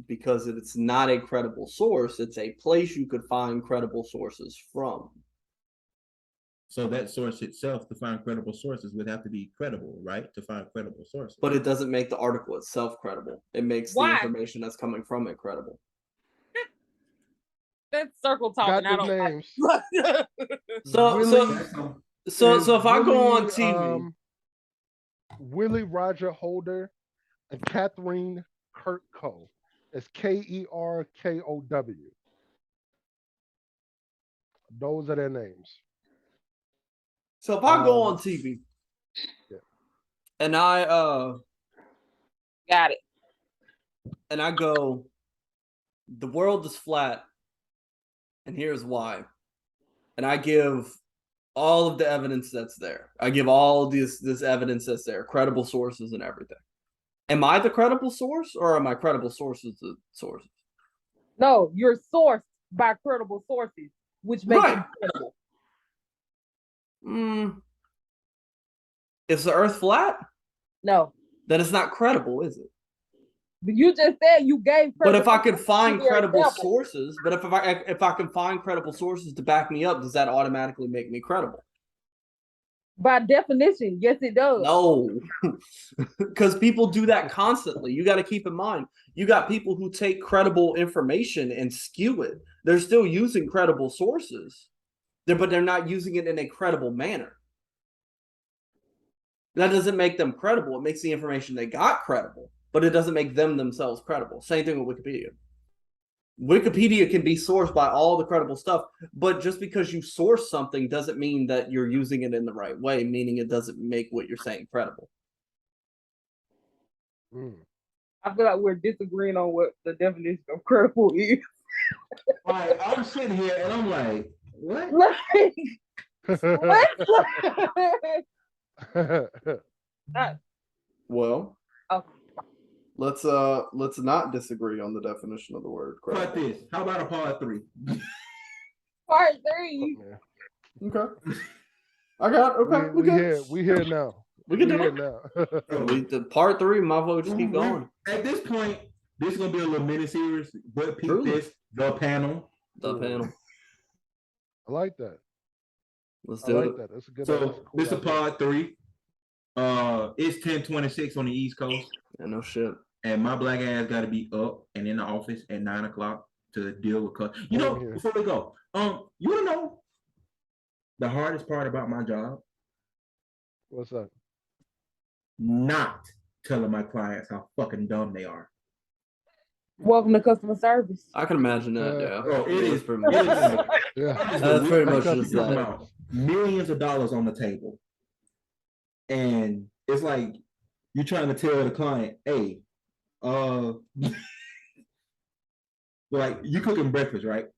Because it's not a credible source, it's a place you could find credible sources from. So that source itself, to find credible sources, would have to be credible, right? To find credible sources. But it doesn't make the article itself credible. It makes the information that's coming from it credible. That's circle talking. I don't names. Like. So if I go on TV, Willie Roger Holder and Catherine Kerkow. It's Kerkow. Those are their names. So if I go on TV and I got it, and I go, the world is flat, and here's why, and I give all of the evidence that's there. I give all this evidence that's there, credible sources and everything. Am I the credible source, or am I credible sources the sources? No, you're sourced by credible sources, which makes it credible. Is the Earth flat? No. Then it's not credible, is it? But you just said you gave. But if I could find credible sources, if I can find credible sources to back me up, does that automatically make me credible? By definition, yes, it does. No, because people do that constantly. You got to keep in mind, you got people who take credible information and skew it. They're still using credible sources, but they're not using it in a credible manner. That doesn't make them credible. It makes the information they got credible, but it doesn't make them themselves credible. Same thing with Wikipedia. Wikipedia can be sourced by all the credible stuff, but just because you source something doesn't mean that you're using it in the right way, meaning it doesn't make what you're saying credible. I feel like we're disagreeing on what the definition of credible is. Like, I'm sitting here and I'm like, what? What? Well, Okay. let's not disagree on the definition of the word Part credible. this. How about a part 3? Part 3. Okay. I got okay. We here now. We can do here it. now. The part 3, might as well just keep going. At this point, this is gonna be a little mini series. But Peep This, the panel. The panel. I like that. Let's I do like it. that. That's a good. So that's a cool this is idea. part 3. It's 10:26 on the East Coast, Yeah, no shit. and my black ass got to be up and in the office at 9 o'clock to deal with. You know, Here. before we go, you wanna know the hardest part about my job? What's that? Not telling my clients how fucking dumb they are. Welcome to customer service. I can imagine that. Yeah. Oh, it is pretty it much. is- Yeah. That's pretty much Like, just you're talking that. about millions of dollars on the table, and it's like you're trying to tell the client, "Hey, like you cooking breakfast, right?"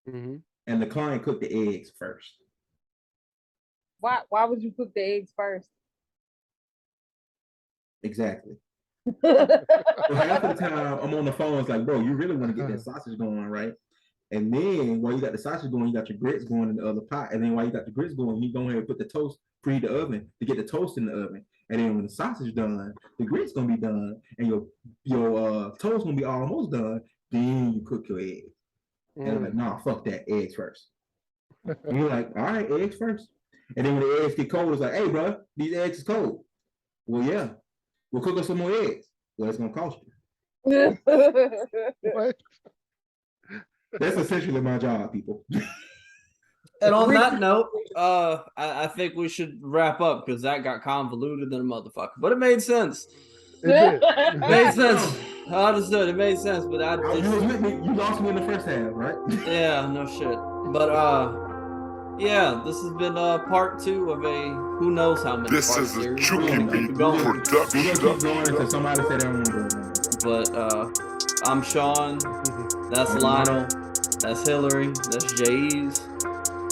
Mm-hmm. And the client cooked the eggs first. Why would you cook the eggs first? Exactly. So half of the time I'm on the phone, it's like, bro, you really want to get that sausage going, right? And then while you got the sausage going, you got your grits going in the other pot. And then while you got the grits going, you go ahead and put the toast, preheat the oven to get the toast in the oven. And then when the sausage done, the grits gonna be done, and your toast gonna be almost done. Then you cook your eggs. And I'm like, nah, fuck that, eggs first. And you're like, all right, eggs first. And then when the eggs get cold, it's like, hey, bro, these eggs is cold. Well, yeah, we'll cook us some more eggs. Well, it's gonna cost you. What? That's essentially my job, people. And on that note, I think we should wrap up because that got convoluted than a motherfucker. But it made sense. It did. It made sense. I understood. It made sense, but you lost me in the first half, right? Yeah, no shit. But yeah, this has been part 2 of a who knows how many. This is a Chucky Beat production. We're gonna keep going until somebody said they don't want to go. But I'm Sean. That's Lionel. That's Hillary. That's Jay's.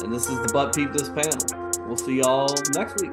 And this is the But Peep This panel. We'll see y'all next week.